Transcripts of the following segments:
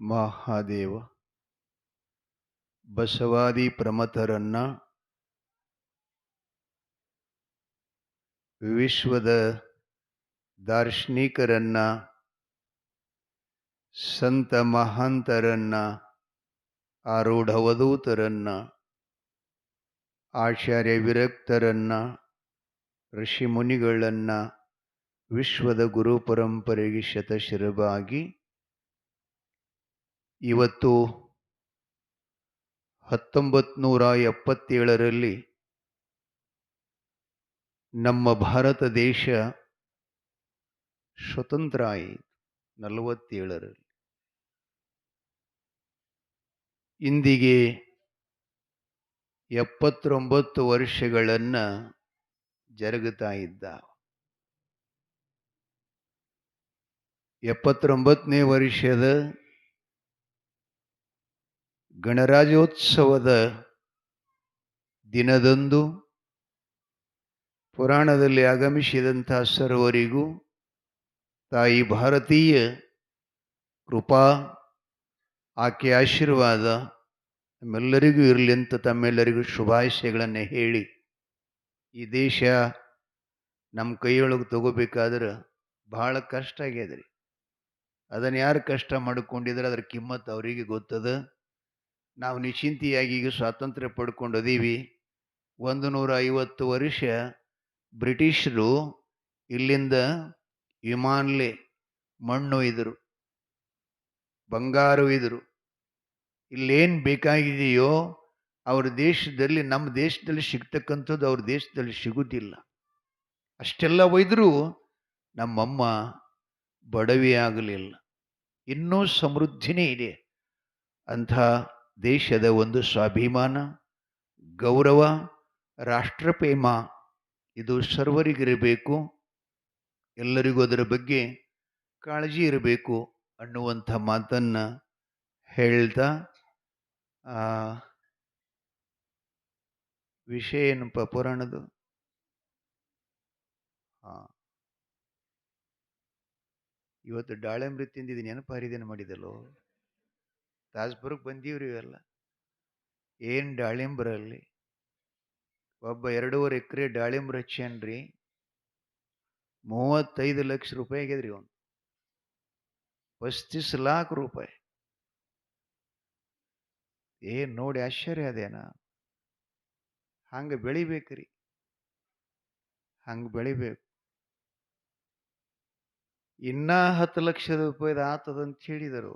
ಮಹಾದೇವ ಬಸವಾದಿ ಪ್ರಮಥರನ್ನ ವಿಶ್ವದ ದಾರ್ಶನಿಕರನ್ನ ಸಂತ ಮಹಾಂತರನ್ನ ಆರೂಢವಧೂತರನ್ನ ಆಚಾರ್ಯ ವಿರಕ್ತರನ್ನ ಋಷಿಮುನಿಗಳನ್ನ ವಿಶ್ವದ ಗುರು ಪರಂಪರೆಗೆ ಶತಶಿರವಾಗಿ ಇವತ್ತು 1977ರಲ್ಲಿ ನಮ್ಮ ಭಾರತ ದೇಶ ಸ್ವತಂತ್ರ ಆಯಿತು. 47ರಲ್ಲಿ ಇಂದಿಗೆ 79 ವರ್ಷಗಳನ್ನು ಜರುಗುತ್ತಾ ಇದ್ದ. 79ನೇ ವರ್ಷದ ಗಣರಾಜ್ಯೋತ್ಸವದ ದಿನದಂದು ಪುರಾಣದಲ್ಲಿ ಆಗಮಿಸಿದಂಥ ಸರ್ವರಿಗೂ ತಾಯಿ ಭಾರತೀಯ ಕೃಪಾ ಆಕೆ ಆಶೀರ್ವಾದ ನಮ್ಮೆಲ್ಲರಿಗೂ ಇರಲಿ ಅಂತ ತಮ್ಮೆಲ್ಲರಿಗೂ ಶುಭಾಶಯಗಳನ್ನು ಹೇಳಿ, ಈ ದೇಶ ನಮ್ಮ ಕೈಯೊಳಗೆ ತಗೋಬೇಕಾದ್ರೆ ಬಹಳ ಕಷ್ಟ ಆಗ್ಯದ್ರಿ. ಅದನ್ನು ಯಾರು ಕಷ್ಟ ಮಾಡಿಕೊಂಡಿದ್ರೆ ಅದ್ರ ಕಿಮ್ಮತ್ತು ಅವರಿಗೆ ಗೊತ್ತದ. ನಾವು ನಿಶ್ಚಿಂತೆಯಾಗಿ ಈಗ ಸ್ವಾತಂತ್ರ್ಯ ಪಡ್ಕೊಂಡದೀವಿ. 150 ವರ್ಷ ಬ್ರಿಟಿಷರು ಇಲ್ಲಿಂದ ವಿಮಾನಲೆ ಮಣ್ಣು ಒಯ್ದರು, ಬಂಗಾರ ಒಯ್ದರು. ಇಲ್ಲೇನು ಬೇಕಾಗಿದೆಯೋ ಅವ್ರ ದೇಶದಲ್ಲಿ, ನಮ್ಮ ದೇಶದಲ್ಲಿ ಸಿಗ್ತಕ್ಕಂಥದ್ದು ಅವ್ರ ದೇಶದಲ್ಲಿ ಸಿಗುವುದಿಲ್ಲ. ಅಷ್ಟೆಲ್ಲ ಒಯ್ದರೂ ನಮ್ಮಮ್ಮ ಬಡವಿ ಆಗಲಿಲ್ಲ, ಇನ್ನೂ ಸಮೃದ್ಧಿನೇ ಇದೆ. ಅಂಥ ದೇಶದ ಒಂದು ಸ್ವಾಭಿಮಾನ, ಗೌರವ, ರಾಷ್ಟ್ರಪ್ರೇಮ ಇದು ಸರ್ವರಿಗಿರಬೇಕು. ಎಲ್ಲರಿಗೂ ಅದರ ಬಗ್ಗೆ ಕಾಳಜಿ ಇರಬೇಕು ಅನ್ನುವಂಥ ಮಾತನ್ನು ಹೇಳ್ತಾ, ವಿಷಯ ಏನಪ್ಪ ಪುರಾಣದು? ಇವತ್ತು ದಾಳಿಂಬ್ರಿ ತಿಂದಿದ್ದೀನಿ, ನೆನಪಾರಿದೇನು ಮಾಡಿದಲ್ಲೋ. ತಾಜ್ಪುರಕ್ಕೆ ಬಂದೀವ್ರಿ ಇವೆಲ್ಲ. ಏನು ದಾಳಿಂಬ್ರಲ್ಲಿ ಒಬ್ಬ 2.5 ಎಕರೆ ದಾಳಿಂಬ್ರ ಹಚ್ಚೇನ್ರಿ, 35 ಲಕ್ಷ ರೂಪಾಯಿ ಆಗ್ಯದ್ರಿ. ಅವನು 35 ಲಾಖ ರೂಪಾಯಿ. ಏನು ನೋಡಿ ಆಶ್ಚರ್ಯ ಅದೇನ. ಹಂಗೆ ಬೆಳಿಬೇಕ್ರಿ, ಹಂಗೆ ಬೆಳಿಬೇಕು. ಇನ್ನ 10 ಲಕ್ಷ ರೂಪಾಯಿದ ಆತದಂತ ಹೇಳಿದರು.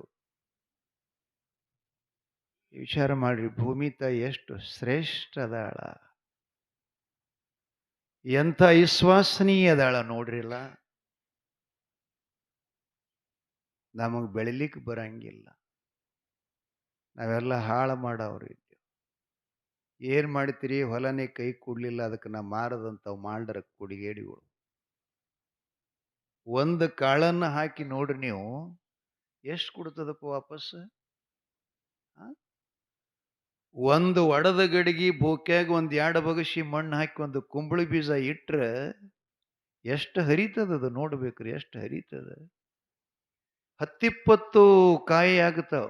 ವಿಚಾರ ಮಾಡ್ರಿ, ಭೂಮಿ ತಾಯಿ ಎಷ್ಟು ಶ್ರೇಷ್ಠ ಅದಾಳ, ಎಂಥ ವಿಶ್ವಾಸನೀಯ ಅದಾಳ ನೋಡ್ರಿಲ್ಲ. ನಮಗೆ ಬೆಳಿಲಿಕ್ಕೆ ಬರಂಗಿಲ್ಲ, ನಾವೆಲ್ಲ ಹಾಳು ಮಾಡವ್ರಿದ್ದೇವೆ. ಏನು ಮಾಡ್ತೀರಿ, ಹೊಲನೇ ಕೈ ಕೊಡ್ಲಿಲ್ಲ, ಅದಕ್ಕೆ ನಾ ಮಾರದಂಥವು ಮಾಡ್ರ ಕುಡಿಗೇಡಿಗಳು. ಒಂದು ಕಾಳನ್ನು ಹಾಕಿ ನೋಡ್ರಿ ನೀವು, ಎಷ್ಟು ಕೊಡ್ತದಪ್ಪ ವಾಪಸ್? ಒಂದು ಒಡದ ಗಡಿಗೆ ಬೋಕ್ಯಾಗ 1-2 ಬಗಸಿ ಮಣ್ಣು ಹಾಕಿ ಒಂದು ಕುಂಬಳಿ ಬೀಜ ಇಟ್ರೆ ಎಷ್ಟು ಹರಿತದದು ನೋಡ್ಬೇಕ್ರಿ, ಎಷ್ಟು ಹರಿತದ. 10-20 ಕಾಯಿ ಆಗ್ತಾವ.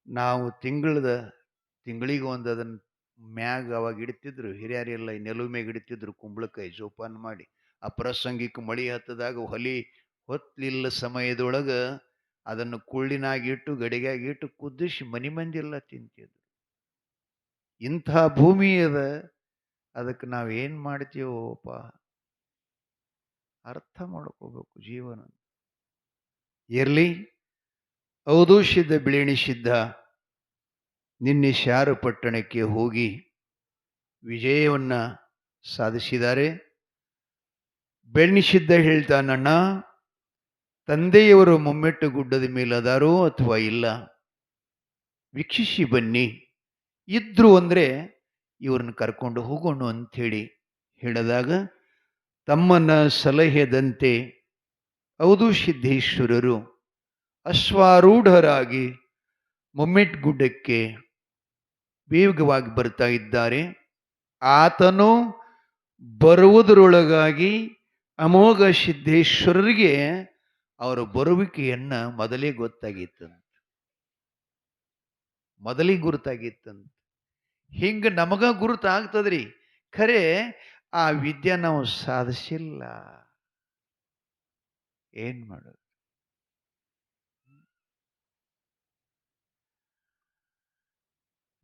ನಾವು ತಿಂಗಳಿಗೆ ಒಂದು ಅದನ್ನ ಮ್ಯಾಗ ಅವಾಗ ಇಡ್ತಿದ್ರು ಹಿರಿಯರೆಲ್ಲ, ಈ ನೆಲುವು ಮ್ಯಾಗ ಇಡ್ತಿದ್ರು ಕುಂಬಳಕಾಯಿ ಜೋಪಾನ ಮಾಡಿ. ಅಪ್ರಾಸಂಗಿಕ ಮಳಿ ಹತ್ತದಾಗ ಹೊತ್ತಲಿಲ್ಲ ಸಮಯದೊಳಗೆ ಅದನ್ನು ಕುಳ್ಳಿನಾಗಿಟ್ಟು ಗಡಿಗಾಗಿಟ್ಟು ಕುದಿಸಿ ಮನೆ ಮಂದಿಯೆಲ್ಲ ತಿಂತಿದ್ರು. ಇಂಥ ಭೂಮಿ ಅದ, ಅದಕ್ಕೆ ನಾವೇನು ಮಾಡ್ತೀವೋಪ್ಪ, ಅರ್ಥ ಮಾಡ್ಕೋಬೇಕು ಜೀವನ. ಇರಲಿ, ಔದೂಷಿದ್ದ ಬಿಳಿಣಿಸಿದ್ದ ನಿನ್ನೆ ಶಾರ ಪಟ್ಟಣಕ್ಕೆ ಹೋಗಿ ವಿಜಯವನ್ನ ಸಾಧಿಸಿದ್ದಾರೆ. ಬೆಳ್ಳಿಸಿದ್ದ ಹೇಳ್ತಾನಣ್ಣ, ತಂದೆಯವರು ಮುಮ್ಮೆಟ್ಟು ಗುಡ್ಡದ ಮೇಲೆ ಅದಾರೋ ಅಥವಾ ಇಲ್ಲ, ವೀಕ್ಷಿಸಿ ಬನ್ನಿ, ಇದ್ರು ಅಂದರೆ ಇವ್ರನ್ನ ಕರ್ಕೊಂಡು ಹೋಗೋಣ ಅಂಥೇಳಿ ಹೇಳಿದಾಗ, ತಮ್ಮನ್ನ ಸಲಹೆದಂತೆ ಔದೂಸಿದ್ದೇಶ್ವರರು ಅಶ್ವಾರೂಢರಾಗಿ ಮುಮ್ಮೆಟ್ ಗುಡ್ಡಕ್ಕೆ ವೇಗವಾಗಿ ಬರ್ತಾ ಇದ್ದಾರೆ. ಆತನು ಬರುವುದರೊಳಗಾಗಿ ಅಮೋಘ ಸಿದ್ದೇಶ್ವರರಿಗೆ ಅವರ ಬರುವಿಕೆಯನ್ನ ಮೊದಲೇ ಗೊತ್ತಾಗಿತ್ತು. ಮೊದಲಿಗೆ ಗುರುತಾಗಿತ್ತಂತ. ಹಿಂಗ ನಮಗ ಗುರುತಾಗ್ತದ್ರಿ. ಖರೆ ಆ ವಿದ್ಯೆ ನಾವು ಸಾಧಿಸಿಲ್ಲ. ಏನ್ ಮಾಡೋದು?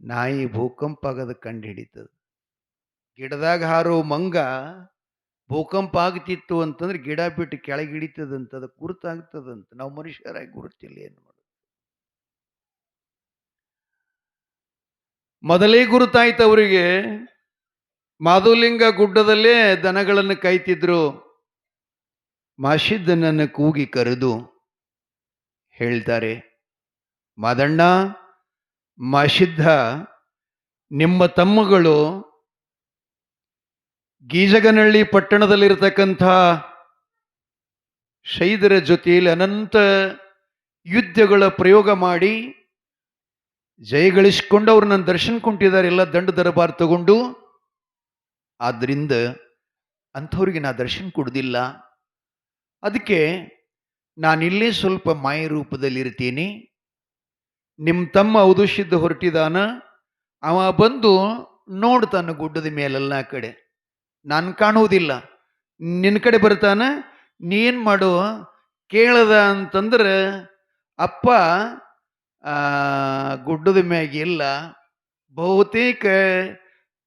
ನಾಯಿ ಭೂಕಂಪ ಆಗದ ಕಂಡು ಹಿಡಿತದ. ಗಿಡದಾಗ ಹಾರೋ ಮಂಗ ಭೂಕಂಪ ಆಗ್ತಿತ್ತು ಅಂತಂದ್ರೆ ಗಿಡ ಬಿಟ್ಟು ಕೆಳಗೆ ಹಿಡಿತದಂತ, ಅದಕ್ಕೆ ಗುರುತಾಗ್ತದಂತ. ನಾವು ಮನುಷ್ಯರಾಗಿ ಗುರುತಿಲ್ಲ, ಏನು ಮಾಡೋದು? ಮೊದಲೇ ಗುರುತಾಯ್ತು ಅವರಿಗೆ. ಮಾಧುಲಿಂಗ ಗುಡ್ಡದಲ್ಲೇ ದನಗಳನ್ನು ಕಾಯ್ತಿದ್ರು. ಮಾಶಿದ್ದನನ್ನು ಕೂಗಿ ಕರೆದು ಹೇಳ್ತಾರೆ, ಮಾದಣ್ಣ, ಮಾಶಿದ್ದ, ನಿಮ್ಮ ತಮ್ಮಗಳು ಗೀಜಗನಹಳ್ಳಿ ಪಟ್ಟಣದಲ್ಲಿರತಕ್ಕಂಥ ಶೈದರ ಜೊತೆಯಲ್ಲಿ ಅನಂತ ಯುದ್ಧಗಳ ಪ್ರಯೋಗ ಮಾಡಿ ಜಯಗಳಿಸಿಕೊಂಡು ಅವ್ರು ನನ್ನ ದರ್ಶನ ಕೊಂಡಿದ್ದಾರೆ, ಎಲ್ಲ ದಂಡ ದರಬಾರ್ ತಗೊಂಡು. ಆದ್ದರಿಂದ ಅಂಥವ್ರಿಗೆ ನಾ ದರ್ಶನ ಕೊಡುವುದಿಲ್ಲ. ಅದಕ್ಕೆ ನಾನಿಲ್ಲೇ ಸ್ವಲ್ಪ ಮಾಯ ರೂಪದಲ್ಲಿರ್ತೀನಿ. ನಿಮ್ಮ ತಮ್ಮ ಔದುಷ್ಯದ ಹೊರಟಿದಾನ, ಅವ ಬಂದು ನೋಡ್ತಾನ ಗುಡ್ಡದ ಮೇಲೆಲ್ಲ ಕಡೆ. ನಾನು ಕಾಣುವುದಿಲ್ಲ, ನಿನ್ನ ಕಡೆ ಬರ್ತಾನ. ನೀನು ಮಾಡು ಕೇಳದ ಅಂತಂದ್ರೆ, ಅಪ್ಪ ಗುಡ್ಡದ ಮ್ಯಾಗಿಲ್ಲ, ಬಹುತೇಕ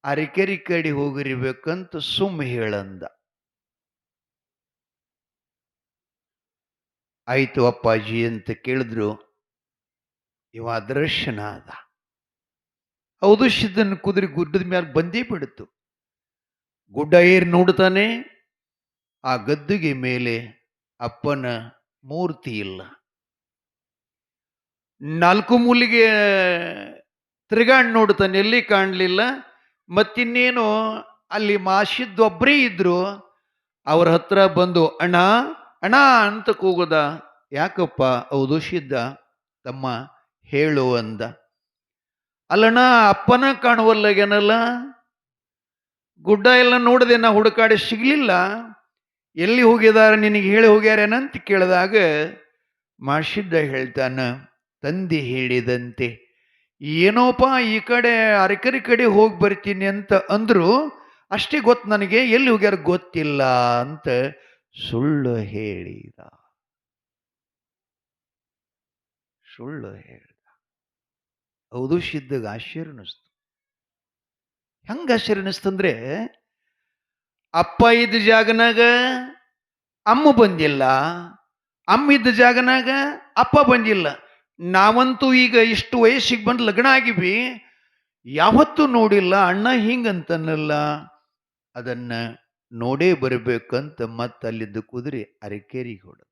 ಅರಿಕೆರಿ ಕಡೆ ಹೋಗಿರ್ಬೇಕಂತ ಸುಮ್ಮ ಹೇಳಂದ. ಆಯ್ತು ಅಪ್ಪಾಜಿ ಅಂತ ಕೇಳಿದ್ರು. ಇವ ಅದೃಶ್ಯನಾದ. ಔದುಷ್ಯದನ್ನು ಕುದುರೆ ಗುಡ್ಡದ ಮ್ಯಾಲ ಬಂದೇ ಬಿಡ್ತು. ಗುಡ್ಡ ಏರಿ ನೋಡ್ತಾನೆ, ಆ ಗದ್ದುಗೆ ಮೇಲೆ ಅಪ್ಪನ ಮೂರ್ತಿ ಇಲ್ಲ. ನಾಲ್ಕು ಮೂಲಿಗೆ ತಿರುಗಾಡ್ ನೋಡ್ತಾನೆ, ಎಲ್ಲಿ ಕಾಣಲಿಲ್ಲ. ಮತ್ತಿನ್ನೇನು ಅಲ್ಲಿ ಮಾಶಿದ್ದೊಬ್ಬರೇ ಇದ್ರು. ಅವ್ರ ಹತ್ರ ಬಂದು ಅಣ್ಣ ಅಣ್ಣ ಅಂತ ಕೂಗದ. ಯಾಕಪ್ಪ? ಔದುಷ್ಯದ ತಮ್ಮ ಹೇಳು ಅಂದ. ಅಲ್ಲಣ್ಣ, ಅಪ್ಪನ ಕಾಣುವಲ್ಲಗೇನಲ್ಲ, ಗುಡ್ಡ ಎಲ್ಲ ನೋಡಿದೆ, ನಾ ಹುಡುಕಾಡಿ ಸಿಗ್ಲಿಲ್ಲ, ಎಲ್ಲಿ ಹೋಗಿದಾರ ನಿನಗೆ ಹೇಳಿ ಹೋಗ್ಯಾರೇನಂತ ಕೇಳಿದಾಗ ಮಾಶಿದ್ದ ಹೇಳ್ತಾನ, ತಂದೆ ಹೇಳಿದಂತೆ ಏನೋಪ್ಪ ಈ ಕಡೆ ಅರಕರಿ ಕಡೆ ಹೋಗಿ ಬರ್ತೀನಿ ಅಂತ ಅಂದ್ರು, ಅಷ್ಟೇ ಗೊತ್ತು ನನಗೆ, ಎಲ್ಲಿ ಹೋಗ್ಯಾರ ಗೊತ್ತಿಲ್ಲ ಅಂತ ಸುಳ್ಳು ಹೇಳಿದ. ಸುಳ್ಳು ಹೇಳಿದ. ಔದುಷ್ಯದಾಗ ಆಶ್ಚರ್ಯ ಅನಿಸ್ತು. ಹೆಂಗ ಆಶ್ಚರ್ಯ ಅನಿಸ್ತಂದ್ರೆ, ಅಪ್ಪ ಇದ್ದ ಜಾಗನಾಗ ಅಮ್ಮ ಬಂದಿಲ್ಲ, ಅಮ್ಮ ಇದ್ದ ಜಾಗನಾಗ ಅಪ್ಪ ಬಂದಿಲ್ಲ. ನಾವಂತೂ ಈಗ ಇಷ್ಟು ವಯಸ್ಸಿಗೆ ಬಂದು ಲಗ್ನ ಆಗಿವಿ, ಯಾವತ್ತೂ ನೋಡಿಲ್ಲ. ಅಣ್ಣ ಹಿಂಗಂತನಲ್ಲ, ಅದನ್ನ ನೋಡೇ ಬರಬೇಕಂತ ಮತ್ತೆ ಅಲ್ಲಿದ್ದ ಕುದುರೆ ಅರಕೇರಿಗೆ ಹೊಡೆದ.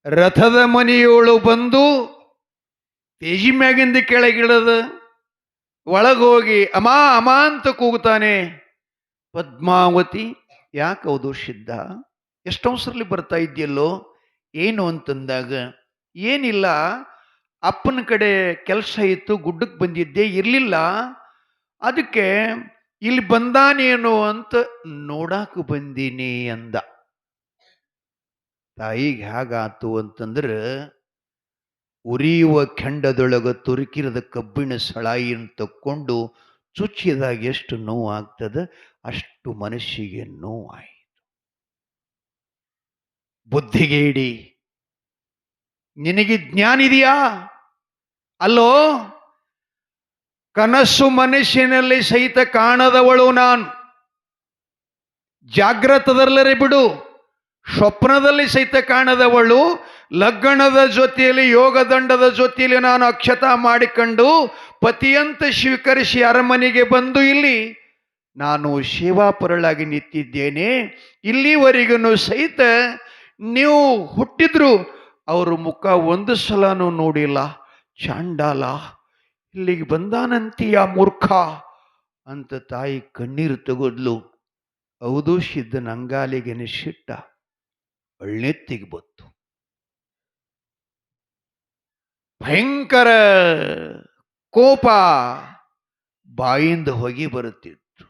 ರಥದ ಮನೆಯೋಳು ಬಂದು ತೇಜಿ ಮ್ಯಾಗಿಂದ ಕೆಳಗಿಳದ ಒಳಗೋಗಿ ಅಮ್ಮ ಅಮ್ಮ ಅಂತ ಕೂಗುತ್ತಾನೆ. ಪದ್ಮಾವತಿ, ಯಾಕೆ ಔದುಷ್ಯದ್ದ ಎಷ್ಟವಸರಲ್ಲಿ ಬರ್ತಾ ಇದೆಯಲ್ಲೋ ಏನು ಅಂತಂದಾಗ, ಏನಿಲ್ಲ, ಅಪ್ಪನ ಕಡೆ ಕೆಲಸ ಇತ್ತು, ಗುಡ್ಡಕ್ಕೆ ಬಂದಿದ್ದೆ, ಇರಲಿಲ್ಲ, ಅದಕ್ಕೆ ಇಲ್ಲಿ ಬಂದಾನೇನು ಅಂತ ನೋಡಾಕ ಬಂದೀನಿ ಅಂದ. ತಾಯಿಗೆ ಹೇಗಾತು ಅಂತಂದ್ರೆ, ಉರಿಯುವ ಕೆಂಡದೊಳಗ ತುರುಕಿರದ ಕಬ್ಬಿಣ ಸಳಾಯಿನ ತಕ್ಕೊಂಡು ಚುಚ್ಚಿದಾಗ ಎಷ್ಟು ನೋವು ಆಗ್ತದೆ, ಅಷ್ಟು ಮನಸ್ಸಿಗೆ ನೋವಾಯಿತು. ಬುದ್ಧಿಗೇಡಿ, ನಿನಗೆ ಜ್ಞಾನ ಇದೆಯಾ? ಅಲ್ಲೋ, ಕನಸು ಮನಸ್ಸಿನಲ್ಲಿ ಸಹಿತ ಕಾಣದವಳು ನಾನು. ಜಾಗ್ರತದಲ್ಲರೆ ಬಿಡು, ಸ್ವಪ್ನದಲ್ಲಿ ಸಹಿತ ಕಾಣದವಳು. ಲಗ್ನದ ಜೊತೆಯಲ್ಲಿ ಯೋಗದಂಡದ ಜೊತೆಯಲ್ಲಿ ನಾನು ಅಕ್ಷತಾ ಮಾಡಿಕೊಂಡು ಪತಿಯಂತ ಸ್ವೀಕರಿಸಿ ಅರಮನೆಗೆ ಬಂದು ಇಲ್ಲಿ ನಾನು ಸೇವಾಪರಳಾಗಿ ನಿಂತಿದ್ದೇನೆ. ಇಲ್ಲಿವರೆಗೂ ಸಹಿತ ನೀವು ಹುಟ್ಟಿದ್ರು ಅವ್ರ ಮುಖ ಒಂದು ಸಲನೂ ನೋಡಿಲ್ಲ. ಚಾಂಡಾಲ, ಇಲ್ಲಿಗೆ ಬಂದಾನಂತೀಯ ಮೂರ್ಖ ಅಂತ ತಾಯಿ ಕಣ್ಣೀರು ತಗೊದ್ಲು. ಔದುಷ್ಯದ ಅಂಗಾಲಿಗೆ ನಿಶ್ಚಿಟ್ಟ ಒಳ್ಳೆತ್ತಿಗೆ ಬತ್ತು. ಭಯಂಕರ ಕೋಪ ಬಾಯಿಂದ ಹೊಗೆ ಬರುತ್ತಿತ್ತು,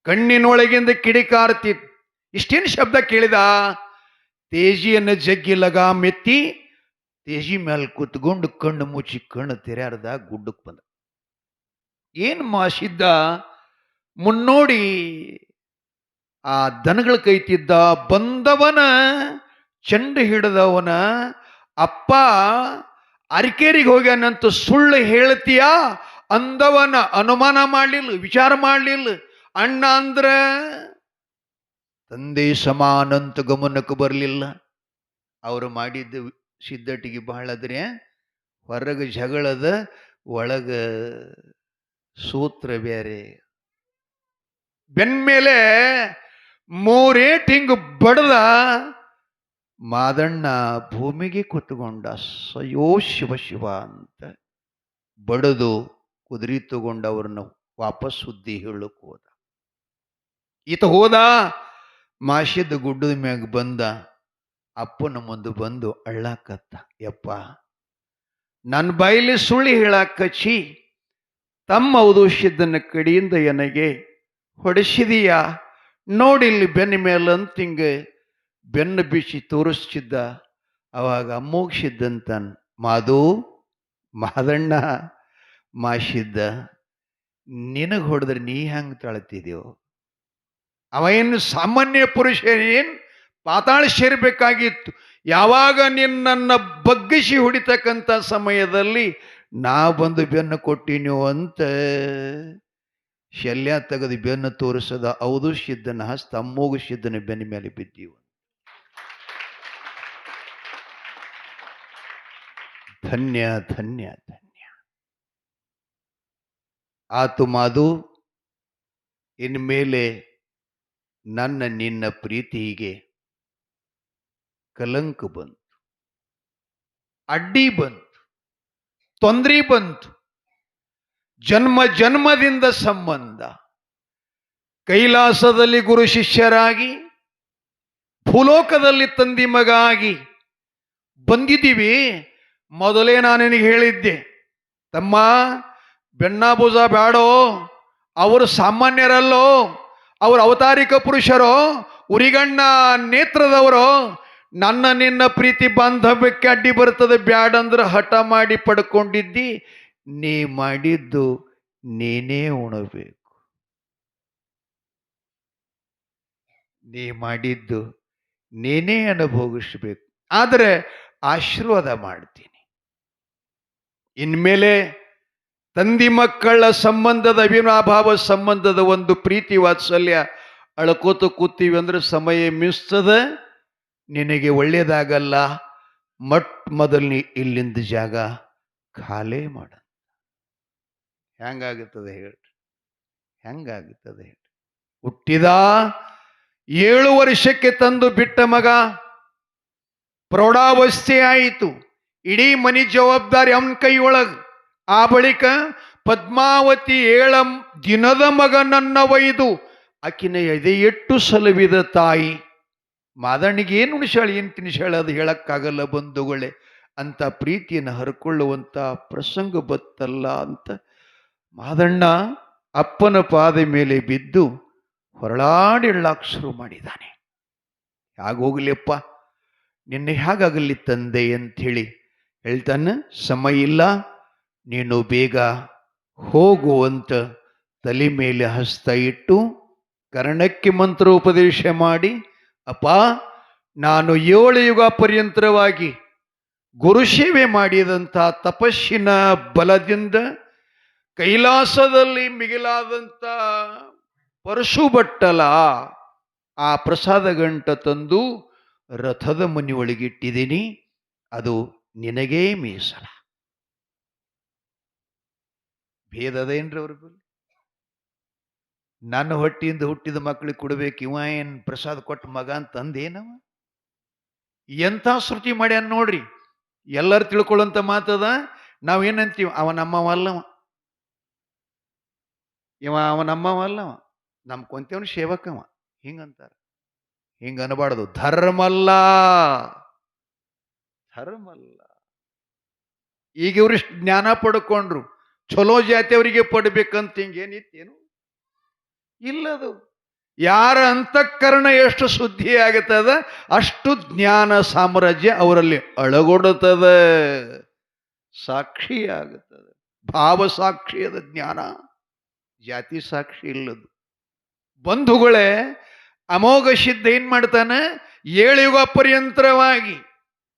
ಕಣ್ಣಿನೊಳಗಿಂದ ಕಿಡಿಕಾರ್ತಿತ್ತು. ಇಷ್ಟೇನು ಶಬ್ದ ಕೇಳಿದ? ತೇಜಿಯನ್ನು ಜಗ್ಗಿ ಲಗಾಮೆತ್ತಿ ತೇಜಿ ಮೇಲೆ ಕೂತ್ಕೊಂಡು ಕಣ್ಣು ಮುಚ್ಚಿ ಕಣ್ಣು ತೆರೆಯಾರ್ದ ಗುಡ್ಡಕ್ಕೆ ಬಂದ. ಏನ್ ಮಾಸಿದ್ದ ಮುನ್ನೋಡಿ ಆ ದನಗಳ ಕೈತಿದ್ದ ಬಂದವನ ಚೆಂಡು ಹಿಡಿದವನ ಅಪ್ಪ ಅರಿಕೇರಿಗೆ ಹೋಗ್ಯಾನಂತ ಸುಳ್ಳು ಹೇಳ್ತೀಯಾ ಅಂದವನ ಅನುಮಾನ ಮಾಡಲಿಲ್ಲ, ವಿಚಾರ ಮಾಡಲಿಲ್ಲ. ಅಣ್ಣ ಅಂದ್ರ ತಂದೆ ಸಮಾನಂತ ಗಮನಕ್ಕೆ ಬರಲಿಲ್ಲ. ಅವರು ಮಾಡಿದ್ದ ಸಿದ್ಧಟಿಗೆ ಬಹಳದ್ರೆ ಹೊರಗೆ ಜಗಳದ ಒಳಗ ಸೂತ್ರ ಬೇರೆ. ಬೆನ್ಮೇಲೆ ಮೂರೇಟ್ ಹಿಂಗ್ ಬಡದ ಮಾದಣ್ಣ ಭೂಮಿಗೆ ಕೂತ್ಕೊಂಡ. ಸಯೋ ಶಿವ ಶಿವ ಅಂತ ಬಡದು ಕುದುರೆ ತಗೊಂಡವ್ರನ್ನ ವಾಪಸ್ ಸುದ್ದಿ ಹೇಳಕ್ ಹೋದ. ಈತ ಹೋದ, ಮಾಸಿದ ಗುಡ್ಡದ ಮ್ಯಾಗ ಬಂದ. ಅಪ್ಪನ ಮುಂದೆ ಬಂದು ಅಳ್ಳಾಕತ್ತ. ಯಪ್ಪ, ನನ್ನ ಬಾಯಿಲಿ ಸುಳ್ಳಿ ಹೇಳಾಕಚ್ಚಿ ತಮ್ಮ ಔದೋಷ್ಯದನ್ನ ಕಡೆಯಿಂದ ನನಗೆ ಹೊಡೆಸಿದೀಯಾ ನೋಡಿಲ್ಲಿ ಬೆನ್ನ ಮೇಲಂತ ಹಿಂಗ ಬೆನ್ನು ಬಿಸಿ ತೋರಿಸ್ತಿದ್ದ. ಅವಾಗ ಅಮ್ಮೋಗಿಸಿದ್ದಂತ ಮಾದು ಮಾದಣ್ಣ ಮಾಸಿದ್ದ ನಿನಗೆ ಹೊಡೆದ್ರೆ ನೀ ಹೆಂಗೆ ತಾಳ್ತಿದ್ಯೋ? ಅವ ಏನು ಸಾಮಾನ್ಯ ಪುರುಷ, ಏನ್ ಪಾತಾಳ ಸೇರ್ಬೇಕಾಗಿತ್ತು. ಯಾವಾಗ ನಿನ್ನನ್ನು ಬಗ್ಗಿಸಿ ಹೊಡಿತಕ್ಕಂಥ ಸಮಯದಲ್ಲಿ ನಾ ಬಂದು ಬೆನ್ನು ಕೊಟ್ಟಿನ್ಯೋ ಅಂತ ಶಲ್ಯ ತೆಗೆದು ಬೆನ್ನು ತೋರಿಸದ ಹೌದು ಸಿದ್ದನ ಹಸ್ತ ಅಮ್ಮೋಗು ಸಿದ್ದನ ಬೆನ್ನ ಮೇಲೆ ಬಿದ್ದೀವ. ಧನ್ಯ ಧನ್ಯ ಧನ್ಯ ಆತು ಮಾದು. ಇನ್ಮೇಲೆ ನನ್ನ ನಿನ್ನ ಪ್ರೀತಿಗೆ ಕಲಂಕ ಬಂತು, ಅಡ್ಡಿ ಬಂತು, ತೊಂದರೆ ಬಂತು. ಜನ್ಮ ಜನ್ಮದಿಂದ ಸಂಬಂಧ. ಕೈಲಾಸದಲ್ಲಿ ಗುರು ಶಿಷ್ಯರಾಗಿ, ಭೂಲೋಕದಲ್ಲಿ ತಂದಿ ಮಗ ಆಗಿ ಬಂದಿದ್ದೀವಿ. ಮೊದಲೇ ನಾನು ನಿನಗೆ ಹೇಳಿದ್ದೆ, ತಮ್ಮ ಬೆನ್ನಾಭುಜ ಬೇಡೋ, ಅವರು ಸಾಮಾನ್ಯರಲ್ಲೋ, ಅವರು ಅವತಾರಿಕ ಪುರುಷರೋ, ಉರಿಗಣ್ಣ ನೇತ್ರದವರು. ನನ್ನ ನಿನ್ನ ಪ್ರೀತಿ ಬಾಂಧವ್ಯಕ್ಕೆ ಅಡ್ಡಿ ಬರ್ತದೆ, ಬ್ಯಾಡಂದ್ರೆ ಹಠ ಮಾಡಿ ಪಡ್ಕೊಂಡಿದ್ದಿ. ನೀ ಮಾಡಿದ್ದು ನೀನೇ ಉಣಬೇಕು, ನೀ ಮಾಡಿದ್ದು ನೀನೇ ಅನುಭವಿಸಬೇಕು. ಆದರೆ ಆಶೀರ್ವಾದ ಮಾಡ್ತೀನಿ, ಇನ್ಮೇಲೆ ತಂದಿ ಮಕ್ಕಳ ಸಂಬಂಧದ ಅವಿನಾಭಾವ ಸಂಬಂಧದ ಒಂದು ಪ್ರೀತಿ ವಾತ್ಸಲ್ಯ ಅಳ್ಕೋತ ಕೂತೀವಿ ಅಂದ್ರೆ ಸಮಯ ಮಿಸ್ತದ, ನಿನಗೆ ಒಳ್ಳೇದಾಗಲ್ಲ. ಮೊದಲು ನೀ ಇಲ್ಲಿಂದ ಜಾಗ ಖಾಲಿ ಮಾಡ. ಹೆಂಗಾಗುತ್ತದೆ ಹೇಳ್ರಿ? ಹೆಂಗಾಗುತ್ತದೆ ಹೇಳ್ರಿ? ಹುಟ್ಟಿದ 7 ವರ್ಷಕ್ಕೆ ತಂದು ಬಿಟ್ಟ ಮಗ ಪ್ರೌಢಾವಸ್ಥೆ ಆಯಿತು. ಇಡೀ ಮನಿ ಜವಾಬ್ದಾರಿ ಅವನ ಕೈಯೊಳಗ. ಆ ಬಳಿಕ ಪದ್ಮಾವತಿ 7 ದಿನದ ಮಗನನ್ನ ಒಯ್ದು ಆಕಿನ ಎದೆಯೆಟ್ಟು ಸಲುವಿದ ತಾಯಿ. ಮಾದಣ್ಣಿಗೆ ಏನು ಉಣಿಸಾಳ, ಏನು ತಿನಿಸಾಳ ಅದು ಹೇಳಕ್ಕಾಗಲ್ಲ ಬಂಧುಗಳೇ. ಅಂತ ಪ್ರೀತಿಯನ್ನು ಹರ್ಕೊಳ್ಳುವಂಥ ಪ್ರಸಂಗ ಬತ್ತಲ್ಲ ಅಂತ ಮಾದಣ್ಣ ಅಪ್ಪನ ಪಾದ ಮೇಲೆ ಬಿದ್ದು ಹೊರಳಾಡಿಳ್ಳಾಕ್ ಶುರು ಮಾಡಿದ್ದಾನೆ. ಹೇಗೋಗ್ಲಿಯಪ್ಪ, ನಿನ್ನೆ ಹೇಗಾಗಲಿ ತಂದೆ ಅಂಥೇಳಿ ಹೇಳ್ತಾನೆ. ಸಮಯ ಇಲ್ಲ, ನೀನು ಬೇಗ ಹೋಗು ಅಂತ ತಲೆ ಮೇಲೆ ಹಸ್ತ ಇಟ್ಟು ಕರ್ಣಕ್ಕೆ ಮಂತ್ರೋಪದೇಶ ಮಾಡಿ, ಅಪ್ಪ ನಾನು 7 ಯುಗ ಪರ್ಯಂತರವಾಗಿ ಗುರುಸೇವೆ ಮಾಡಿದಂಥ ತಪಸ್ಸಿನ ಬಲದಿಂದ ಕೈಲಾಸದಲ್ಲಿ ಮಿಗಿಲಾದಂಥ ಪರಶುಬಟ್ಟಲ ಆ ಪ್ರಸಾದ ಗಂಟ ತಂದು ರಥದ ಮನೆ ಒಳಗಿಟ್ಟಿದ್ದೀನಿ, ಅದು ನಿನಗೇ ಮೀಸಲ. ಭೇದದೇನ್ರಿ ಅವ್ರ ಬಳಿ? ನನ್ನ ಹೊಟ್ಟಿಯಿಂದ ಹುಟ್ಟಿದ ಮಕ್ಕಳಿಗೆ ಕೊಡ್ಬೇಕು, ಇವ ಏನ್ ಪ್ರಸಾದ ಕೊಟ್ಟ ಮಗ ಅಂತಂದೇನವ? ಎಂಥ ಶ್ರುತಿ ಮಾಡ್ಯಾನ ನೋಡ್ರಿ. ಎಲ್ಲರೂ ತಿಳ್ಕೊಳ್ಳುವಂತ ಮಾತದ. ನಾವೇನಂತೀವಿ, ಅವ ನಮ್ಮವಲ್ಲವ, ಇವ ಅವ ನಮ್ಮವಲ್ಲವ, ನಮ್ಮ ಕೊಂತೇವನ ಸೇವಕವ, ಹಿಂಗಂತಾರ. ಹಿಂಗ ಅನ್ಬಾರ್ದು. ಧರ್ಮಲ್ಲ, ಧರ್ಮಲ್ಲ. ಈಗ ಇವ್ರಿಷ್ಟು ಜ್ಞಾನ ಪಡ್ಕೊಂಡ್ರು, ಚಲೋ ಜಾತಿಯವರಿಗೆ ಪಡ್ಬೇಕಂತ ಹಿಂಗೇನಿತ್ತೇನು? ಇಲ್ಲದು. ಯಾರ ಅಂತಃಕರಣ ಎಷ್ಟು ಶುದ್ಧಿ ಆಗುತ್ತದ ಅಷ್ಟು ಜ್ಞಾನ ಸಾಮ್ರಾಜ್ಯ ಅವರಲ್ಲಿ ಅಳಗೊಡುತ್ತದ, ಸಾಕ್ಷಿ ಆಗುತ್ತದೆ. ಭಾವ ಸಾಕ್ಷಿಯದ ಜ್ಞಾನ, ಜಾತಿ ಸಾಕ್ಷಿ ಇಲ್ಲದು. ಬಂಧುಗಳೇ, ಅಮೋಘ ಸಿದ್ಧ ಏನ್ ಮಾಡ್ತಾನೆ, 7 ಯುಗ ಪರ್ಯಂತರವಾಗಿ,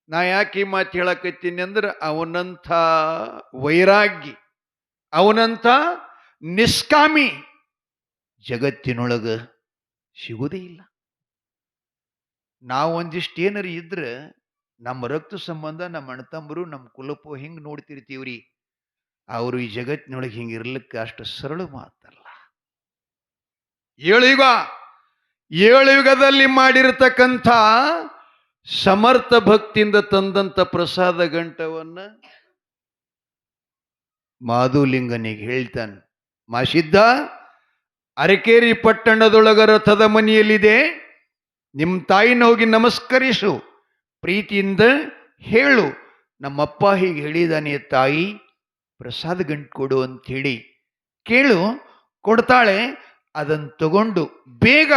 ನಾ ಯಾಕೆ ಈ ಮಾತು ಹೇಳಕತ್ತೀನಿ ಅಂದ್ರೆ ಅವನಂಥ ವೈರಾಗ್ಯ, ಅವನಂಥ ನಿಷ್ಕಾಮಿ ಜಗತ್ತಿನೊಳಗ ಸಿಗುವುದೇ ಇಲ್ಲ. ನಾವು ಒಂದಿಷ್ಟು ಏನಾರು ಇದ್ರೆ ನಮ್ಮ ರಕ್ತ ಸಂಬಂಧ, ನಮ್ಮ ಅಣ್ಣತಮ್ಮರು, ನಮ್ಮ ಕುಲಪು ಹಿಂಗೆ ನೋಡ್ತಿರ್ತೀವ್ರಿ. ಅವರು ಈ ಜಗತ್ತಿನೊಳಗೆ ಹಿಂಗೆ ಇರ್ಲಿಕ್ಕೆ ಅಷ್ಟು ಸರಳ ಮಾತಲ್ಲ. 7 ಯುಗ, 7 ಯುಗದಲ್ಲಿ ಮಾಡಿರತಕ್ಕಂಥ ಸಮರ್ಥ ಭಕ್ತಿಯಿಂದ ತಂದಂತ ಪ್ರಸಾದ ಗಂಟವನ್ನ ಮಾಧುಲಿಂಗನಿಗೆ ಹೇಳ್ತಾನೆ, ಮಾಸಿದ್ದ, ಅರಕೇರಿ ಪಟ್ಟಣದೊಳಗ ರಥದ ಮನೆಯಲ್ಲಿದೆ, ನಿಮ್ಮ ತಾಯಿನ ಹೋಗಿ ನಮಸ್ಕರಿಸು, ಪ್ರೀತಿಯಿಂದ ಹೇಳು, ನಮ್ಮಪ್ಪ ಹೀಗೆ ಹೇಳಿದಾನೆ ತಾಯಿ, ಪ್ರಸಾದ ಗಂಟು ಕೊಡು ಅಂಥೇಳಿ ಕೇಳು, ಕೊಡ್ತಾಳೆ. ಅದನ್ನು ತಗೊಂಡು ಬೇಗ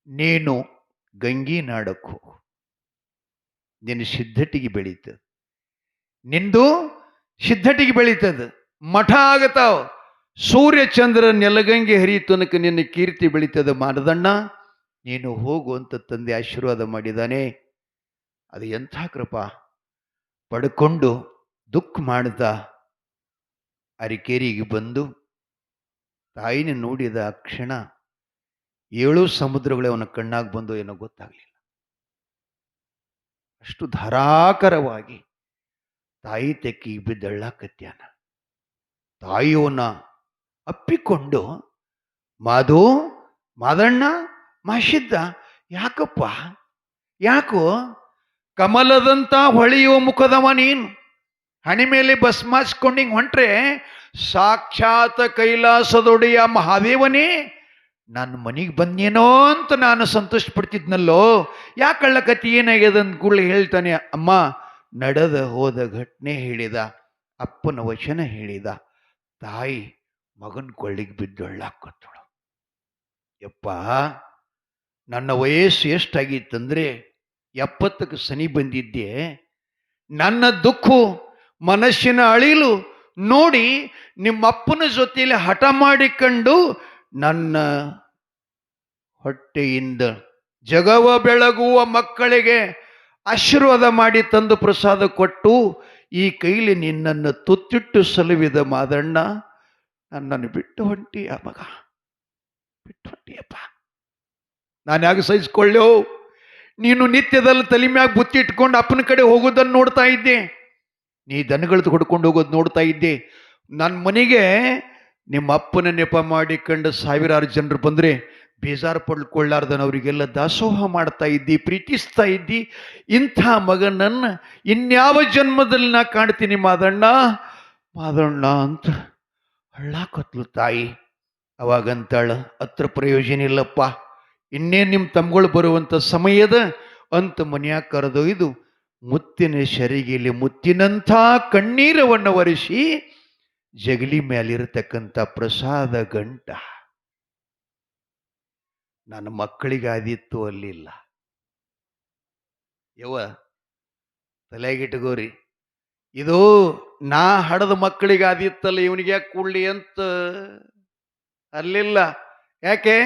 ನೀನು ಗಂಗಿ ನಾಡಕ್ಕೆ ಹೋಗು, ನಿನ್ನ ಸಿದ್ಧಟಿಗೆ ಬೆಳೀತದ, ನಿಂದು ಸಿದ್ಧಟಿಗೆ ಬೆಳೀತದ, ಮಠ ಆಗತಾವ, ಸೂರ್ಯ ಚಂದ್ರ ನೆಲಗಂಗೆ ಹರಿ ತನಕ ನಿನ್ನ ಕೀರ್ತಿ ಬೆಳೀತದ. ಮಾನದಣ್ಣ ನೀನು ಹೋಗು ಅಂತ ತಂದೆ ಆಶೀರ್ವಾದ ಮಾಡಿದ್ದಾನೆ. ಅದು ಎಂಥ ಕೃಪಾ. ಪಡ್ಕೊಂಡು ದುಃಖ ಮಾಡ್ತಾ ಅರಿಕೇರಿಗೆ ಬಂದು ತಾಯಿನ ನೋಡಿದ ಆ ಕ್ಷಣ 7 ಸಮುದ್ರಗಳೇ ಅವನ ಕಣ್ಣಾಗಿ ಬಂದು ಏನೋ ಗೊತ್ತಾಗಲಿಲ್ಲ. ಅಷ್ಟು ಧಾರಾಕರವಾಗಿ ತಾಯಿ ತೆಕ್ಕಿ ಬಿದ್ದಳ್ಳಾಕತ್ಯಾನ. ತಾಯಿಯವನ್ನ ಅಪ್ಪಿಕೊಂಡು, ಮಾಧು, ಮಾದಣ್ಣ, ಮಾಸಿದ್ದ, ಯಾಕಪ್ಪ, ಯಾಕೋ ಕಮಲದಂತ ಹೊಳೆಯುವ ಮುಖದವ ನೀನು, ಹಣಿ ಮೇಲೆ ಭಸ್ಮಾಸ್ಕೊಂಡು ಹಿಂಗೆ ಹೊಂಟ್ರೆ ಸಾಕ್ಷಾತ್ ಕೈಲಾಸದೊಡೆಯ ಮಹಾದೇವನೇ ನನ್ನ ಮನೆಗೆ ಬಂದೇನೋ ಅಂತ ನಾನು ಸಂತೋಷ ಪಡ್ತಿದ್ನಲ್ಲೋ, ಯಾಕಳ್ಳಕತಿ, ಏನಾಗ್ಯದ ಅಂದ್ಕೂಡ್ಲೆ ಹೇಳ್ತಾನೆ, ಅಮ್ಮ ನಡೆದ ಹೋದ ಘಟನೆ ಹೇಳಿದ, ಅಪ್ಪನ ವಚನ ಹೇಳಿದ. ತಾಯಿ ಮಗನ ಕೊಳ್ಳಿಗೆ ಬಿದ್ದೊಳ್ಳಾಕತ್ತಳು. ಯಪ್ಪ, ನನ್ನ ವಯಸ್ಸು ಎಷ್ಟಾಗಿತ್ತಂದ್ರೆ 70ಕ್ಕೆ ಸನಿ ಬಂದಿದ್ದೆ. ನನ್ನ ದುಃಖ ಮನಸ್ಸಿನ ಅಳಿಲು ನೋಡಿ ನಿಮ್ಮಪ್ಪನ ಜೊತೆಯಲ್ಲಿ ಹಠ ಮಾಡಿಕೊಂಡು ನನ್ನ ಹೊಟ್ಟೆಯಿಂದ ಜಗವ ಬೆಳಗುವ ಮಕ್ಕಳಿಗೆ ಆಶೀರ್ವಾದ ಮಾಡಿ ತಂದು ಪ್ರಸಾದ ಕೊಟ್ಟು ಈ ಕೈಲಿ ನಿನ್ನನ್ನು ತುತ್ತಿಟ್ಟು ಸಲುವಿದ ಮಾದಣ್ಣ, ನನ್ನನ್ನು ಬಿಟ್ಟು ಹೊಂಟಿಯ ಮಗ, ಬಿಟ್ಟು ಹೊಂಟಿಯಪ್ಪ, ನಾನು ಯಾಕೆ ಸಹಿಸ್ಕೊಳ್ಳೋ? ನೀನು ನಿತ್ಯದಲ್ಲಿ ತಲೆ ಮ್ಯಾಗ ಬುತ್ತಿ ಇಟ್ಕೊಂಡು ಅಪ್ಪನ ಕಡೆ ಹೋಗೋದನ್ನು ನೋಡ್ತಾ ಇದ್ದೆ, ನೀ ದನಗಳದ್ದು ಹೊಡ್ಕೊಂಡು ಹೋಗೋದು ನೋಡ್ತಾ ಇದ್ದೆ. ನನ್ನ ಮನೆಗೆ ನಿಮ್ಮ ಅಪ್ಪನ ನೆಪ ಮಾಡಿಕೊಂಡು 1000 ಜನರು ಬಂದರೆ ಬೇಜಾರು ಪಡ್ಕೊಳ್ಳಾರ್ದನವರಿಗೆಲ್ಲ ದಾಸೋಹ ಮಾಡ್ತಾ ಇದ್ದಿ, ಪ್ರೀತಿಸ್ತಾ ಇದ್ದಿ. ಇಂಥ ಮಗನನ್ನು ಇನ್ಯಾವ ಜನ್ಮದಲ್ಲಿ ನಾ ಕಾಣ್ತೀನಿ ಮಾದಣ್ಣ, ಮಾದಣ್ಣ ಅಂತ ಹಳ್ಳಾಕತ್ಲು ತಾಯಿ. ಅವಾಗಂತಾಳ, ಹತ್ರ ಪ್ರಯೋಜನ ಇಲ್ಲಪ್ಪ, ಇನ್ನೇನು ನಿಮ್ಮ ತಮ್ಮಗಳು ಬರುವಂಥ ಸಮಯದ ಅಂತ ಮನ್ಯಾಗ ಕರೆದೊಯ್ದು ಮುತ್ತಿನ ಶರಿಗೆಯಲ್ಲಿ ಮುತ್ತಿನಂಥ ಕಣ್ಣೀರವನ್ನು ಒರೆಸಿ ಜಗಲಿ ಮೇಲಿರತಕ್ಕಂಥ ಪ್ರಸಾದ ಗಂಟ ನನ್ನ ಮಕ್ಕಳಿಗಾದಿತ್ತು ಅಲ್ಲಿಲ್ಲ. ಯವ್ವ ತಲೆಗಿಟ್ಕೋರಿ, ಇದು ನಾ ಹಡದ ಮಕ್ಕಳಿಗಾದಿತ್ತಲ್ಲ, ಇವನಿಗೆ ಯಾಕೆ ಕೂಡ್ಲಿ ಅಂತ ಅಲ್ಲಿಲ್ಲ. ಯಾಕೆ?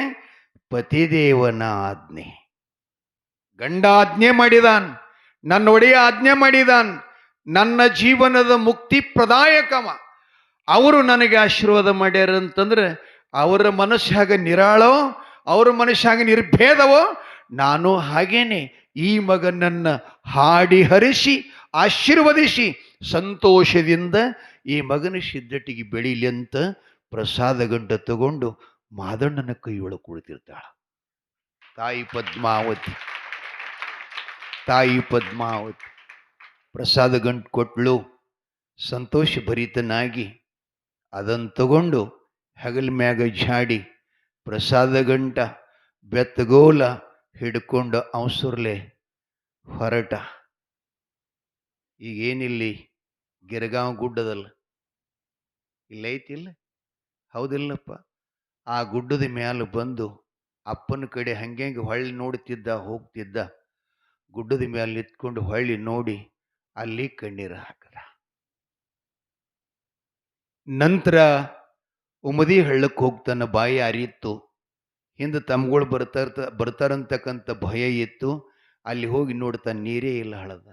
ಪತಿದೇವನ ಆಜ್ಞೆ, ಗಂಡ ಆಜ್ಞೆ ಮಾಡಿದಾನ್, ನನ್ನ ಒಡೆಯ ಆಜ್ಞೆ ಮಾಡಿದಾನ್, ನನ್ನ ಜೀವನದ ಮುಕ್ತಿ ಪ್ರದಾಯಕವ, ಅವರು ನನಗೆ ಆಶೀರ್ವಾದ ಮಾಡ್ಯಾರಂತಂದ್ರೆ ಅವರ ಮನಸ್ಸಾಗ ನಿರಾಳೋ, ಅವರ ಮನಸ್ಸಾಗ ನಿರ್ಭೇದವೋ, ನಾನು ಹಾಗೇನೆ ಈ ಮಗನನ್ನು ಹಾಡಿ ಹರಿಸಿ ಆಶೀರ್ವದಿಸಿ ಸಂತೋಷದಿಂದ ಈ ಮಗನ ಸಿದ್ಧಟಿಗೆ ಬೆಳೀಲಿ ಅಂತ ಪ್ರಸಾದ ಗಂಟ ತಗೊಂಡು ಮಾದಣ್ಣನ ಕೈಯೊಳಗೆ ಕುಳಿತಿರ್ತಾಳ ತಾಯಿ ಪದ್ಮಾವತಿ. ತಾಯಿ ಪದ್ಮಾವತಿ ಪ್ರಸಾದ ಗಂಟು ಕೊಟ್ಲು. ಸಂತೋಷ ಭರಿತನಾಗಿ ಅದನ್ನು ತಗೊಂಡು ಹೆಗಲ ಮ್ಯಾಗ ಝಾಡಿ ಪ್ರಸಾದ ಗಂಟ ಬೆತ್ತಗೋಲ ಹಿಡ್ಕೊಂಡು ಅವಸರ್ಲೆ ಹೊರಟ. ಈಗೇನಿಲ್ಲಿ ಗಿರಗಾಂವ್ ಗುಡ್ಡದಲ್ಲ, ಇಲ್ಲೈತಿಲ್ಲ, ಹೌದಿಲ್ಲಪ್ಪ, ಆ ಗುಡ್ಡದ ಮ್ಯಾಲ ಬಂದು ಅಪ್ಪನ ಕಡೆ ಹಂಗೆ ಹೊಳ್ಳಿ ನೋಡುತ್ತಿದ್ದ ಹೋಗ್ತಿದ್ದ. ಗುಡ್ಡದ ಮ್ಯಾಲ ನಿಂತ್ಕೊಂಡು ಹೊಳ್ಳಿ ನೋಡಿ ಅಲ್ಲಿ ಕಣ್ಣೀರು ಹಾಕದ. ನಂತರ ಉಮದಿ ಹಳ್ಳಕ್ಕೆ ಹೋಗ್ತಾನ. ಬಾಯಿ ಅರಿಯಿತ್ತು. ಹಿಂದೆ ತಮ್ಗಳು ಬರ್ತಾರಂತಕ್ಕಂಥ ಭಯ ಇತ್ತು. ಅಲ್ಲಿ ಹೋಗಿ ನೋಡ್ತಾನೆ, ನೀರೇ ಇಲ್ಲ ಹಳದ.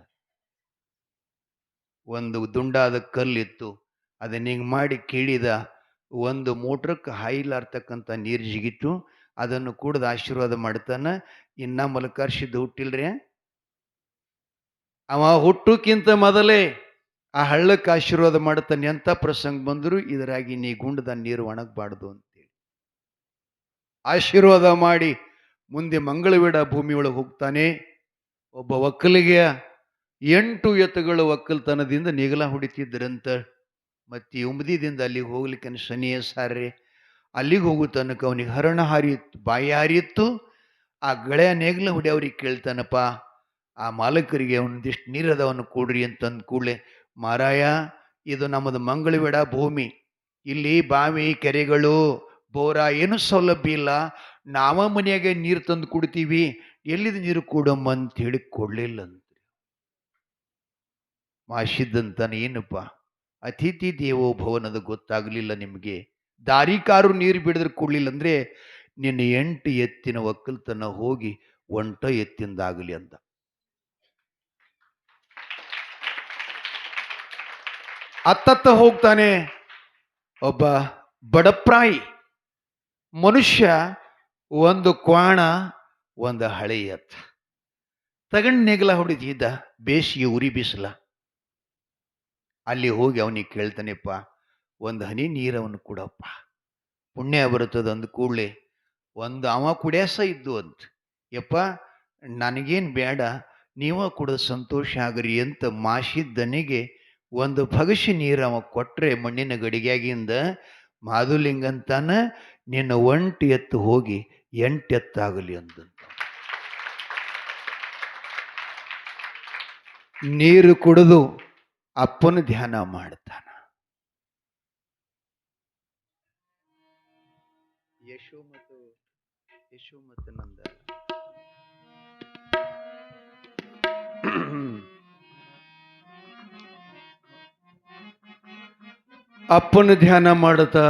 ಒಂದು ದುಂಡಾದ ಕಲ್ಲಿತ್ತು. ಅದನ್ನ ಹಿಂಗೆ ಮಾಡಿ ಕೀಳಿದ. ಒಂದು ಮೋಟ್ರಕ್ಕೆ ಹಾಯಿಲಾರ್ತಕ್ಕಂಥ ನೀರು ಜಿಗಿತು. ಅದನ್ನು ಕುಡ್ದು ಆಶೀರ್ವಾದ ಮಾಡ್ತಾನ. ಇನ್ನ ಮಲಕರ್ಷಿದ್ದು ಹುಟ್ಟಿಲ್ರಿ. ಅವ ಹುಟ್ಟುಕ್ಕಿಂತ ಮೊದಲೇ ಆ ಹಳ್ಳಕ್ಕೆ ಆಶೀರ್ವಾದ ಮಾಡ್ತಾನೆ. ಎಂಥ ಪ್ರಸಂಗ ಬಂದರೂ ಇದರಾಗಿ ನೀ ಗುಂಡದ ನೀರು ಒಣಗಬಾರ್ದು ಅಂತೇಳಿ ಆಶೀರ್ವಾದ ಮಾಡಿ ಮುಂದೆ ಮಂಗಳವೀಡ ಭೂಮಿಯೊಳಗೆ ಹೋಗ್ತಾನೆ. ಒಬ್ಬ ಒಕ್ಕಲಿಗೆ 8 ಎತ್ತುಗಳ ಒಕ್ಕಲ್ತನದಿಂದ ನಿಗಲ ಹೊಡಿತಿದ್ರಂತ. ಮತ್ತೆ ಉಮದಿದಿಂದ ಅಲ್ಲಿಗೆ ಹೋಗ್ಲಿಕ್ಕೆ ಶನಿಯ ಸಾರ್ರೆ. ಅಲ್ಲಿಗೆ ಹೋಗೋ ತನಕ ಅವನಿಗೆ ಹರಣ ಹಾರಿತ್ತು, ಬಾಯಿ ಹಾರಿತ್ತು. ಆ ಗೆಳೆಯ ನೇಗ್ಲ ಹೊಡಿ ಅವ್ರಿಗೆ ಕೇಳ್ತಾನಪ್ಪ, ಆ ಮಾಲಕರಿಗೆ ಒಂದಿಷ್ಟು ನೀರದವನ್ನು ಕೊಡ್ರಿ ಅಂತಂದು ಕೂಡಲೇ, ಮಾರಾಯ ಇದು ನಮ್ಮದು ಮಂಗಳವೀಡ ಭೂಮಿ, ಇಲ್ಲಿ ಬಾವಿ ಕೆರೆಗಳು ಬೋರ ಏನು ಸೌಲಭ್ಯ ಇಲ್ಲ, ನಾವ ಮನೆಯಾಗೆ ನೀರು ತಂದು ಕುಡ್ತೀವಿ, ಎಲ್ಲಿದ ನೀರು ಕೊಡಮ್ಮ ಅಂತ ಹೇಳಿ ಕೊಡ್ಲಿಲ್ಲ ಅಂತ. ಮಾಷಿದ್ದಂತಾನೆ, ಏನಪ್ಪ ಅತಿಥಿ ದೇವೋ ಭವನದ ಗೊತ್ತಾಗ್ಲಿಲ್ಲ ನಿಮಗೆ, ದಾರಿಕಾರು ನೀರು ಬಿಡಿದ್ರೆ ಕೊಡ್ಲಿಲ್ಲ ಅಂದ್ರೆ ನಿನ್ನ 8 ಎತ್ತಿನ ಒಕ್ಕಲ್ತನ ಹೋಗಿ ಒಂಟ ಎತ್ತಿಂದಾಗಲಿ ಅಂತ. ಅತ್ತತ್ತ ಹೋಗ್ತಾನೆ. ಒಬ್ಬ ಬಡಪ್ರಾಯಿ ಮನುಷ್ಯ ಒಂದು ಕ್ವಾಣ ಒಂದು ಹಳೆ ಎತ್ತ ತಗೊಂಡು ನೆಗಲ ಹೊಡಿತಿದ್ದ. ಬೇಸಿಗೆ ಉರಿ ಬಿಸಿಲ. ಅಲ್ಲಿ ಹೋಗಿ ಅವನಿಗೆ ಕೇಳ್ತಾನೆಪ್ಪ, ಒಂದು ಹನಿ ನೀರವನ್ನು ಕೊಡಪ್ಪ, ಪುಣ್ಯ ಬರುತ್ತದೆ ಅಂದ ಕೂಡಲೇ ಒಂದು ಅವ ಕುಡ್ಯಾಸ ಇದ್ದು ಅಂತ, ಯಪ್ಪ ನನಗೇನು ಬೇಡ, ನೀವ ಕುಡಿದ ಸಂತೋಷ ಆಗ್ರಿ ಅಂತ ಮಾಷಿದ್ದನಿಗೆ ಒಂದು ಭಗಶಿ ನೀರು ಅವ ಕೊಟ್ರೆ ಮಣ್ಣಿನ ಗಡಿಗ್ಯಾಗಿಂದ, ಮಾಧುಲಿಂಗಂತಾನ ನಿನ್ನ 1 ಎತ್ತು ಹೋಗಿ 8 ಎತ್ತಾಗಲಿ ಅಂತ. ನೀರು ಕುಡಿದು ಅಪ್ಪನ ಧ್ಯಾನ ಮಾಡ್ತಾನ. ಯಶೋ ಮತ್ತು ನಂದ ಅಪ್ಪನ ಧ್ಯಾನ ಮಾಡುತ್ತಾ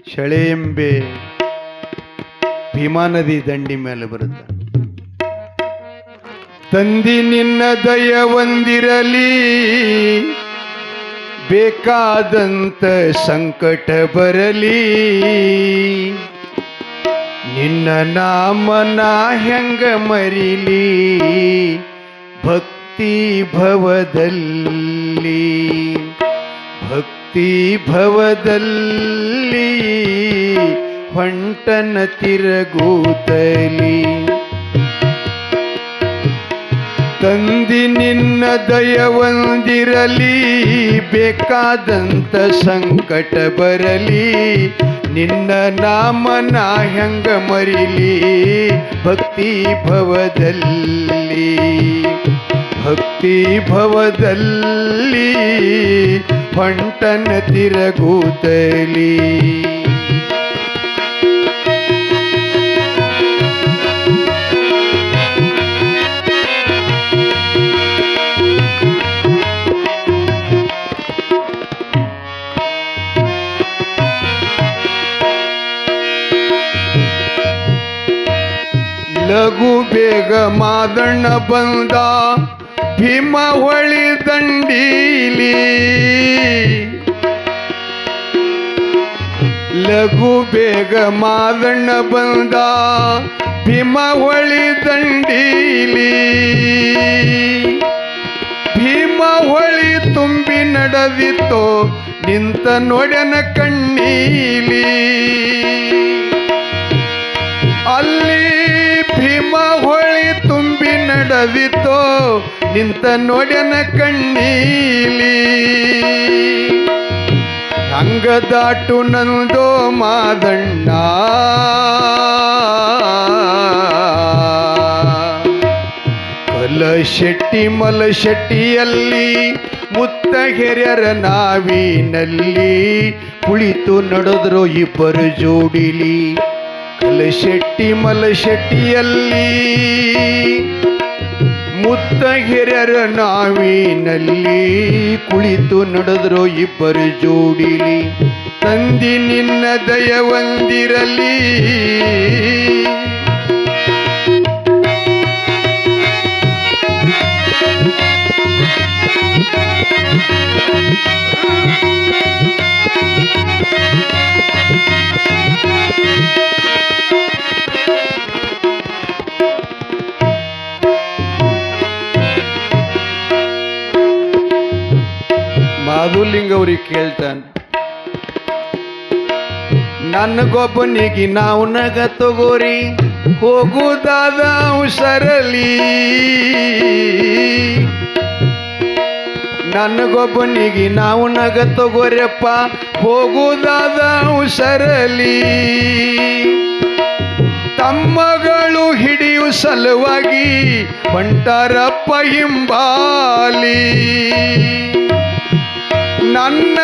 ಶಳೆಯೆಂಬೆ ಭೀಮಾ ನದಿ ದಂಡಿ ಮೇಲೆ ಬರುತ್ತ. ತಂದಿ ನಿನ್ನ ದಯವೊಂದಿರಲಿ, ಬೇಕಾದಂತ ಸಂಕಟ ಬರಲಿ, ನಿನ್ನ ನಾಮನ ಹೆಂಗ ಮರಿಲಿ, ಭಕ್ತಿ ಭವದಲ್ಲಿ ಭಕ್ತಿ ಭವದಲ್ಲಿ ಹೊಂಟನ ತಿರಗೂತಲಿ. ತಂದಿ ನಿನ್ನ ದಯವೊಂದಿರಲಿ, ಬೇಕಾದಂತ ಸಂಕಟ ಬರಲಿ, ನಿನ್ನ ನಾಮನ ಹೆಂಗ ಮರಿಲಿ, ಭಕ್ತಿ ಭವದಲ್ಲಿ ಭಕ್ತಿ ಭವದಲ್ಲಿ ಹೊಂಟನ ತಿರಗೂತಲಿ. ಲಘು ಬೇಗ ಮಾದಣ್ಣ ಬಂದ ಭೀಮ ಹೊಳಿ ದಂಡೀಲಿ, ಲಘು ಬೇಗ ಮಾದಣ್ಣ ಬಂದ ಭೀಮ ಹೊಳಿ ದಂಡೀಲಿ, ಭೀಮ ಹೊಳಿ ತುಂಬಿ ನಡೆದಿತ್ತೋ ನಿಂತ ನೋಡ್ಯನ ಕಣ್ಣೀಲಿ, ಅಲ್ಲಿ ಭೀಮ ಹೊಳಿ ತುಂಬಿ ನಡೆದಿತ್ತೋ ನಿಂತ ನೋಡ್ಯನ ಕಣ್ಣೀಲಿ, ಹಂಗ ದಾಟು ನಂದೋ ಮಾದಣ್ಣ, ಕಲಶೆಟ್ಟಿ ಮಲಶೆಟ್ಟಿಯಲ್ಲಿ ಮುತ್ತ ಹಿರಿಯರ ನಾವಿನಲ್ಲಿ ಕುಳಿತು ನಡೆದ್ರು ಇಬ್ಬರು ಜೋಡಿಲಿ. ಕಲಶೆಟ್ಟಿ ಮಲಶೆಟ್ಟಿಯಲ್ಲಿ ಮುತ್ತ ಹಿರಿಯರ ನಾವಿನಲ್ಲಿ ಕುಳಿತು ನಡೆದ್ರು ಇಬ್ಬರು ಜೋಡಿಲಿ. ತಂದಿ ನಿನ್ನ ದಯವೊಂದಿರಲಿ ಮಾಧುಲಿಂಗ ಅವ್ರಿಗೆ ಕೇಳ್ತಾನೆ, ನನಗೊಬ್ಬನಿಗೆ ನಾವು ನಗ ತಗೋರಿ ಹೋಗುದಾದ ಸರಲಿ. ನನಗೊಬ್ಬನಿಗೆ ನಾವು ನಗ ತಗೋರಪ್ಪ ಹೋಗುದಾದ ಸರಲಿ. ತಮ್ಮಗಳು ಹಿಡಿಯು ಸಲುವಾಗಿ ಹೊಂಟಾರಪ್ಪ ಹಿಂಬಾಲಿ. ನನ್ನ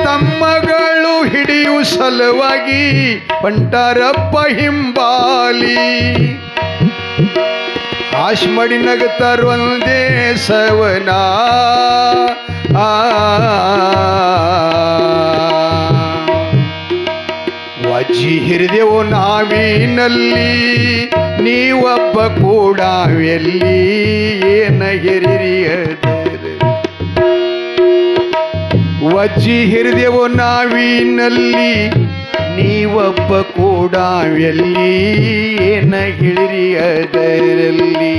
ತಮ್ಮಗಳು ಹಿಡಿಯು ಸಲುವಾಗಿ ಹೊಂಟಾರಪ್ಪ ಹಿಂಬಾಲಿ. ಆಶ್ ಮಾಡಿ ನಗತಾರು ಒಂದೇ ಸವನ ವಜ್ಜಿ ಹಿರಿದೆವು ನಾವಿನಲ್ಲಿ ನೀವೊಬ್ಬ ಕೂಡ ಎಲ್ಲಿ ಏನ ಹಿರಿಯದ ವಜ್ಜಿ ಹಿರಿದೆವು ನಾವಿನಲ್ಲಿ ನೀವೊಬ್ಬ ಕೂಡ ಎಲ್ಲಿ ಏನ ಹಿರಿಯದರಲ್ಲಿ.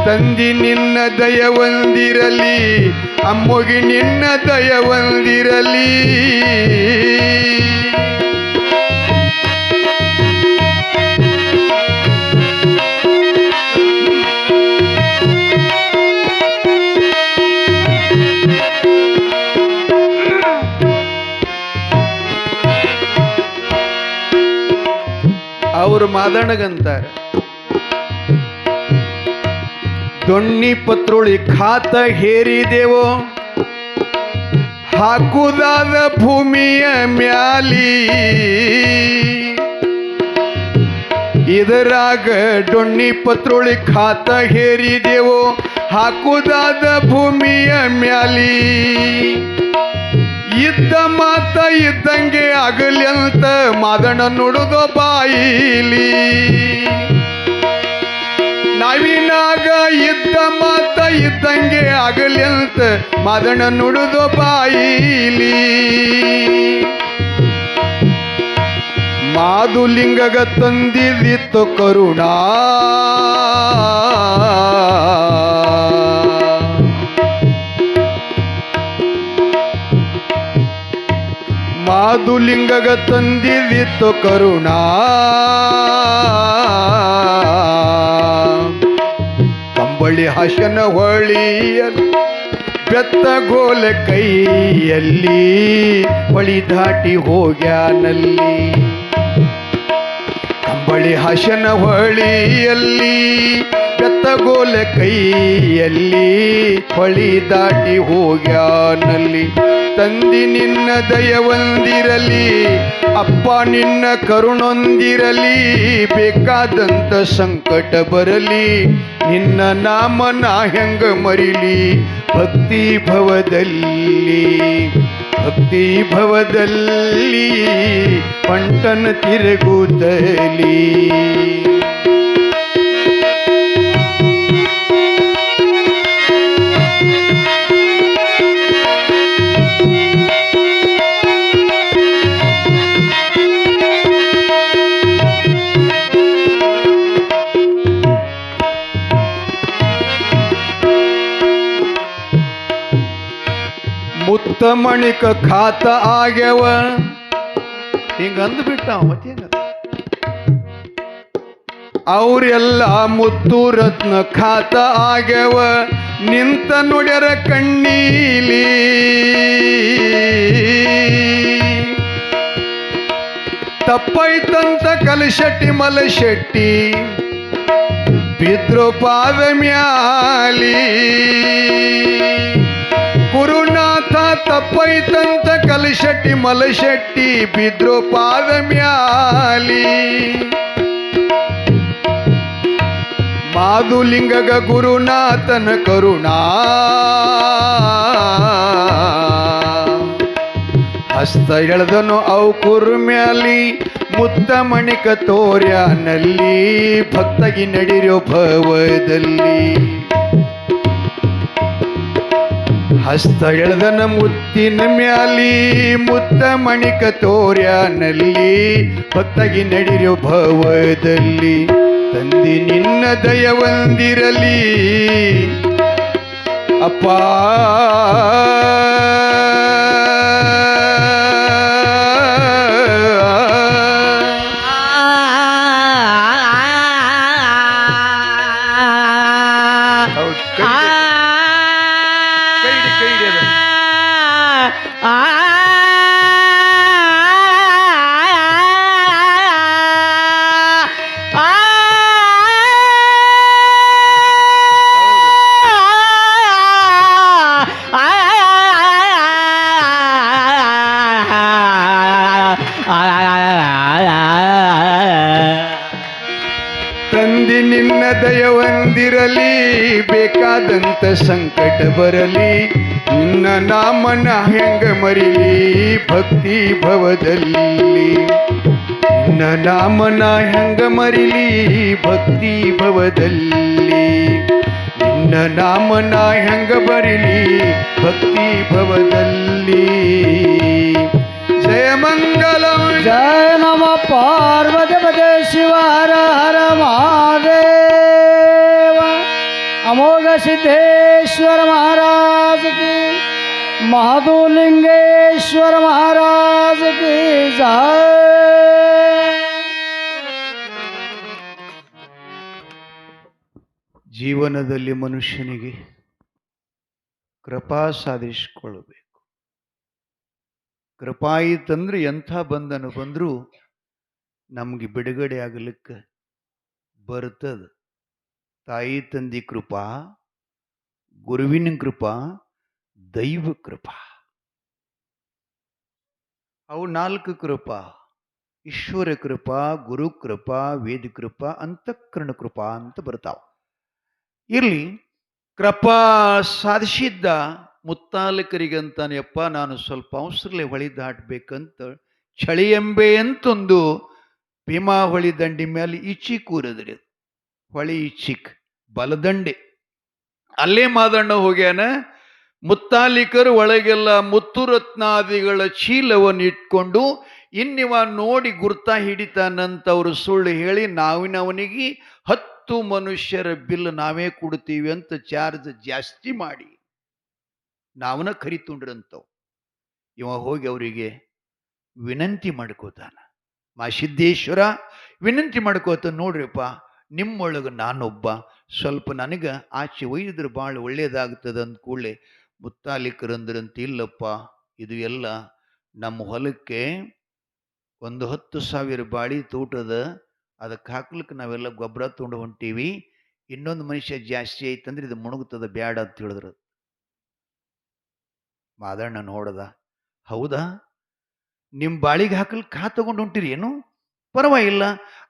ತಂದಿ ನಿನ್ನ ದಯವೊಂದಿರಲಿ ಅಮ್ಮೊಗಿ ನಿನ್ನ ದಯವೊಂದಿರಲಿ. ಅವರು ಮಾದಣ್ಣಗಂತಾರೆ, ದೊಣ್ಣಿ ಪತ್ರೋಳಿ ಖಾತ ಹೇರಿದೆವೋ ಹಾಕುದಾದ ಭೂಮಿಯ ಮ್ಯಾಲಿ. ಇದರಾಗ ಡೊಣ್ಣಿ ಪತ್ರೋಳಿ ಖಾತ ಹೇರಿದೆವೋ ಹಾಕುದಾದ ಭೂಮಿಯ ಮ್ಯಾಲಿ. ಇದ್ದ ಮಾತ ಇದ್ದಂಗೆ ಆಗಲಿ ಅಂತ ಮಾದಣ್ಣ ನುಡಿದೋ ಬಾಯಿಲಿ. ನಾವಿನಾಗ ಇದ್ದ ಮಾತ ಇದ್ದಂಗೆ ಆಗಲಿ ಅಂತ ಮಾದಣ್ಣ ನುಡಿದೋ ಬಾಯಿಲಿ. ಮಾಧುಲಿಂಗಗ ತಂದಿದಿತ್ತು ಕರುಣಾ ಮಾಧುಲಿಂಗಗ ತಂದಿದಿತ್ತು ಕರುಣಾ. ಕಂಬಳಿ ಹಸನ ಹೊಳಿಯಲ್ಲಿ ಬೆತ್ತಗೋಲ ಕೈಯಲ್ಲಿ ಹೊಳಿ ದಾಟಿ ಹೋಗ್ಯಾನಲ್ಲಿ. ಕಂಬಳಿ ಹಸನ ಹೊಳಿಯಲ್ಲಿ ಬೆತ್ತಗೋಲ ಕೈಯಲ್ಲಿ ಹೊಳಿ ದಾಟಿ ಹೋಗ್ಯಾನಲ್ಲಿ. ತಂದಿ ನಿನ್ನ ದಯವೊಂದಿರಲಿ ಅಪ್ಪ ನಿನ್ನ ಕರುಣೊಂದಿರಲಿ. ಬೇಕಾದಂತ ಸಂಕಟ ಬರಲಿ ನಿನ್ನ ನಾಮ ನಾ ಹೆಂಗ ಮರಿಲಿ. ಭಕ್ತಿ ಭವದಲ್ಲಿ ಭಕ್ತಿ ಭವದಲ್ಲಿ ಪಂಟನ ತಿರುಗುತ್ತಲಿ. ಮುತ್ತ ಮಣಿಕ ಖಾತ ಆಗ್ಯವ ಹಿಂಗಂದು ಬಿಟ್ಟ ಮತ್ತೇನ. ಅವರೆಲ್ಲ ಮುತ್ತು ರತ್ನ ಖಾತ ಆಗ್ಯವ ನಿಂತ ನುಡ್ಯರ ಕಣ್ಣೀಲಿ. ತಪ್ಪೈತಂತ ಕಲಶೆಟ್ಟಿ ಮಲಶೆಟ್ಟಿ ಬಿದ್ರು ಪಾದ ಮ್ಯಾಲಿ ಗುರುನಾಥ ತಪ್ಪೈತಂತ ಕಲಶೆಟ್ಟಿ ಮಲಶೆಟ್ಟಿ ಬಿದ್ರು ಪಾದ ಮ್ಯಾಲಿ ಮಾದುಲಿಂಗಗ ಗುರುನಾಥನ ಕರುಣಾ ಹಸ್ತ ಎಳೆದನು ಅವು ಕುರ್ಮ್ಯಾಲಿ ಮುತ್ತ ಮಣಿಕ ತೋರ್ಯಾನಲ್ಲಿ ಭಕ್ತಗಿ ನಡಿರೋ ಭವದಲ್ಲಿ ಹಸ್ತ ಎಳೆದನ ಮುತ್ತಿನ ಮ್ಯಾಲಿ ಮುತ್ತ ಮಣಿಕ ತೋರ್ಯಾನಲ್ಲಿ ಭಕ್ತಗಿ ನಡಿರೋ ಭವದಲ್ಲಿ ತಂದಿ ನಿನ್ನ ದಯವೊಂದಿರಲಿ ಅಪ್ಪ ತಂದಿ ನಿನ್ನ ದಯವೊಂದಿರಲಿ ಬೇಕಾದಂತ ಸಂಕಟ ಬರಲಿ ನಿನ್ನ ನಾಮನ ಹೆಂಗ ಮರಿಲಿ ಭಕ್ತಿ ಭವದಲ್ಲಿ ನಿನ್ನ ನಾಮನ ಹೆಂಗ ಮರಿಲಿ ಭಕ್ತಿ ಭವದಲ್ಲಿ ನಿನ್ನ ನಾಮನ ಹೆಂಗ ಬರಿಲಿ ಭಕ್ತಿ ಭವದಲ್ಲಿ ಜಯ ಮಂಗಲಂ ಜಯ ನಮ ಪಾರ್ವತಿ ಪದೇ ಶಿವ ಹರ ಹರ ಮಹಾದೇವ ಅಮೋಘ ಸಿದ್ದೇಶ್ವರ ಮಹಾರಾಜ ಕಿ ಮಹಾದೂಲಿಂಗೇಶ್ವರ ಮಹಾರಾಜ ಕಿ ಜಯ. ಜೀವನದಲ್ಲಿ ಮನುಷ್ಯನಿಗೆ ಕೃಪಾ ಸಾಧಿಸಿಕೊಳ್ಳಬೇಕು. ಕೃಪಾ ಇತ್ತಂದ್ರೆ ಎಂಥ ಬಂಧನ ಬಂದರೂ ನಮಗೆ ಬಿಡುಗಡೆ ಆಗಲಿಕ್ಕೆ ಬರ್ತದ. ತಾಯಿ ತಂದಿ ಕೃಪಾ, ಗುರುವಿನ ಕೃಪಾ, ದೈವ ಕೃಪಾ. ಅವು 4 ಕೃಪಾ: ಈಶ್ವರ ಕೃಪಾ, ಗುರು ಕೃಪಾ, ವೇದ ಕೃಪಾ, ಅಂತಃಕರಣ ಕೃಪಾ ಅಂತ ಬರ್ತಾವ. ಇರ್ಲಿ, ಕೃಪಾ ಸಾಧಿಸಿದ್ದ ಮುತ್ತಾಲಕರಿಗಂತಾನೆಯಪ್ಪ ನಾನು ಸ್ವಲ್ಪ ಅವಸರಲೆ ಹೊಳಿ ದಾಟಬೇಕಂತ ಚಳಿ ಎಂಬೆ ಅಂತೊಂದು ಭೀಮಾ ಹೊಳಿ ದಂಡಿ ಮೇಲೆ ಈಚಿ ಕೂರದ್ರಿ. ಹೊಳಿ ಈಚಿಕ್ ಬಲದಂಡೆ ಅಲ್ಲೇ ಮಾದಣ್ಣ ಹೋಗ್ಯಾನ. ಮುತ್ತಾಲಿಕರು ಒಳಗೆಲ್ಲ ಮುತ್ತು ರತ್ನಾದಿಗಳ ಚೀಲವನ್ನು ಇಟ್ಕೊಂಡು ಇನ್ನಿವ ನೋಡಿ ಗುರ್ತಾ ಹಿಡಿತಾನಂತವ್ರು ಸುಳ್ಳು ಹೇಳಿ ನಾವಿನವನಿಗೆ 10 ಮನುಷ್ಯರ ಬಿಲ್ ನಾವೇ ಕೊಡ್ತೀವಿ ಅಂತ ಚಾರ್ಜ್ ಜಾಸ್ತಿ ಮಾಡಿ ನಾವನ ಕರಿತುಂಡ್ರಂತವ್. ಇವ ಹೋಗಿ ಅವರಿಗೆ ವಿನಂತಿ ಮಾಡ್ಕೋತಾನ. ಸಿದ್ದೇಶ್ವರ ವಿನಂತಿ ಮಾಡ್ಕೋತ, ನೋಡ್ರಿಪ್ಪ ನಿಮ್ಮೊಳಗೆ ನಾನೊಬ್ಬ, ಸ್ವಲ್ಪ ನನಗೆ ಆಚೆ ಒಯ್ದಿದ್ರೆ ಭಾಳ ಒಳ್ಳೇದಾಗ್ತದೆ ಅಂದ ಕೂಡಲೇ ಮುತ್ತಾಲಿಕರಂದ್ರಂತ, ಇಲ್ಲಪ್ಪ ಇದು ಎಲ್ಲ ನಮ್ಮ ಹೊಲಕ್ಕೆ ಒಂದು 10,000 ಬಾಳಿ ತೋಟದ, ಅದಕ್ಕೆ ಹಾಕ್ಲಿಕ್ಕೆ ನಾವೆಲ್ಲ ಗೊಬ್ಬರ ತೊಗೊಂಡು ಹೊಂಟೀವಿ, ಇನ್ನೊಂದು ಮನುಷ್ಯ ಜಾಸ್ತಿ ಐತಂದ್ರೆ ಇದು ಮುಣುಗ್ತದ, ಬ್ಯಾಡ ಅಂತ ಹೇಳಿದ್ರು. ಮಾದಣ್ಣ ನೋಡ್ದ, ಹೌದಾ ನಿಮ್ಮ ಬಾಳಿಗೆ ಹಾಕಲಿಕ್ಕೆ ಕಾ ತಗೊಂಡು ಹೊಂಟಿರಿ ಏನು? ಪರವಾಗಿಲ್ಲ,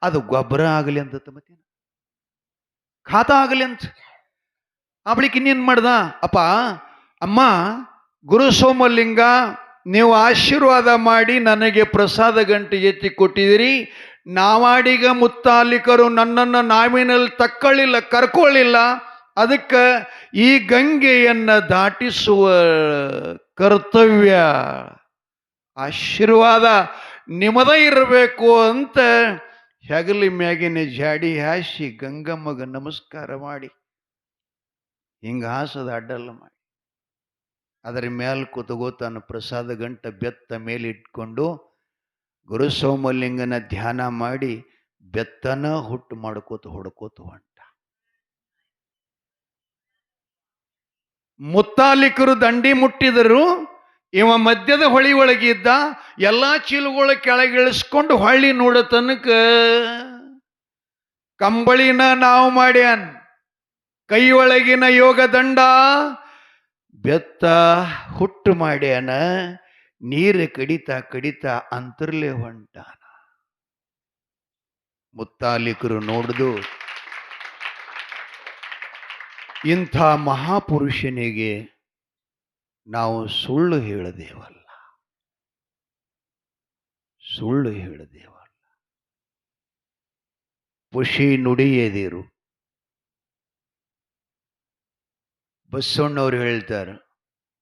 ಅದು ಗೊಬ್ಬರ ಆಗಲಿ ಅಂತ ಮತ್ತೇನು ಖಾತ ಆಗಲಿ ಅಂತ. ಅವಳಿಗೆ ಇನ್ನೇನು ಮಾಡ್ದ, ಅಪ್ಪ ಅಮ್ಮ ಗುರು ಸೋಮಲಿಂಗ ನೀವು ಆಶೀರ್ವಾದ ಮಾಡಿ ನನಗೆ ಪ್ರಸಾದ ಗಂಟೆ ಎತ್ತಿ ಕೊಟ್ಟಿದ್ದೀರಿ. ನಾವಾಡೀಗ ಮುತ್ತಾಲಿಕರು ನನ್ನನ್ನು ನಾವಿನಲ್ಲಿ ತಕ್ಕೊಳ್ಳಿಲ್ಲ, ಕರ್ಕೊಳ್ಳಿಲ್ಲ. ಅದಕ್ಕೆ ಈ ಗಂಗೆಯನ್ನು ದಾಟಿಸುವ ಕರ್ತವ್ಯ, ಆಶೀರ್ವಾದ ನಿಮ್ಮದ ಇರಬೇಕು ಅಂತ ಹೆಗಲಿ ಮ್ಯಾಗಿನ ಜಾಡಿ ಹಾಸಿ ಗಂಗಮ್ಮಗ ನಮಸ್ಕಾರ ಮಾಡಿ ಹಿಂಗೆ ಹಾಸದ ಅಡ್ಡಲ್ಲ ಮಾಡಿ ಅದರ ಮೇಲೆ ಕೂತ್ಕೋತಾನ. ಪ್ರಸಾದ ಗಂಟ ಬೆತ್ತ ಮೇಲೆ ಇಟ್ಕೊಂಡು ಗುರು ಸೋಮಲಿಂಗನ ಧ್ಯಾನ ಮಾಡಿ ಬೆತ್ತನ ಹುಟ್ಟು ಮಾಡ್ಕೋತ ಹೊಡ್ಕೋತ ಹೊಂಟ. ಮುತ್ತಾಲಿಕರು ದಂಡಿ ಮುಟ್ಟಿದರು. ಇವ ಮಧ್ಯದ ಹೊಳಿ ಒಳಗಿದ್ದ. ಎಲ್ಲ ಚೀಲಗಳ ಕೆಳಗಿಳಿಸ್ಕೊಂಡು ಹೊಳ್ಳಿ ನೋಡೋ ತನಕ ಕಂಬಳಿನ ನಾವು ಮಾಡ್ಯಾನ್, ಕೈ ಒಳಗಿನ ಯೋಗ ದಂಡ ಬೆತ್ತ ಹುಟ್ಟು ಮಾಡ್ಯಾನ, ನೀರು ಕಡಿತಾ ಕಡಿತಾ ಅಂತರ್ಲೆ ಹೊಂಟಾನ. ಮುತ್ತಾಲಿಕರು ನೋಡ್ದು ಇಂಥ ಮಹಾಪುರುಷನಿಗೆ ನಾವು ಸುಳ್ಳು ಹೇಳದೇವಲ್ಲ, ಸುಳ್ಳು ಹೇಳದೇವಲ್ಲ. ಪುಷಿ ನುಡಿಯದಿರು. ಬಸವಣ್ಣವ್ರು ಹೇಳ್ತಾರೆ,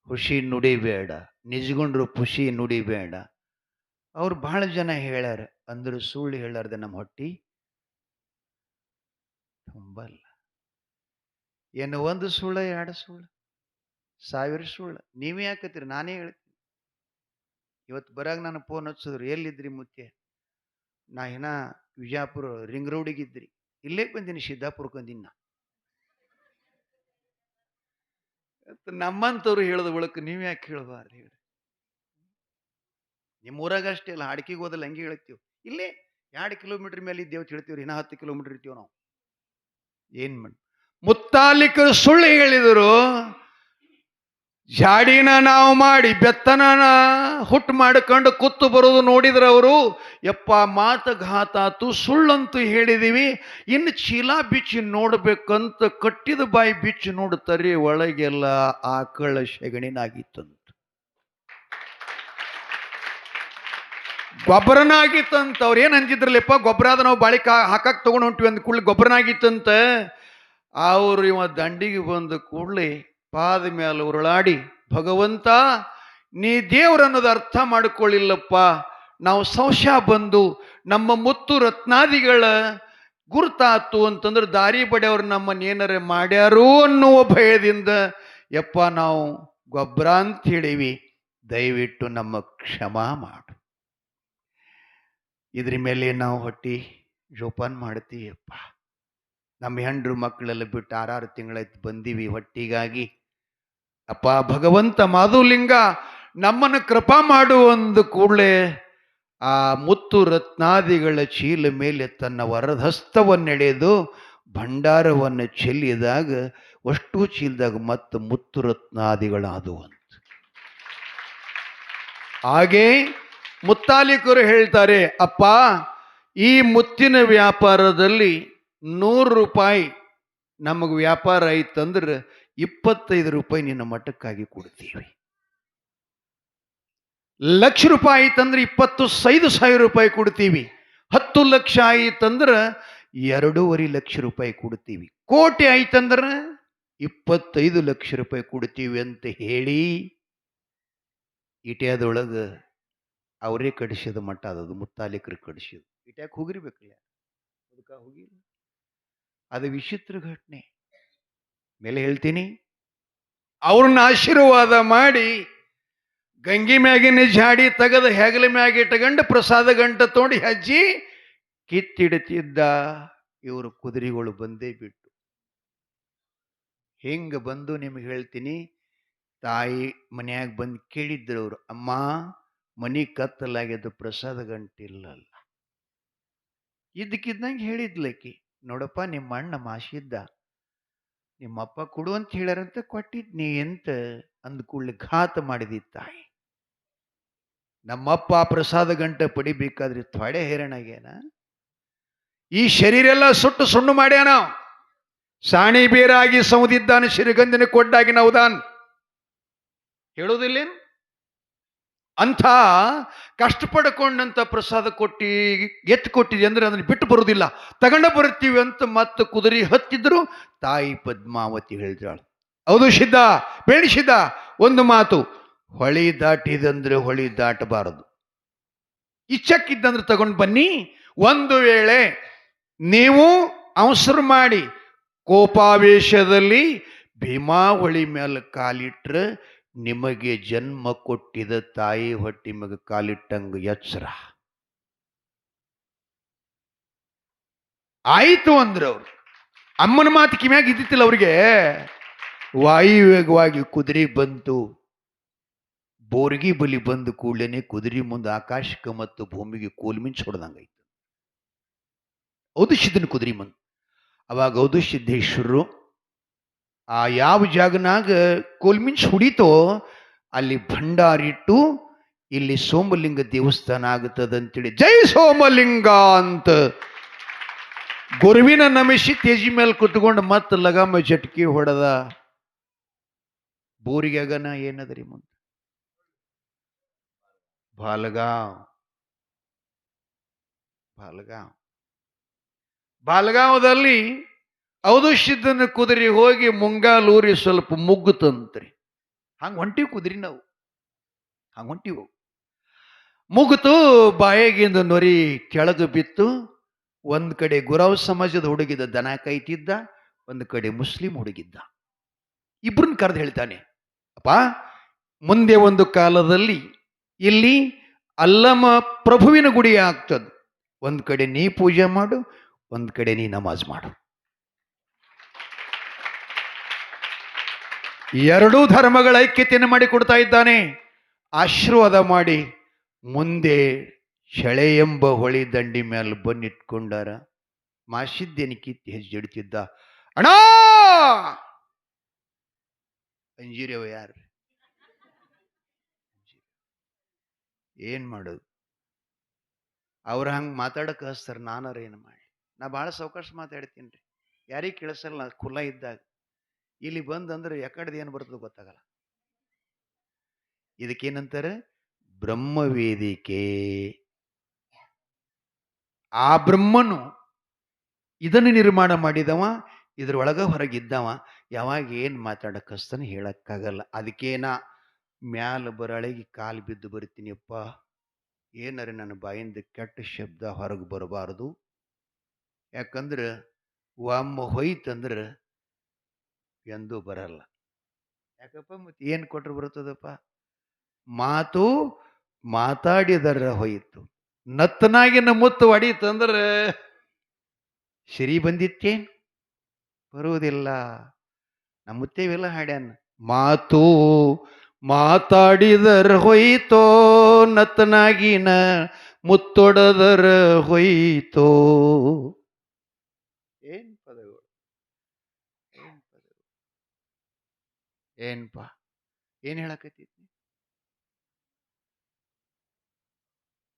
ಹುಷಿ ನುಡಿಬೇಡ, ನಿಜಗೊಂಡ್ರು ಪುಷಿ ನುಡಿಬೇಡ. ಅವ್ರು ಬಹಳ ಜನ ಹೇಳ್ಯಾರ, ಅಂದ್ರು ಸುಳ್ಳು ಹೇಳಾರ್ದೆ ನಮ್ಮ ಹೊಟ್ಟಿ ತುಂಬಲ್ಲ. ಏನು ಒಂದು ಸುಳ್ಳು, ಎರಡು ಸುಳ್ಳು, 1000 ಸುಳ್ಳು. ನೀವೇ ಯಾಕತ್ತೀರಿ, ನಾನೇ ಹೇಳ್ತೀನಿ. ಇವತ್ತು ಬರಾಗ ನಾನು ಫೋನ್ ಹಚ್ಚಿದ್ರು, ಎಲ್ಲಿದ್ರಿ ಮುತ್ಯ? ನಾ ಏನ ವಿಜಾಪುರ ರಿಂಗ್ ರೋಡಿಗಿದ್ರಿ, ಇಲ್ಲೇ ಬಂದೀನಿ, ಸಿದ್ದಾಪುರಕ್ಕೆ ಬಂದೀನಿ. ನಮ್ಮಂತವ್ರು ಹೇಳದ ಒಳಕ್ಕೆ ನೀವ್ ಯಾಕೆ ಹೇಳಬಾರ್ದು ಹೇಳಿ? ನಿಮ್ಮ ಊರಾಗ ಅಷ್ಟೇ ಅಲ್ಲ, ಹಾಡ್ಕಿಗೆ ಹೋದಲ್ಲ ಹಂಗೆ ಹೇಳ್ತೀವಿ. ಇಲ್ಲೇ 2 ಕಿಲೋಮೀಟರ್ ಮೇಲೆ ಇದ್ದೇವೆ ಹೇಳ್ತೀವ್ರಿ, ಇನ್ನ 10 ಕಿಲೋಮೀಟರ್ ಇರ್ತೀವಿ ನಾವು. ಏನ್ ಮಾಡಿ ಮುತ್ತಾಲಿಕರು ಸುಳ್ಳು ಹೇಳಿದರು. ಜಾಡಿನ ನಾವು ಮಾಡಿ ಬೆತ್ತನ ಹುಟ್ಟು ಮಾಡಿಕೊಂಡು ಕೂತು ಬರೋದು ನೋಡಿದ್ರೆ ಅವರು, ಯಪ್ಪ ಮಾತು ಘಾತಾತು, ಸುಳ್ಳಂತೂ ಹೇಳಿದೀವಿ, ಇನ್ನು ಚೀಲ ಬಿಚ್ಚಿ ನೋಡ್ಬೇಕಂತ ಕಟ್ಟಿದ ಬಾಯಿ ಬಿಚ್ಚಿ ನೋಡ್ತಾರೆ, ಒಳಗೆಲ್ಲ ಆಕಳ ಸೆಗಣಿನಾಗಿತ್ತಂತ, ಗೊಬ್ಬರನಾಗಿತ್ತಂತ. ಅವ್ರು ಏನ್ ಅಂತಿದ್ರಲ್ಲಪ್ಪ, ಗೊಬ್ಬರ ಅದ ನಾವು ಬಾಳಿಕ ಹಾಕಕ್ ತಗೊಂಡು ಹೊಂಟಿವಿ ಅಂದ ಕೂಡಲೇ ಗೊಬ್ಬರನಾಗಿತ್ತಂತ. ಅವರು ಇವ ದಂಡಿಗೆ ಬಂದ ಕೂಡಲೇ ಪಾದ ಮೇಲೆ ಉರುಳಾಡಿ, ಭಗವಂತ ನೀ ದೇವರನ್ನೋದು ಅರ್ಥ ಮಾಡಿಕೊಳ್ಳಿಲ್ಲಪ್ಪ, ನಾವು ಸಂಶಯ ಬಂದು ನಮ್ಮ ಮುತ್ತು ರತ್ನಾದಿಗಳ ಗುರುತಾತು ಅಂತಂದ್ರೆ ದಾರಿ ಬಡಿಯವ್ರು ನಮ್ಮನ್ನೇನರೆ ಮಾಡ್ಯಾರು ಅನ್ನುವ ಭಯದಿಂದ ಯಪ್ಪ ನಾವು ಗೊಬ್ಬರ ಅಂತ ಹೇಳಿವಿ, ದಯವಿಟ್ಟು ನಮ್ಮ ಕ್ಷಮಾ ಮಾಡು. ಇದ್ರ ಮೇಲೆ ನಾವು ಹೊಟ್ಟಿ ಜೋಪಾನ ಮಾಡ್ತೀಯಪ್ಪ. ನಮ್ಮ ಹೆಂಡ್ರು ಮಕ್ಕಳೆಲ್ಲ ಬಿಟ್ಟು 6 ತಿಂಗಳಾಯ್ತು ಬಂದೀವಿ ಹೊಟ್ಟಿಗಾಗಿ. ಅಪ್ಪ ಭಗವಂತ ಮಾಧುಲಿಂಗ ನಮ್ಮನ್ನು ಕೃಪಾ ಮಾಡು ಅಂದ ಕೂಡಲೇ ಆ ಮುತ್ತು ರತ್ನಾದಿಗಳ ಚೀಲ ಮೇಲೆ ತನ್ನ ವರದಹಸ್ತವನ್ನೆಳೆದು ಭಂಡಾರವನ್ನು ಚೆಲ್ಲಿದಾಗ ಅಷ್ಟು ಚೀಲದಾಗ ಮತ್ತು ಮುತ್ತು ರತ್ನಾದಿಗಳಾದವು ಅಂತ. ಹಾಗೆ ಮುತ್ತಾಲಿಕರು ಹೇಳ್ತಾರೆ, ಅಪ್ಪ ಈ ಮುತ್ತಿನ ವ್ಯಾಪಾರದಲ್ಲಿ 100 ರೂಪಾಯಿ ನಮಗೆ ವ್ಯಾಪಾರ ಆಯ್ತಂದ್ರೆ 25 ರೂಪಾಯಿ ನಿನ್ನ ಮಠಕ್ಕಾಗಿ ಕೊಡ್ತೀವಿ. 1,00,000 ರೂಪಾಯಿ ಆಯ್ತಂದ್ರೆ 25,000 ರೂಪಾಯಿ ಕೊಡ್ತೀವಿ. 10 ಲಕ್ಷ ಆಯ್ತಂದ್ರೆ 2.5 ಲಕ್ಷ ರೂಪಾಯಿ ಕೊಡ್ತೀವಿ. ಕೋಟಿ ಆಯ್ತಂದ್ರೆ 25 ಲಕ್ಷ ರೂಪಾಯಿ ಕೊಡ್ತೀವಿ ಅಂತ ಹೇಳಿ ಇಟ್ಯಾದೊಳಗೆ ಅವರೇ ಕಡಿಸಿದ ಮಠ ಅದದು, ಮುತ್ತಾಲಿಕರು ಕಡಿಸಿದ್ದು. ಇಟ್ಯಾಕೆ ಹೋಗಿರ್ಬೇಕಲ್ಲ, ಅದಕ್ಕೆ ಹೋಗಿಲ್ಲ. ಅದು ವಿಚಿತ್ರ ಘಟನೆ. ಮೇಲೆ ಹೇಳ್ತೀನಿ, ಅವ್ರನ್ನ ಆಶೀರ್ವಾದ ಮಾಡಿ ಗಂಗಿ ಮ್ಯಾಗಿನ ಜಾಡಿ ತೆಗೆದು ಹೆಗಲ ಮ್ಯಾಗ ಇಟ್ಕೊಂಡು ಪ್ರಸಾದ ಗಂಟ ತೊಗೊಂಡು ಹೆಜ್ಜಿ ಕಿತ್ತಿಡ್ತಿದ್ದ. ಇವರು ಕುದುರೆಗಳು ಬಂದೇ ಬಿಟ್ಟು ಹಿಂಗ ಬಂದು ನಿಮ್ಗೆ ಹೇಳ್ತೀನಿ, ತಾಯಿ ಮನ್ಯಾಗ ಬಂದು ಕೇಳಿದ್ರು ಅವರು, ಅಮ್ಮ ಮನಿ ಕತ್ತಲಾಗ್ಯದ ಪ್ರಸಾದ ಗಂಟಿಲ್ಲಲ್ಲ. ಇದ್ದಕ್ಕಿದ್ದಂಗೆ ಹೇಳಿದ್ಲಕ್ಕಿ, ನೋಡಪ್ಪ ನಿಮ್ಮ ಅಣ್ಣ ಮಾಸಿದ್ದ, ನಿಮ್ಮಪ್ಪ ಕೊಡು ಅಂತ ಹೇಳ್ಯಾರಂತ ಕೊಟ್ಟಿದ್ನಿ ಅಂತ ಅಂದ ಕೂಡಲೇ ಘಾತ ಮಾಡಿದಿ ತಾಯಿ. ನಮ್ಮಪ್ಪ ಪ್ರಸಾದ ಗಂಟ ಪಡಿಬೇಕಾದ್ರೆ ಥೊಡೆ ಹೇರಣಾಗ್ಯಾನ, ಈ ಶರೀರ ಎಲ್ಲ ಸುಟ್ಟು ಸುಣ್ಣು ಮಾಡ್ಯಾನ, ಸಾಣಿ ಬೇರಾಗಿ ಸೌದಿದ್ದಾನೆ, ಸಿರಿಗಂದಿನ ಕೊಡ್ಡಾಗಿ ನೌದಾನ್ ಹೇಳೋದಿಲ್ಲೇನು? ಅಂಥ ಕಷ್ಟಪಡ್ಕೊಂಡಂತ ಪ್ರಸಾದ ಕೊಟ್ಟಿ ಎತ್ತು ಕೊಟ್ಟಿದೆ ಅಂದ್ರೆ ಅದನ್ನು ಬಿಟ್ಟು ಬರುವುದಿಲ್ಲ, ತಗೊಂಡ ಬರ್ತೀವಿ ಅಂತ ಮತ್ತೆ ಕುದುರೆ ಹತ್ತಿದ್ರು. ತಾಯಿ ಪದ್ಮಾವತಿ ಹೇಳಿದಾಳು, ಹೌದು ಸಿದ್ಧ, ಬೆಳೆಸಿದ್ದ ಒಂದು ಮಾತು, ಹೊಳಿ ದಾಟಿದಂದ್ರೆ ಹೊಳಿ ದಾಟಬಾರದು, ಇಚ್ಛಕ್ಕಿದ್ದಂದ್ರೆ ತಗೊಂಡು ಬನ್ನಿ. ಒಂದು ವೇಳೆ ನೀವು ಅವಸರ ಮಾಡಿ ಕೋಪಾವೇಶದಲ್ಲಿ ಭೀಮಾ ಹೊಳಿ ಮೇಲೆ ಕಾಲಿಟ್ರೆ ನಿಮಗೆ ಜನ್ಮ ಕೊಟ್ಟಿದ ತಾಯಿ ಹೊಟ್ಟಿ ಮಗ ಕಾಲಿಟ್ಟಂಗ ಎಚ್ಚರ ಆಯಿತು ಅಂದ್ರೆ ಅವ್ರು ಅಮ್ಮನ ಮಾತು ಕಿಮ್ಯಾಗ ಇದ್ದಿತ್ತಿಲ್ಲ ಅವ್ರಿಗೆ. ವಾಯುವೇಗವಾಗಿ ಕುದುರೆ ಬಂತು, ಬೋರ್ಗಿ ಬಲಿ ಬಂದು ಕೂಡಲೇನೆ ಕುದುರೆ ಮುಂದೆ ಆಕಾಶಕ್ಕೆ ಮತ್ತು ಭೂಮಿಗೆ ಕೋಲ್ಮಿಂಚ್ ಹೊಡೆದಂಗಾಯ್ತು. ಹೌದು ಸಿದ್ದನ ಕುದುರೆ ಮುಂದೆ ಅವಾಗ ಗೌದು ಸಿದ್ದೇಶ್ವರರು ಆ ಯಾವ ಜಾಗನಾಗ ಕೋಲ್ಮಿಂಚ್ ಹುಡಿತೋ ಅಲ್ಲಿ ಭಂಡಾರಿಟ್ಟು ಇಲ್ಲಿ ಸೋಮಲಿಂಗ ದೇವಸ್ಥಾನ ಆಗುತ್ತದಂತೇಳಿ ಜೈ ಸೋಮಲಿಂಗ ಅಂತ ಗುರುವಿನ ನಮಿಸಿ ತೇಜಿ ಮೇಲೆ ಕುತ್ಕೊಂಡು ಮತ್ತೆ ಲಗಾಮ ಜಟ್ಕಿ ಹೊಡೆದ. ಬೋರಿಗೆಗನ ಏನದರಿ ಮುಂದೆ ಬಾಲಗಾಂವದಲ್ಲಿ ಔದುಷ್ಯದನ್ನ ಕುದುರೆ ಹೋಗಿ ಮುಂಗಾಲೂರಿ ಸ್ವಲ್ಪ ಮುಗ್ಗುತ್ತಂತ್ರಿ. ಹಂಗ ಹೊಂಟಿವಿ ಕುದುರಿ ನಾವು, ಹಂಗ ಹೊಂಟಿವು. ಮುಗಿತು, ಬಾಯಾಗಿಂದ ನೊರಿ ಕೆಳಗೆ ಬಿತ್ತು. ಒಂದ್ ಕಡೆ ಗುರಾವ್ ಸಮಾಜದ ಹುಡುಗಿದ ದನ ಕಾಯ್ತಿದ್ದ, ಒಂದು ಕಡೆ ಮುಸ್ಲಿಂ ಹುಡುಗಿದ್ದ. ಇಬ್ರನ್ನ ಕರೆದು ಹೇಳ್ತಾನೆ, ಅಪ್ಪ ಮುಂದೆ ಒಂದು ಕಾಲದಲ್ಲಿ ಇಲ್ಲಿ ಅಲ್ಲಮ ಪ್ರಭುವಿನ ಗುಡಿ ಆಗ್ತದ. ಒಂದ್ ಕಡೆ ನೀ ಪೂಜೆ ಮಾಡು, ಒಂದ್ ಕಡೆ ನೀ ನಮಾಜ್ ಮಾಡು. ಎರಡೂ ಧರ್ಮಗಳ ಐಕ್ಯತೆಯನ್ನು ಮಾಡಿ ಕೊಡ್ತಾ ಇದ್ದಾನೆ. ಆಶೀರ್ವಾದ ಮಾಡಿ ಮುಂದೆ ಶೆಳೆ ಎಂಬ ಹೊಳಿ ದಂಡಿ ಮೇಲೆ ಬಂದಿಟ್ಕೊಂಡಾರ. ಮಾಸಿದ್ದೇನೆ ಕಿತ್ತಿ ಹೆಜ್ಜೆಡ್ತಿದ್ದ. ಅಣ್ಣ ಅಂಜೀರವ ಯಾರು ಏನ್ ಮಾಡೋದು? ಅವ್ರ ಹಂಗೆ ಮಾತಾಡಕ್ ಹಸ್ತಾರ, ನಾನಾರ ಏನು ಮಾಡಿ? ನಾ ಭಾಳ ಸಾವಕಾಶ ಮಾತಾಡ್ತೀನಿ ರೀ, ಯಾರಿಗೆ ಕೇಳಿಸಲ್ಲ. ಕುಲ ಇದ್ದಾಗ ಇಲ್ಲಿ ಬಂದಂದ್ರೆ ಯಾಕಡೆ ಏನು ಬರ್ತದೆ ಗೊತ್ತಾಗಲ್ಲ. ಇದಕ್ಕೇನಂತಾರೆ? ಬ್ರಹ್ಮವೇದಿಕೆ. ಆ ಬ್ರಹ್ಮನು ಇದನ್ನು ನಿರ್ಮಾಣ ಮಾಡಿದವ, ಇದ್ರೊಳಗ ಹೊರಗಿದ್ದವ. ಯಾವಾಗ ಏನು ಮಾತಾಡಕ್ ಹಸ್ತಾನೆ ಹೇಳಕ್ಕಾಗಲ್ಲ. ಅದಕ್ಕೇನ ಮ್ಯಾಲ ಬರಳಿಗೆ ಕಾಲು ಬಿದ್ದು ಬರ್ತೀನಿಯಪ್ಪ, ಏನಾರ ನನ್ನ ಬಾಯಿಂದ ಕೆಟ್ಟ ಶಬ್ದ ಹೊರಗೆ ಬರಬಾರದು. ಯಾಕಂದ್ರೆ ಒಮ್ಮ ಹೋಯ್ತಂದ್ರೆ ಎಂದೂ ಬರಲ್ಲ. ಯಾಕಪ್ಪ ಮತ್ತೆ ಏನು ಕೊಟ್ರು ಬರ್ತದಪ್ಪ? ಮಾತು ಮಾತಾಡಿದರ ಹೋಯಿತು, ನತ್ತನಾಗಿನ ಮುತ್ತು ಹೊಡೀತಂದ್ರೆ ಸಿರಿ ಬಂದಿತ್ತೇನು? ಬರುವುದಿಲ್ಲ. ನಮ್ಮ ಮುತ್ತೇವೆಲ್ಲ ಹಾಡ್ಯಾನ. ಮಾತು ಮಾತಾಡಿದರ ಹೋಯ್ತೋ, ನತ್ತನಾಗಿನ ಮುತ್ತೊಡದರ ಹೋಯ್ತೋ. ಏನ್ ಪದಗಳು, ಏನ್ ಪದಗಳು, ಏನ್ಪ ಏನ್ ಹೇಳಕತ್ತಿದ್ನಿ?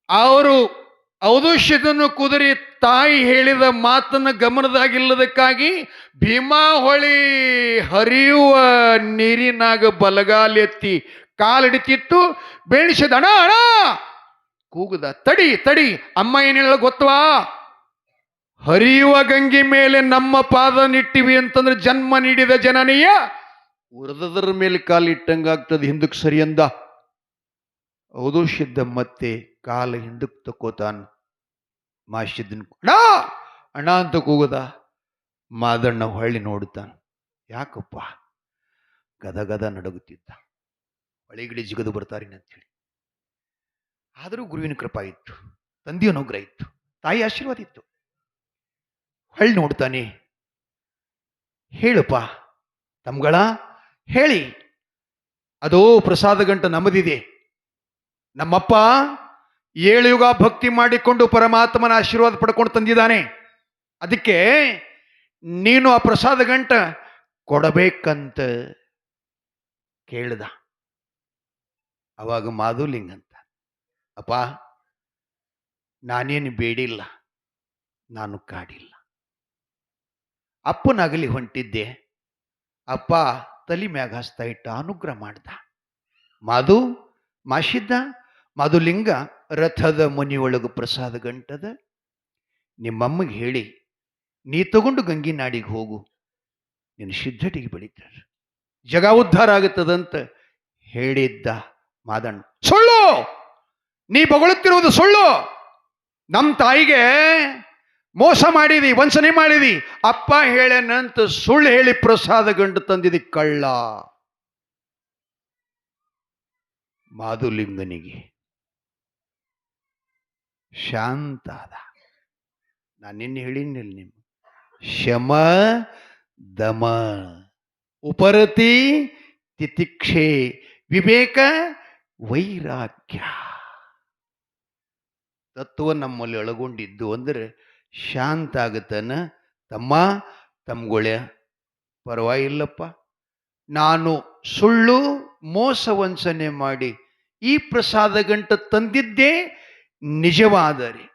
ಅವರು ಔದುಷ್ಯದನ್ನು ಕುದುರೆ ತಾಯಿ ಹೇಳಿದ ಮಾತನ್ನು ಗಮನದಾಗಿಲ್ಲದಕ್ಕಾಗಿ ಭೀಮಾ ಹೊಳಿ ಹರಿಯುವ ನೀರಿನಾಗ ಬಲಗಾಲೆತ್ತಿ ಕಾಲಿಡ್ತಿತ್ತು. ಬೆಳೆಸಿದ, ಅಣ ಅಣ ಕೂಗುದ. ತಡಿ ತಡಿ, ಅಮ್ಮ ಏನ್ ಹೇಳ ಗೊತ್ತವಾ? ಹರಿಯುವ ಗಂಗೆ ಮೇಲೆ ನಮ್ಮ ಪಾದ ನಿಟ್ಟಿವಿ ಅಂತಂದ್ರೆ ಜನ್ಮ ನೀಡಿದ ಜನನೀಯ ಉರದದ್ರ ಮೇಲೆ ಕಾಲಿಟ್ಟಂಗಾಗ್ತದೆ. ಹಿಂದಕ್ಕೆ ಸರಿ ಅಂದ. ಔದುಷ್ಯದ ಮತ್ತೆ ಕಾಲ ಹಿಂದಕ್ಕೆ ತಕ್ಕೋತಾನ. ಮಾಸಿದ್ದನ್ ಅಣ್ಣ ಅಣ್ಣ ಅಂತ ಕೂಗುದ. ಮಾದಣ್ಣ ಹೊಳ್ಳಿ ನೋಡುತ್ತಾನ. ಯಾಕಪ್ಪ? ಗದಗದ ನಡಗುತ್ತಿದ್ದ. ಹೊಳಿಗಡೆ ಜಿಗದು ಬರ್ತಾರೇನೆ ಅಂತೇಳಿ. ಆದರೂ ಗುರುವಿನ ಕೃಪಾ ಇತ್ತು, ತಂದೆಯ ಅನುಗ್ರಹ ಇತ್ತು, ತಾಯಿ ಆಶೀರ್ವಾದ ಇತ್ತು. ಹೊಳ್ಳಿ ನೋಡ್ತಾನೆ. ಹೇಳಪ್ಪ ತಮ್ಗಳ, ಹೇಳಿ. ಅದೋ ಪ್ರಸಾದ ಗಂಟ ನಮ್ಮದಿದೆ. ನಮ್ಮಪ್ಪ 7 ಯುಗ ಭಕ್ತಿ ಮಾಡಿಕೊಂಡು ಪರಮಾತ್ಮನ ಆಶೀರ್ವಾದ ಪಡ್ಕೊಂಡು ತಂದಿದ್ದಾನೆ. ಅದಕ್ಕೆ ನೀನು ಆ ಪ್ರಸಾದ ಗಂಟ ಕೊಡಬೇಕಂತ ಕೇಳ್ದ. ಅವಾಗ ಮಾಧುಲಿಂಗ ಅಂತ, ಅಪ್ಪ ನಾನೇನು ಬೇಡಿಲ್ಲ, ನಾನು ಕಾಡಿಲ್ಲ. ಅಪ್ಪನಾಗಲಿ ಹೊಂಟಿದ್ದೆ, ಅಪ್ಪ ತಲೆ ಮ್ಯಾಗ ಹಸ್ತಾ ಇಟ್ಟ ಅನುಗ್ರಹ ಮಾಡ್ದ. ಮಾಸಿದ್ದ ಮಾಧುಲಿಂಗ ರಥದ ಮನೆಯೊಳಗೆ ಪ್ರಸಾದ ಗಂಟದ. ನಿಮ್ಮಮ್ಮಗೆ ಹೇಳಿ ನೀ ತಗೊಂಡು ಗಂಗಿನಾಡಿಗೆ ಹೋಗು, ನಿನ್ನ ಸಿದ್ಧಟಿಗೆ ಬೆಳೀತಾರೆ, ಜಗ ಉದ್ಧಾರ ಆಗುತ್ತದಂತ ಹೇಳಿದ್ದ ಮಾದಣ್ಣ. ಸುಳ್ಳು, ನೀ ಬೊಗಳುತ್ತಿರುವುದು ಸುಳ್ಳು. ನಮ್ಮ ತಾಯಿಗೆ ಮೋಸ ಮಾಡಿದಿ, ವಂಚನೆ ಮಾಡಿದಿ. ಅಪ್ಪ ಹೇಳನಂತ ಸುಳ್ಳು ಹೇಳಿ ಪ್ರಸಾದ ಗಂಟು ತಂದಿದಿ, ಕಳ್ಳ. ಮಾಧುಲಿಂಗನಿಗೆ ಶಾಂತ ಅದ. ನಾನು ನಿನ್ನೆ ಹೇಳಿನಿಲ್ಲ, ನಿಮ್ಮ ಶಮ ದಮ ಉಪರತಿ ತಿತಿಕ್ಷೆ ವಿವೇಕ ವೈರಾಗ್ಯ ತತ್ವ ನಮ್ಮಲ್ಲಿ ಒಳಗೊಂಡಿದ್ದು ಅಂದ್ರೆ ಶಾಂತ ಆಗತನ, ತಮ್ಮ ತಮ್ಗೊಳ್ಯ ಪರವಾಗಿಲ್ಲಪ್ಪ, ನಾನು ಸುಳ್ಳು ಮೋಸ ವಂಚನೆ ಮಾಡಿ ಈ ಪ್ರಸಾದ ಗಂಟ ತಂದಿದ್ದೇ ನಿಜವಾದರೆ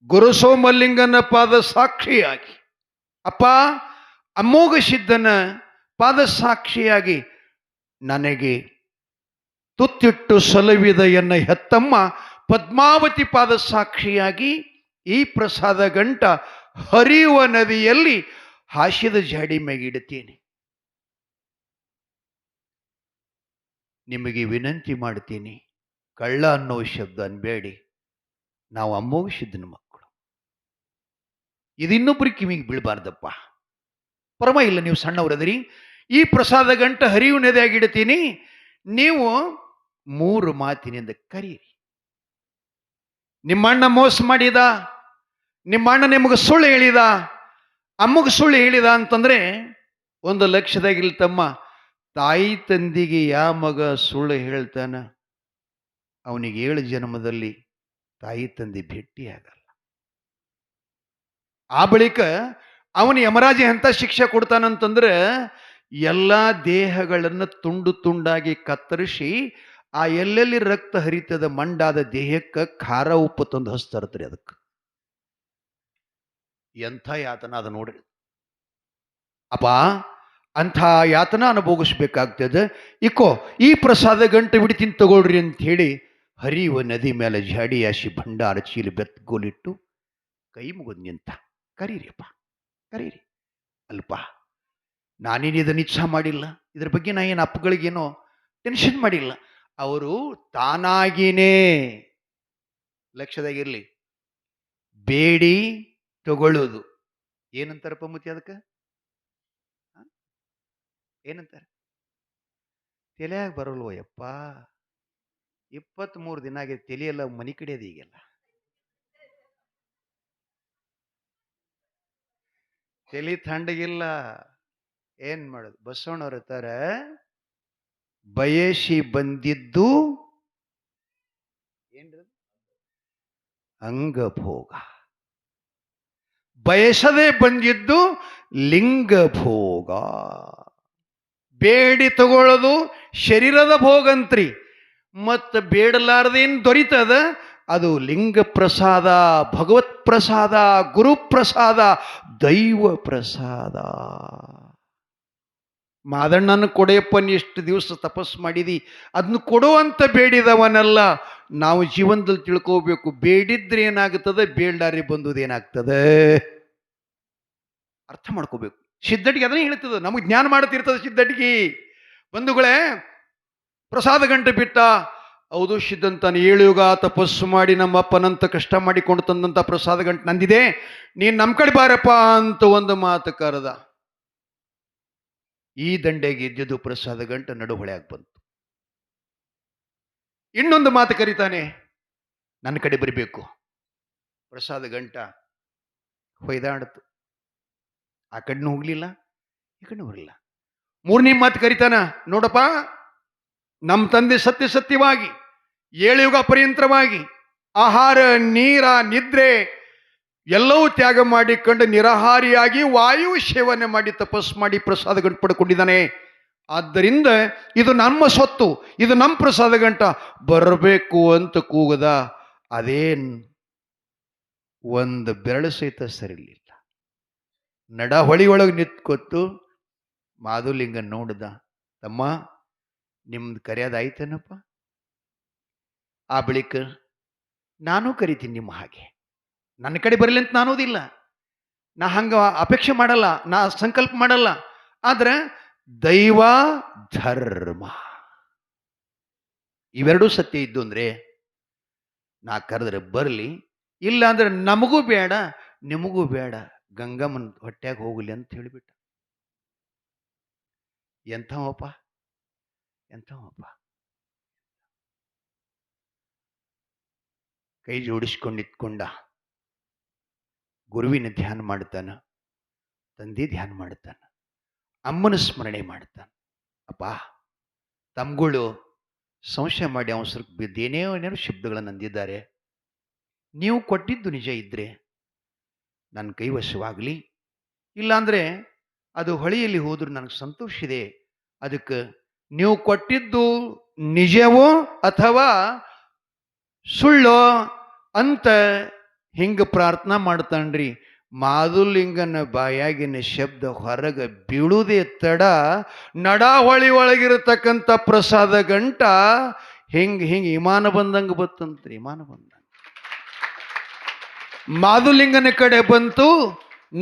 ಗುರು ಸೋಮಲಿಂಗನ ಪಾದ ಸಾಕ್ಷಿಯಾಗಿ, ಅಪ್ಪ ಅಮೋಘ ಸಿದ್ಧನ ಪಾದ ಸಾಕ್ಷಿಯಾಗಿ ನನಗೆ ತುತ್ತಿಟ್ಟು ಸಲುವಿದ ಎನ್ನ ಹೆತ್ತಮ್ಮ ಪದ್ಮಾವತಿ ಪಾದ ಸಾಕ್ಷಿಯಾಗಿ ಈ ಪ್ರಸಾದ ಗಂಟ ಹರಿಯುವ ನದಿಯಲ್ಲಿ ಹಾಸ್ಯದ ಜಾಡಿ ಮೇಗಿಡುತ್ತೇನೆ. ನಿಮಗೆ ವಿನಂತಿ ಮಾಡ್ತೀನಿ, ಕಳ್ಳ ಅನ್ನೋ ಶಬ್ದ ಅನ್ಬೇಡಿ. ನಾವು ಅಮೋಘ ಸಿದ್ಧನ ಮಕ್ಕಳು. ಇದು ಇನ್ನೊಬ್ಬರಿಗೆ ಕಿವಿಗೆ ಬೀಳಬಾರ್ದಪ್ಪ. ಪರಮ ಇಲ್ಲ, ನೀವು ಸಣ್ಣವರದಿರಿ. ಈ ಪ್ರಸಾದ ಗಂಟ ಹರಿಯುವ ನದಿಯಾಗಿಡ್ತೀನಿ. ನೀವು 3 ಮಾತಿನಿಂದ ಕರೀರಿ. ನಿಮ್ಮಣ್ಣ ಮೋಸ ಮಾಡಿದ, ನಿಮ್ಮಣ್ಣ ನಿಮಗೆ ಸುಳ್ಳು ಹೇಳಿದ, ಅಮ್ಮಗೆ ಸುಳ್ಳು ಹೇಳಿದ ಅಂತಂದ್ರೆ 1 ಲಕ್ಷದಾಗಿಲ್ ತಮ್ಮ, ತಾಯಿ ತಂದಿಗೆ ಯಾವ ಮಗ ಸುಳ್ಳು ಹೇಳ್ತಾನ ಅವನಿಗೆ 7 ಜನ್ಮದಲ್ಲಿ ತಾಯಿ ತಂದೆ ಭೇಟಿಯಾಗಲ್ಲ. ಆ ಬಳಿಕ ಅವನು ಯಮರಾಜ ಎಂಥ ಶಿಕ್ಷೆ ಕೊಡ್ತಾನಂತಂದ್ರೆ ಎಲ್ಲ ದೇಹಗಳನ್ನು ತುಂಡು ತುಂಡಾಗಿ ಕತ್ತರಿಸಿ ಆ ಎಲ್ಲೆಲ್ಲಿ ರಕ್ತ ಹರಿತದ ಮಂಡಾದ ದೇಹಕ್ಕೆ ಖಾರ ಉಪ್ಪು ತಂದು ಹಚ್ತಾರತ್ರಿ. ಅದಕ್ಕೆ ಎಂಥ ಯಾತನ ಅದ ನೋಡ್ರಿ. ಅಪ್ಪ ಅಂಥ ಯಾತನ ಅನುಭವಿಸ್ಬೇಕಾಗ್ತದೆ. ಇಕೋ ಈ ಪ್ರಸಾದ ಗಂಟೆ ಬಿಡ್ತೀನಿ ತಗೊಳ್ರಿ ಅಂತ ಹೇಳಿ ಹರಿಯುವ ನದಿ ಮೇಲೆ ಜಾಡಿಯಾಸಿ ಭಂಡಾರ ಚೀಲಿ ಬೆತ್ತಗೋಲಿಟ್ಟು ಕೈ ಮುಗಿದು ನಿಂತ. ಕರೀರಿಯಪ್ಪ, ಕರೀರಿ. ಅಲ್ಪ ನಾನೇನು ಇದನ್ನ ಇಚ್ಛಾ ಮಾಡಿಲ್ಲ, ಇದ್ರ ಬಗ್ಗೆ ನಾ ಏನು ಅಪ್ಪಗಳಿಗೇನೋ ಟೆನ್ಷನ್ ಮಾಡಿಲ್ಲ. ಅವರು ತಾನಾಗಿನೇ, ಲಕ್ಷದಾಗಿರ್ಲಿ, ಬೇಡಿ ತಗೊಳ್ಳೋದು. ಏನಂತಾರಪ್ಪ ಮುತ್ತಿ ಅದಕ್ಕೆ? ಏನಂತಾರೆ? ತಲೆಯಾಗ ಬರಲ್ವೋ ಯಪ್ಪ, 23 ದಿನ ಆಗಿದೆ, ತಲೆಯೆಲ್ಲ ಮನಿ ಕಡೆಯದು ಈಗೆಲ್ಲ. ತಲೆ ಥಂಡಗಿಲ್ಲ, ಏನ್ ಮಾಡೋದು? ಬಸವಣ್ಣವ್ರ ತರ ಬಯಸಿ ಬಂದಿದ್ದು ಏನ್ರಿ? ಅಂಗಭೋಗ. ಬಯಸದೆ ಬಂದಿದ್ದು ಲಿಂಗಭೋಗ. ಬೇಡಿ ತಗೊಳ್ಳೋದು ಶರೀರದ ಭೋಗಂತ್ರಿ. ಮತ್ತು ಬೇಡಲಾರದೇನು ದೊರೀತದ ಅದು ಲಿಂಗ ಪ್ರಸಾದ, ಭಗವತ್ ಪ್ರಸಾದ, ಗುರು ಪ್ರಸಾದ, ದೈವ ಪ್ರಸಾದ. ಮಾದಣ್ಣನ ಕೊಡೆಯಪ್ಪ, ನೀ ಎಷ್ಟು ದಿವಸ ತಪಸ್ಸು ಮಾಡಿದಿ, ಅದನ್ನು ಕೊಡುವಂತ ಬೇಡಿದವನಲ್ಲ. ನಾವು ಜೀವನದಲ್ಲಿ ತಿಳ್ಕೋಬೇಕು, ಬೇಡಿದ್ರೆ ಏನಾಗ್ತದೆ, ಬೇಡಾರಿ ಬಂದುದು ಏನಾಗ್ತದೆ ಅರ್ಥ ಮಾಡ್ಕೋಬೇಕು. ಸಿದ್ಧಟಿಗೆ ಅದನ್ನೇ ಹೇಳ್ತದೆ, ನಮಗೆ ಜ್ಞಾನ ಮಾಡ್ತಿರ್ತದೆ ಸಿದ್ಧಟಿಗೆ. ಬಂಧುಗಳೇ, ಪ್ರಸಾದ ಗಂಟೆ ಬಿಟ್ಟ. ಹೌದು, ಸಿದ್ಧಂತಾನೆ 7 ಯುಗ ತಪಸ್ಸು ಮಾಡಿ ನಮ್ಮಪ್ಪನಂತ ಕಷ್ಟ ಮಾಡಿಕೊಂಡು ತಂದಂತ ಪ್ರಸಾದ ಗಂಟೆ ನಂದಿದೆ, ನೀನು ನಮ್ಮ ಕಡೆ ಬಾರಪ್ಪ ಅಂತ ಒಂದು ಮಾತು ಕರೆದ. ಈ ದಂಡೆಗೆ ಇದ್ದಿದ್ದು ಪ್ರಸಾದ ಗಂಟ ನಡುಹೊಳೆಯಾಗಿ ಬಂತು. ಇನ್ನೊಂದು ಮಾತು ಕರೀತಾನೆ, ನನ್ನ ಕಡೆ ಬರಬೇಕು. ಪ್ರಸಾದ ಗಂಟ ಹೊಯ್ದಾಡ್ತು. ಆ ಕಡೆನೂ ಹೋಗ್ಲಿಲ್ಲ, ಈ ಕಡೆ ಹೋಗ್ಲಿಲ್ಲ. 3ನೇ ಮಾತು ಕರೀತಾನ, ನೋಡಪ್ಪ, ನಮ್ಮ ತಂದೆ ಸತ್ಯವಾಗಿ 7 ಯುಗ ಪರ್ಯಂತರವಾಗಿ ಆಹಾರ, ನೀರ, ನಿದ್ರೆ ಎಲ್ಲವೂ ತ್ಯಾಗ ಮಾಡಿಕೊಂಡು ನಿರಾಹಾರಿಯಾಗಿ ವಾಯು ಸೇವನೆ ಮಾಡಿ ತಪಸ್ಸು ಮಾಡಿ ಪ್ರಸಾದ ಗಂಟು ಪಡ್ಕೊಂಡಿದ್ದಾನೆ. ಆದ್ದರಿಂದ ಇದು ನಮ್ಮ ಸ್ವತ್ತು, ಇದು ನಮ್ಮ ಪ್ರಸಾದ ಗಂಟ ಬರಬೇಕು ಅಂತ ಕೂಗದ. ಅದೇನ್ ಒಂದು ಬೆರಳು ಸಹಿತ ಸರಿಲಿಲ್ಲ. ನಡ ಹೊಳಿಯೊಳಗೆ ನಿಂತ್ಕೊತ್ತು ಮಾಧುಲಿಂಗ ನೋಡ್ದ. ತಮ್ಮ, ನಿಮ್ದು ಕರೆಯೋದಾಯ್ತೇನಪ್ಪ? ಆ ಬಳಿಕ ನಾನು ಕರಿತೀನಿ ನಿಮ್ಮ ಹಾಗೆ. ನನ್ನ ಕಡೆ ಬರಲಿ ಅಂತ ನಾನೋದಿಲ್ಲ, ನಾ ಹಂಗ ಅಪೇಕ್ಷೆ ಮಾಡಲ್ಲ, ನಾ ಸಂಕಲ್ಪ ಮಾಡಲ್ಲ. ಆದ್ರೆ ದೈವ ಧರ್ಮ ಇವೆರಡೂ ಸತ್ಯ ಇದ್ದು ಅಂದ್ರೆ ನಾ ಕರೆದ್ರೆ ಬರಲಿ, ಇಲ್ಲ ಅಂದ್ರೆ ನಮಗೂ ಬೇಡ ನಿಮಗೂ ಬೇಡ, ಗಂಗಮ್ಮನ ಹೊಟ್ಯಾಗ ಹೋಗಲಿ ಅಂತ ಹೇಳಿಬಿಟ್ಟ. ಎಂಥವಪ್ಪ, ಎಂಥವಪ್ಪ. ಕೈ ಜೋಡಿಸ್ಕೊಂಡಿತ್ಕೊಂಡ ಗುರುವಿನ ಧ್ಯಾನ ಮಾಡ್ತಾನ, ತಂದೆ ಧ್ಯಾನ ಮಾಡ್ತಾನ, ಅಮ್ಮನ ಸ್ಮರಣೆ ಮಾಡ್ತಾನ. ಅಪ್ಪ, ತಮ್ಗಳು ಸಂಶಯ ಮಾಡಿ ಅವಸರಕ್ಕೆ ಬಿದ್ದೇನೇನೇನೋ ಶಬ್ದಗಳನ್ನು ಅಂದಿದ್ದಾರೆ. ನೀವು ಕೊಟ್ಟಿದ್ದು ನಿಜ ಇದ್ರೆ ನನ್ನ ಕೈವಶವಾಗಲಿ, ಇಲ್ಲಾಂದ್ರೆ ಅದು ಹೊಳೆಯಲ್ಲಿ ಹೋದ್ರೂ ನನಗೆ ಸಂತೋಷ ಇದೆ. ಅದಕ್ಕೆ ನೀವು ಕೊಟ್ಟಿದ್ದು ನಿಜವೋ ಅಥವಾ ಸುಳ್ಳೋ ಅಂತ ಹಿಂಗ ಪ್ರಾರ್ಥನಾ ಮಾಡ್ತಾನ್ರಿ. ಮಾದುಲಿಂಗನ ಬಾಯಾಗಿನ ಶಬ್ದ ಹೊರಗೆ ಬೀಳುವುದೇ ತಡ ನಡಾಹೊಳಿ ಒಳಗಿರತಕ್ಕಂಥ ಪ್ರಸಾದ ಗಂಟ ಹಿಂಗ ವಿಮಾನ ಬಂದಂಗ ಬತ್ತಂತ್ರಿ. ವಿಮಾನ ಬಂದಂಗ ಮಾದುಲಿಂಗನ ಕಡೆ ಬಂತು,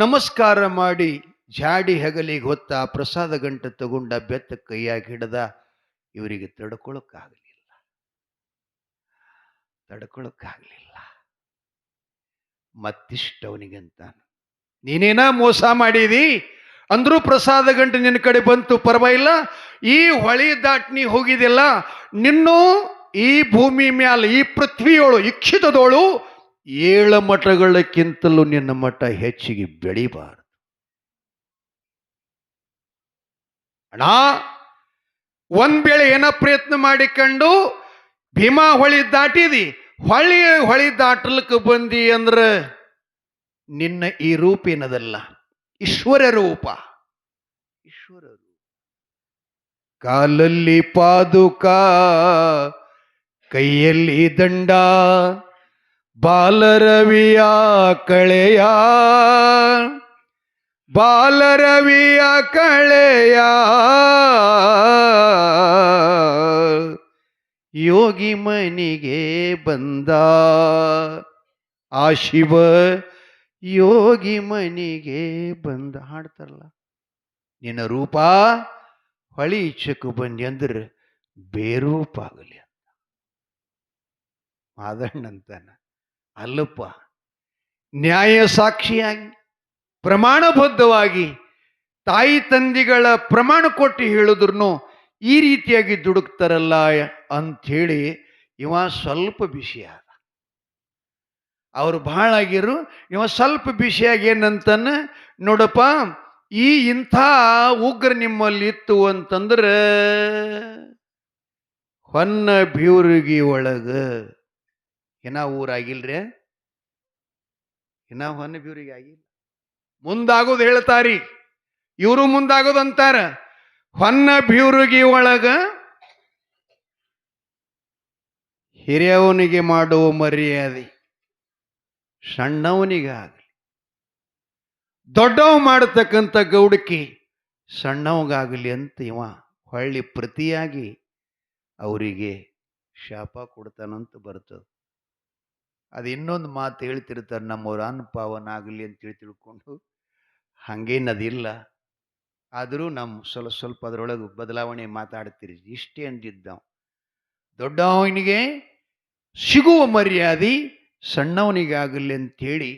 ನಮಸ್ಕಾರ ಮಾಡಿ ಜಾಡಿ ಹೆಗಲಿಗೆ ಹೊತ್ತ ಆ ಪ್ರಸಾದ ಗಂಟ ತಗೊಂಡ ಬೆತ್ತ ಕೈಯಾಗಿ ಹಿಡ್ದ. ಇವರಿಗೆ ತಡ್ಕೊಳಕ್ಕಾಗಲಿಲ್ಲ. ಮತ್ತಿಷ್ಟ ಅವನಿಗಂತಾನು, ನೀನೇನ ಮೋಸ ಮಾಡಿದಿ ಅಂದ್ರೂ ಪ್ರಸಾದ ಗಂಟೆ ನಿನ್ನ ಕಡೆ ಬಂತು, ಪರವಾಗಿಲ್ಲ. ಈ ಹೊಳಿ ದಾಟ್ನಿ ಹೋಗಿದಿಲ್ಲ, ನಿನ್ನೂ ಈ ಭೂಮಿ ಮ್ಯಾಲ ಈ ಪೃಥ್ವಿಯೋಳು ಇಕ್ಷಿತದೋಳು 7 ಮಠಗಳಕ್ಕಿಂತಲೂ ನಿನ್ನ ಮಠ ಹೆಚ್ಚಿಗೆ ಬೆಳಿಬಾರದು ಅಣ್ಣ. ಒಂದ್ ವೇಳೆ ಏನ ಪ್ರಯತ್ನ ಮಾಡಿಕೊಂಡು ಭೀಮಾ ಹೊಳಿ ದಾಟಿದಿ, ಹೊಳಿ ದಾಟಲಕ್ಕೆ ಬಂದಿ ಅಂದ್ರ ನಿನ್ನ ಈ ರೂಪ ಏನದಲ್ಲ ಈಶ್ವರ ರೂಪ. ಕಾಲಲ್ಲಿ ಪಾದುಕ, ಕೈಯಲ್ಲಿ ದಂಡ, ಬಾಲರವಿಯ ಕಳೆಯ ಯೋಗಿ ಮನಿಗೆ ಬಂದ. ಆ ಶಿವ ಯೋಗಿ ಮನಿಗೆ ಬಂದ ಹಾಡ್ತಾರಲ್ಲ. ನಿನ್ನ ರೂಪ ಹೊಳಿ ಇಚ್ಛಕ್ಕೆ ಬಂದಿ ಅಂದ್ರೆ ಬೇರೂಪ ಆಗಲಿ ಅಂತ ಮಾದಣ್ಣಂತಾನ. ಅಲ್ಲಪ್ಪ, ನ್ಯಾಯ ಸಾಕ್ಷಿಯಾಗಿ ಪ್ರಮಾಣಬದ್ಧವಾಗಿ ತಾಯಿ ತಂದಿಗಳ ಪ್ರಮಾಣ ಕೊಟ್ಟು ಹೇಳಿದ್ರು ಈ ರೀತಿಯಾಗಿ ದುಡುಕ್ತಾರಲ್ಲ ಅಂಥೇಳಿ ಇವ ಸ್ವಲ್ಪ ಬಿಸಿ ಆದ. ಅವ್ರು ಬಹಳ ಆಗಿರು, ಇವ ಸ್ವಲ್ಪ ಬಿಸಿಯಾಗಿ ಏನಂತಾನ, ನೋಡಪ್ಪ ಈ ಇಂಥ ಉಗ್ರ ನಿಮ್ಮಲ್ಲಿ ಇತ್ತು ಅಂತಂದ್ರೆ ಹೊನ್ನ ಬ್ಯೂರ್ಗಿ ಒಳಗ ಇನ್ನ ಊರಾಗಿಲ್ರಿ, ಇನ್ನ ಹೊನ್ನ ಬ್ಯೂರಿಗೆ ಆಗಿಲ್ಲ. ಮುಂದಾಗೋದು ಹೇಳ್ತಾರಿ, ಇವರು ಮುಂದಾಗೋದು ಅಂತಾರ. ಹೊನ್ನ ಬ್ಯೂರುಗಿ ಒಳಗ ಹಿರಿಯವನಿಗೆ ಮಾಡುವ ಮರ್ಯಾದೆ ಸಣ್ಣವನಿಗಾಗಲಿ, ದೊಡ್ಡವ ಮಾಡತಕ್ಕಂಥ ಗೌಡಕಿ ಸಣ್ಣವಗಾಗಲಿ ಅಂತ ಇವ ಹೊಳ್ಳಿ ಪ್ರತಿಯಾಗಿ ಅವರಿಗೆ ಶಾಪ ಕೊಡ್ತಾನಂತ ಬರ್ತದೆ. ಅದು ಇನ್ನೊಂದು ಮಾತು ಹೇಳ್ತಿರ್ತಾರೆ, ನಮ್ಮವ್ರ ಪಾವನಾಗಲಿ ಅಂತೇಳಿ ತಿಳ್ಕೊಂಡು. ಹಂಗೇನದಿಲ್ಲ, ಆದರೂ ನಮ್ಮ ಸ್ವಲ್ಪ ಅದರೊಳಗೆ ಬದಲಾವಣೆ ಮಾತಾಡ್ತೀರಿ. ಇಷ್ಟೇ ಅಂದಿದ್ದಾವ, ದೊಡ್ಡವನಿಗೆ ಸಿಗುವ ಮರ್ಯಾದೆ ಸಣ್ಣವನಿಗಾಗಲಿ ಅಂತೇಳಿ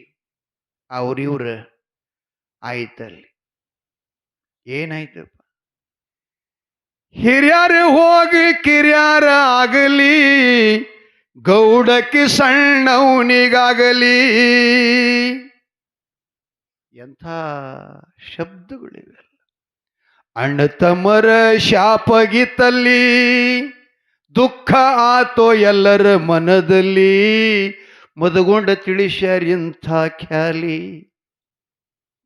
ಅವ್ರಿವ್ರ ಆಯ್ತಲ್ಲಿ. ಏನಾಯ್ತಪ್ಪ, ಹಿರಿಯರು ಹೋಗಿ ಕಿರಿಯರ ಆಗಲಿ, ಗೌಡಕ್ಕೆ ಸಣ್ಣವನಿಗಾಗಲಿ. ಎಂಥ ಶಬ್ದಗಳಿವೆಲ್ಲ. ಅಣ್ಣ ತಮ್ಮರ ಶಾಪಗಿತ್ತಲ್ಲಿ, ದುಃಖ ಆತೋ ಎಲ್ಲರ ಮನದಲ್ಲಿ, ಮದಗೊಂಡ ತಿಳಿಸ್ಯಾರಿಂಥ ಖ್ಯಾಲಿ.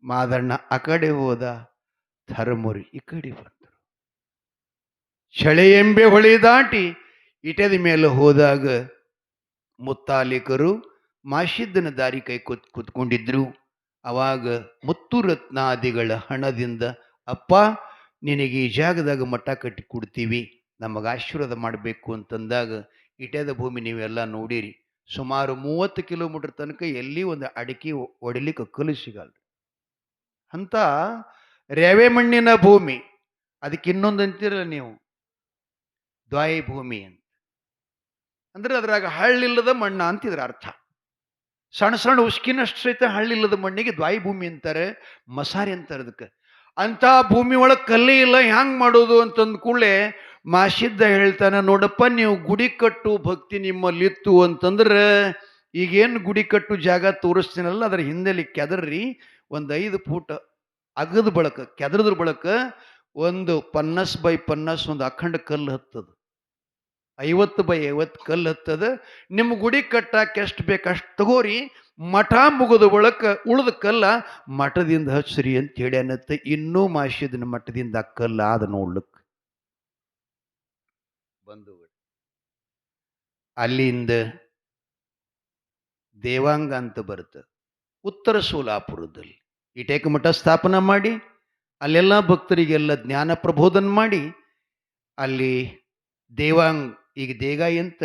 ಮಾದಣ್ಣ ಆ ಕಡೆ ಹೋದ, ಧರ್ಮರು ಈ ಕಡೆ ಬಂದರು. ಚಳೆ ಎಂಬೆ ಹೊಳಿ ದಾಟಿ ಇಟದ ಮೇಲೆ ಹೋದಾಗ ಮುತ್ತಾಲಿಕರು ಮಾಶಿದ್ದನ ದಾರಿ ಕೈ ಕೂತ್ಕೊಂಡಿದ್ರು. ಅವಾಗ ಮುತ್ತು ರತ್ನಾದಿಗಳ ಹಣದಿಂದ, ಅಪ್ಪ ನಿನಗೆ ಈ ಜಾಗದಾಗ ಮಠ ಕಟ್ಟಿ ಕೊಡ್ತೀವಿ, ನಮಗೆ ಆಶೀರ್ವಾದ ಮಾಡಬೇಕು ಅಂತಂದಾಗ, ಇಟದ ಭೂಮಿ ನೀವೆಲ್ಲ ನೋಡಿರಿ, ಸುಮಾರು 30 ಕಿಲೋಮೀಟರ್ ತನಕ ಎಲ್ಲಿ ಒಂದು ಅಡಿಕೆ ಹೊಡಿಲಿಕ್ಕೆ ಕಲ್ಲು ಸಿಗಲ್ರಿ ಅಂತ ರೇವೆ ಮಣ್ಣಿನ ಭೂಮಿ. ಅದಕ್ಕೆ ಇನ್ನೊಂದು ಅಂತೀರಲ್ಲ ನೀವು, ದ್ವಾಯಿ ಭೂಮಿ ಅಂತ. ಅಂದ್ರೆ ಅದ್ರಾಗ ಹಳ್ಳಿಲ್ಲದ ಮಣ್ಣ ಅಂತಿದ್ರ ಅರ್ಥ. ಸಣ್ಣ ಸಣ್ಣ ಉಸ್ಕಿನಷ್ಟು ಸಹಿತ ಹಳ್ಳಿಲ್ಲದ ಮಣ್ಣಿಗೆ ದ್ವಾಯಿ ಭೂಮಿ ಅಂತಾರೆ, ಮಸಾರಿ ಅಂತಾರೆ ಅದಕ್ಕೆ. ಅಂಥ ಭೂಮಿ ಒಳಗೆ ಕಲ್ಲೇ ಇಲ್ಲ, ಹ್ಯಾಂಗ್ ಮಾಡೋದು ಅಂತಂದ ಕೂಡಲೇ ಮಾಶಿದ್ದ ಹೇಳ್ತಾನೆ, ನೋಡಪ್ಪ ನೀವು ಗುಡಿ ಕಟ್ಟು ಭಕ್ತಿ ನಿಮ್ಮಲ್ಲಿತ್ತು ಅಂತಂದ್ರೆ ಈಗೇನು ಗುಡಿ ಕಟ್ಟು ಜಾಗ ತೋರಿಸ್ತೀನಲ್ಲ, ಅದರ ಹಿಂದೆಲಿ ಕೆದರ್ರಿ ಒಂದು 5 ಫೂಟ್ ಅಗದ ಬಳಕ, ಕೆದರದ್ರ ಬಳಕ ಒಂದು 50 by 50 ಒಂದು ಅಖಂಡ ಕಲ್ಲು ಹತ್ತದ, 50 by 50 ಕಲ್ಲು ಹತ್ತದ. ನಿಮ್ಮ ಗುಡಿ ಕಟ್ಟಾಕ ಎಷ್ಟು ಬೇಕು ಅಷ್ಟು ತಗೋರಿ, ಮಠ ಮುಗಿದ ಬಳಕ ಉಳಿದ ಕಲ್ಲ ಮಠದಿಂದ ಹಚ್ಚ್ರಿ ಅಂತ ಹೇಳ್ಯಾನತ್ತ. ಇನ್ನೂ ಮಾಸಿದನ ಮಠದಿಂದ ಆ ಕಲ್ಲ ಆದ ನೋಡ್ಲಿಕ್ಕೆ ಬಂದು ಅಲ್ಲಿಂದ ದೇವಾಂಗ ಅಂತ ಬರುತ್ತೆ ಉತ್ತರ ಸೋಲಾಪುರದಲ್ಲಿ. ಇಟೇಕ ಮಠ ಸ್ಥಾಪನಾ ಮಾಡಿ ಅಲ್ಲೆಲ್ಲ ಭಕ್ತರಿಗೆಲ್ಲ ಜ್ಞಾನ ಪ್ರಬೋಧನ ಮಾಡಿ ಅಲ್ಲಿ ದೇವಾಂಗ್ ಈಗ ದೇಗಾಯಿ ಅಂತ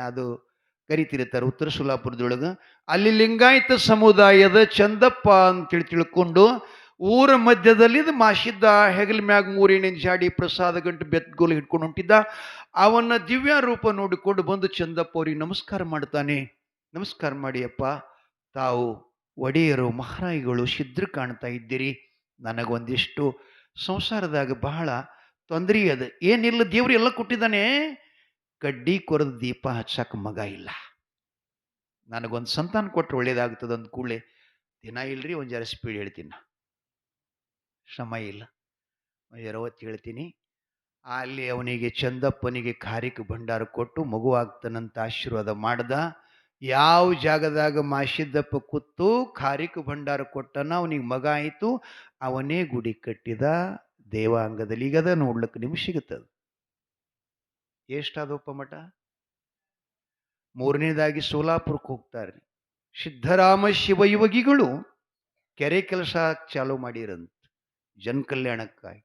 ಅದು ಕರಿತಿರ್ತಾರೆ ಉತ್ತರ ಸೋಲಾಪುರದೊಳಗೆ. ಅಲ್ಲಿ ಲಿಂಗಾಯತ ಸಮುದಾಯದ ಚಂದಪ್ಪ ಅಂತೇಳಿ ತಿಳ್ಕೊಂಡು ಊರ ಮಧ್ಯದಲ್ಲಿ ಇದು ಮಾಸಿದ್ದ ಹೆಗಲ ಮ್ಯಾಗ 3 ಎಣ್ಣೆ ಜಾಡಿ ಪ್ರಸಾದ ಗಂಟು ಬೆತ್ಗೋಲು ಹಿಡ್ಕೊಂಡು ಹೊಂಟಿದ್ದ. ಅವನ ದಿವ್ಯ ರೂಪ ನೋಡಿಕೊಂಡು ಬಂದು ಚಂದಪ್ಪ ಅವ್ರಿಗೆ ನಮಸ್ಕಾರ ಮಾಡ್ತಾನೆ. ನಮಸ್ಕಾರ ಮಾಡಿಯಪ್ಪ, ತಾವು ಒಡೆಯರು ಮಹಾರಾಯಿಗಳು ಸಿದ್ಧರು ಕಾಣ್ತಾ ಇದ್ದೀರಿ. ನನಗೊಂದಿಷ್ಟು ಸಂಸಾರದಾಗ ಬಹಳ ತೊಂದರೆ ಅದ. ಏನಿಲ್ಲ, ದೇವ್ರು ಎಲ್ಲ ಕೊಟ್ಟಿದ್ದಾನೆ, ಕಡ್ಡಿ ಕೊರದ ದೀಪ ಹಚ್ಚಕ್ಕೆ ಮಗ ಇಲ್ಲ. ನನಗೊಂದು ಸಂತಾನ ಕೊಟ್ಟರೆ ಒಳ್ಳೇದಾಗ್ತದೆ ಅಂದ ಕೂಡಲೇ ದಿನ ಇಲ್ರಿ ಒಂದು ಜರ ಸ್ಪೀಡ್ ಹೇಳ್ತೀನಿ, ಶ್ರಮ ಇಲ್ಲ, ಒಂದು ಹೇಳ್ತೀನಿ. ಅಲ್ಲಿ ಅವನಿಗೆ ಚಂದಪ್ಪನಿಗೆ ಖಾರಿಕ ಭಂಡಾರ ಕೊಟ್ಟು ಮಗುವಾಗ್ತಾನಂತ ಆಶೀರ್ವಾದ ಮಾಡ್ದ. ಯಾವ ಜಾಗದಾಗ ಮಾಸಿದ್ದಪ್ಪ ಕೂತು ಖಾರಿಕ ಭಂಡಾರ ಕೊಟ್ಟನ ಅವನಿಗೆ ಮಗ ಆಯಿತು. ಅವನೇ ಗುಡಿ ಕಟ್ಟಿದ ದೇವಾಂಗದಲ್ಲಿ. ಈಗದ ನೋಡ್ಲಿಕ್ಕೆ ನಿಮ್ಗೆ ಸಿಗುತ್ತದೆ. ಎಷ್ಟಾದಪ್ಪ ಮಠ? 3ನೇದಾಗಿ ಸೋಲಾಪುರಕ್ಕೆ ಹೋಗ್ತಾರೆ. ಸಿದ್ಧರಾಮ ಶಿವಯೋಗಿಗಳು ಕೆರೆ ಕೆಲಸ ಚಾಲೂ ಮಾಡಿರಂತ ಜನ ಕಲ್ಯಾಣಕ್ಕಾಗಿ.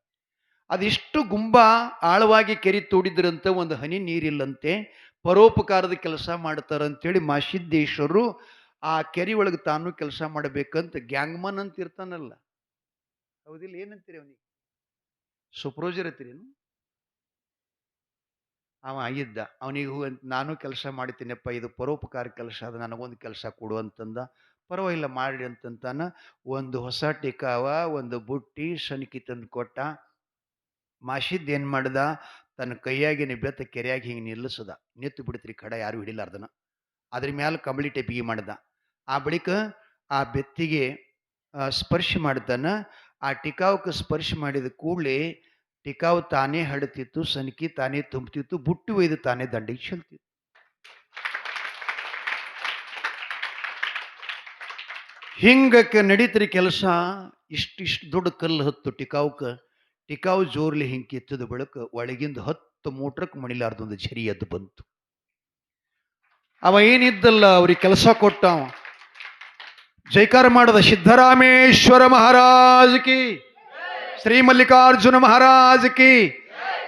ಅದಿಷ್ಟು ಗುಂಬ ಆಳವಾಗಿ ಕೆರೆ ತೋಡಿದ್ರಂತೆ, ಒಂದು ಹನಿ ನೀರಿಲ್ಲಂತೆ, ಪರೋಪಕಾರದ ಕೆಲಸ ಮಾಡ್ತಾರಂತೇಳಿ ಮಾಸಿದ್ದೇಶ್ವರರು ಆ ಕೆರೆ ಒಳಗೆ ತಾನು ಕೆಲಸ ಮಾಡಬೇಕಂತ ಗ್ಯಾಂಗ್ಮನ್ ಅಂತ ಇರ್ತಾನಲ್ಲ, ಹೌದಿಲ್ಲ, ಏನಂತೀರಿ ಅವನಿಗೆ? ಸೂಪರ್ವೈಸರ್ ಅಂತೀರೇನು? ಅವ ಇದ್ದ. ಅವನಿಗೆ ನಾನು ಕೆಲಸ ಮಾಡ್ತೀನಪ್ಪ, ಇದು ಪರೋಪಕಾರ ಕೆಲಸ ಅದ, ನನಗೊಂದು ಕೆಲಸ ಕೊಡು ಅಂತಂದ. ಪರವಾಗಿಲ್ಲ ಮಾಡಿ ಅಂತಂತಾನ. ಒಂದು ಹೊಸ ಟಿಕಾವ, ಒಂದು ಬುಟ್ಟಿ ಸನಿಕಿ ತಂದು ಕೊಟ್ಟ. ಮಾಸಿದ್ದು ಏನು ಮಾಡ್ದ, ತನ್ನ ಕೈಯಾಗಿನ ಬೆತ್ತ ಕೆರೆಯಾಗಿ ಹಿಂಗೆ ನಿಲ್ಲಿಸದ. ನಿತ್ತು ಬಿಡ್ತೀರಿ ಕಡ, ಯಾರು ಹಿಡಿಲಾರ್ದನ. ಅದ್ರ ಮ್ಯಾಲ ಕಂಬಳಿ ಟೆಪಿಗೆ ಮಾಡ್ದ. ಆ ಬಳಿಕ ಆ ಬೆತ್ತಿಗೆ ಸ್ಪರ್ಶ ಮಾಡ್ತಾನ. ಆ ಟಿಕಾವಕ್ಕೆ ಸ್ಪರ್ಶ ಮಾಡಿದ ಕೂಡಲೇ ಟಿಕಾವು ತಾನೇ ಹಡತಿತ್ತು, ಸನಿಕಿ ತಾನೇ ತುಂಬುತ್ತಿತ್ತು, ಬುಟ್ಟಿ ಒಯ್ದು ತಾನೇ ದಂಡಿಗೆ ಚೆಲ್ತಿತ್ತು. ಹಿಂಗಕ್ಕೆ ನಡೀತ್ರಿ ಕೆಲಸ. ಇಷ್ಟು ದೊಡ್ಡ ಕಲ್ಲು ಹತ್ತು ಟಿಕಾವ್ಕ. ಟಿಕಾವು ಜೋರ್ಲಿ ಹಿಂಗೆ ಕಿತ್ತದ ಬಳಿಕ ಒಳಗಿಂದ 10 ಮೋಟ್ರಕ್ಕೆ ಮಣಿಲಾರ್ದೊಂದು ಝರಿ ಎದ್ದು ಬಂತು. ಅವ ಏನಿದ್ದಲ್ಲ ಅವ್ರಿಗೆ ಕೆಲಸ ಕೊಟ್ಟವ ಜೈಕಾರ ಮಾಡದ. ಸಿದ್ದರಾಮೇಶ್ವರ ಮಹಾರಾಜ್ ಕಿ, ಶ್ರೀ ಮಲ್ಲಿಕಾರ್ಜುನ ಮಹಾರಾಜ್ ಕಿ.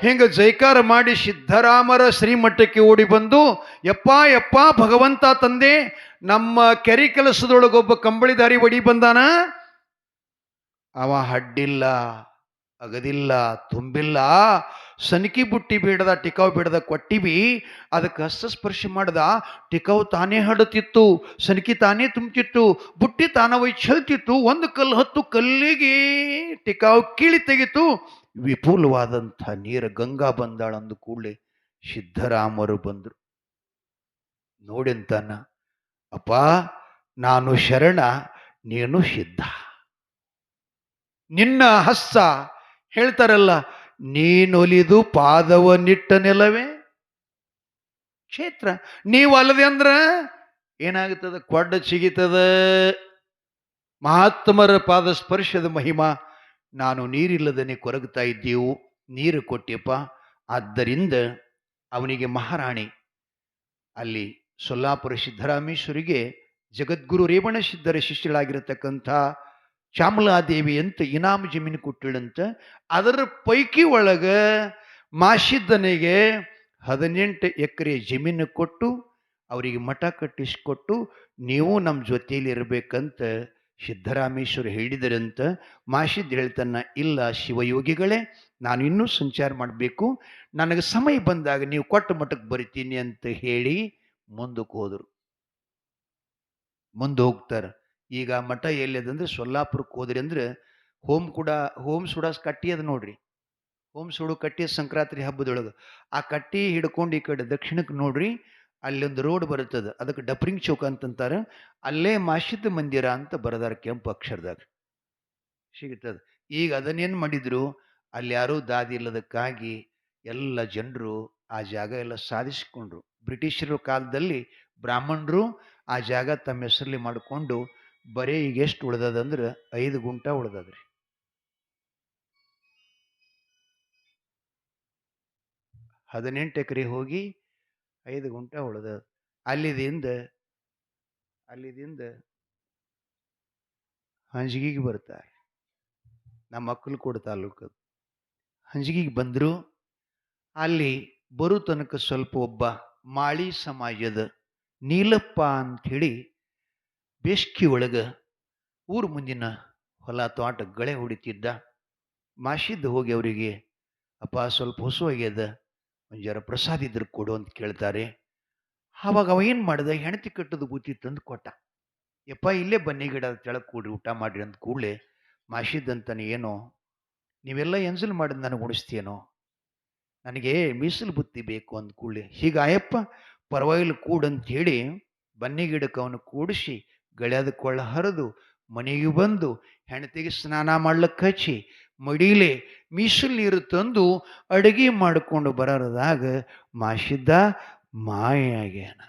ಹಿಂಗ ಜೈಕಾರ ಮಾಡಿ ಸಿದ್ದರಾಮರ ಶ್ರೀಮಠಕ್ಕೆ ಓಡಿ ಬಂದು, ಯಪ್ಪ ಯಪ್ಪ ಭಗವಂತ ತಂದೆ, ನಮ್ಮ ಕೆರೆ ಕೆಲಸದೊಳಗೊಬ್ಬ ಕಂಬಳಿದಾರಿ ಒಡಿ ಬಂದಾನ. ಅವ ಹಡ್ಡಿಲ್ಲ, ಅಗದಿಲ್ಲ, ತುಂಬಿಲ್ಲ, ಸನಿಕಿ ಬುಟ್ಟಿ ಬೇಡದ, ಟಿಕಾವು ಬೇಡದ ಕೊಟ್ಟಿವಿ. ಅದಕ್ಕೆ ಹಸ್ತಸ್ಪರ್ಶ ಮಾಡ್ದ. ಟಿಕಾವು ತಾನೇ ಹಡತಿತ್ತು, ಸನಿಕಿ ತಾನೇ ತುಂಬ್ತಿತ್ತು, ಬುಟ್ಟಿ ತಾನ ಒಯ್ ಚೆಲ್ತಿತ್ತು. ಒಂದು ಕಲ್ಲು ಹತ್ತು, ಕಲ್ಲಿಗೆ ಟಿಕಾವು ಕೀಳಿ ತೆಗಿತು. ವಿಪುಲವಾದಂಥ ನೀರು ಗಂಗಾ ಬಂದಾಳ. ಅಂದ ಕೂಡಲೇ ಸಿದ್ದರಾಮರು ಬಂದರು. ನೋಡಿಂತಾನ, ಅಪ್ಪ ನಾನು ಶರಣ, ನೀನು ಸಿದ್ಧ. ನಿನ್ನ ಹಸ್ತ ಹೇಳ್ತಾರಲ್ಲ, ನೀನೊಲಿದು ಪಾದವನ್ನಿಟ್ಟ ನೆಲವೇ ಕ್ಷೇತ್ರ. ನೀವು ಅಲ್ಲದೆ ಅಂದ್ರ ಏನಾಗುತ್ತದ? ಕೊಡ್ಡ ಚಿಗಿತದ. ಮಹಾತ್ಮರ ಪಾದ ಸ್ಪರ್ಶದ ಮಹಿಮಾ. ನಾನು ನೀರಿಲ್ಲದನೆ ಕೊರಗ್ತಾ ಇದ್ದೀವು, ನೀರು ಕೊಟ್ಟಿಯಪ್ಪ. ಆದ್ದರಿಂದ ಅವನಿಗೆ ಮಹಾರಾಣಿ ಅಲ್ಲಿ ಸೊಲ್ಲಾಪುರ ಸಿದ್ದರಾಮೇಶ್ವರಿಗೆ ಜಗದ್ಗುರು ರೇವಣ ಸಿದ್ಧರ ಶಿಷ್ಯಳಾಗಿರತಕ್ಕಂಥ ಚಾಮಲಾದೇವಿ ಅಂತ ಇನಾಮ ಜಮೀನು ಕೊಟ್ಟಿಳಂತ. ಅದರ ಪೈಕಿ ಒಳಗ ಮಾಸಿದ್ದನಿಗೆ 18 ಎಕರೆ ಜಮೀನು ಕೊಟ್ಟು ಅವರಿಗೆ ಮಠ ಕಟ್ಟಿಸಿಕೊಟ್ಟು, ನೀವು ನಮ್ಮ ಜೊತೆಯಲ್ಲಿ ಇರಬೇಕಂತ ಸಿದ್ದರಾಮೇಶ್ವರ ಹೇಳಿದರಂತ. ಮಾಸಿದ್ದು ಹೇಳ್ತಾನ, ಇಲ್ಲ ಶಿವಯೋಗಿಗಳೇ, ನಾನು ಇನ್ನೂ ಸಂಚಾರ ಮಾಡಬೇಕು, ನನಗೆ ಸಮಯ ಬಂದಾಗ ನೀವು ಕೊಟ್ಟ ಮಠಕ್ಕೆ ಬರಿತೀನಿ ಅಂತ ಹೇಳಿ ಮುಂದಕ್ಕೆ ಹೋದರು. ಮುಂದೆ ಹೋಗ್ತಾರೆ. ಈಗ ಮಠ ಎಲ್ಲಿದಂದ್ರೆ ಸೊಲ್ಲಾಪುರಕ್ಕೆ ಹೋದ್ರಿ ಅಂದ್ರೆ ಹೋಮ್ ಸುಡಾಸ್ ಕಟ್ಟಿ ಅದ ನೋಡ್ರಿ. ಹೋಮ್ ಸುಡು ಕಟ್ಟಿ ಸಂಕ್ರಾಂತಿ ಹಬ್ಬದೊಳಗೆ ಆ ಕಟ್ಟಿ ಹಿಡ್ಕೊಂಡು ಈ ಕಡೆ ದಕ್ಷಿಣಕ್ಕೆ ನೋಡ್ರಿ, ಅಲ್ಲೊಂದು ರೋಡ್ ಬರುತ್ತದೆ, ಅದಕ್ಕೆ ಡಪ್ರಿಂಗ್ ಚೌಕ ಅಂತಂತಾರೆ. ಅಲ್ಲೇ ಮಾಸಿದ್ದ ಮಂದಿರ ಅಂತ ಬರದಾರ ಕೆಂಪು ಅಕ್ಷರದಾಗ ಸಿಗುತ್ತದೆ. ಈಗ ಅದನ್ನೇನು ಮಾಡಿದ್ರು, ಅಲ್ಲಿ ಯಾರೂ ದಾದಿ ಇಲ್ಲದಕ್ಕಾಗಿ ಎಲ್ಲ ಜನರು ಆ ಜಾಗ ಎಲ್ಲ ಸಾಧಿಸಿಕೊಂಡ್ರು. ಬ್ರಿಟಿಷರ ಕಾಲದಲ್ಲಿ ಬ್ರಾಹ್ಮಣರು ಆ ಜಾಗ ತಮ್ಮ ಹೆಸರಲ್ಲಿ ಮಾಡಿಕೊಂಡು ಬರೀ ಈಗ ಎಷ್ಟು ಉಳ್ದದಂದ್ರೆ 5 ಗುಂಟ ಉಳ್ದದ್ರಿ. 18 ಎಕರೆ ಹೋಗಿ 5 ಗುಂಟ ಉಳ್ದದ. ಅಲ್ಲಿದಿಂದ ಹಂಜಗಿಗೆ ಬರ್ತಾರೆ. ನಮ್ಮ ಮಕ್ಕಳು ತಾಲೂಕು ಹಂಜಗಿಗೆ ಬಂದರು. ಅಲ್ಲಿ ಬರೋ ತನಕ ಸ್ವಲ್ಪ ಒಬ್ಬ ಮಾಳಿ ಸಮಾಜದ ನೀಲಪ್ಪ ಅಂಥೇಳಿ ಬೇಸ್ಕಿ ಒಳಗೆ ಊರು ಮುಂದಿನ ಹೊಲ ತೋಟ ಗಳೆ ಹೊಡಿತಿದ್ದ. ಮಾಸಿದ್ದು ಹೋಗಿ ಅವರಿಗೆ, ಅಪ್ಪ ಸ್ವಲ್ಪ ಹೊಸು ಆಗ್ಯದ, ಒಂದು ಜರ ಪ್ರಸಾದ ಇದ್ರೆ ಕೊಡು ಅಂತ ಕೇಳ್ತಾರೆ. ಆವಾಗ ಅವ ಏನು ಮಾಡ್ದ, ಹೆಣತಿ ಕಟ್ಟದು ಬೂತಿ ತಂದು ಕೊಟ್ಟ. ಯಪ್ಪ ಇಲ್ಲೇ ಬನ್ನಿ ಗಿಡ ತೆಳಗೆ ಕೂಡ್ರಿ ಊಟ ಮಾಡ್ರಿ ಅಂತ ಕೂಡಲೇ ಮಾಸಿದ್ದಂತಾನೆ, ಏನೋ ನೀವೆಲ್ಲ ಎನ್ಸಲ್ ಮಾಡಿದ್ ನನಗೆ ಉಣಿಸ್ತೀನೋ, ನನಗೆ ಮೀಸಲು ಬುತ್ತಿ ಬೇಕು ಅಂದ ಕೂಡಲೇ ಹೀಗಾಯಪ್ಪ ಪರವಾಗಿಲ್ಲ ಕೂಡಂತ ಹೇಳಿ ಬನ್ನಿ ಗಿಡಕ್ಕೆ ಅವನು ಕೂಡಿಸಿ ಗೆಳೆಯದ ಕೊಳ್ಳ ಹರಿದು ಮನೆಗೆ ಬಂದು ಹೆಂಡತಿಗೆ ಸ್ನಾನ ಮಾಡ್ಲಿಕ್ಕೆ ಹಚ್ಚಿ ಮಡಿಲೆ ಮೀಸಲು ನೀರು ತಂದು ಅಡುಗೆ ಮಾಡಿಕೊಂಡು ಬರೋದಾಗ ಮಾಸಿದ್ದ ಮಾಯಾಗ್ಯಾನ.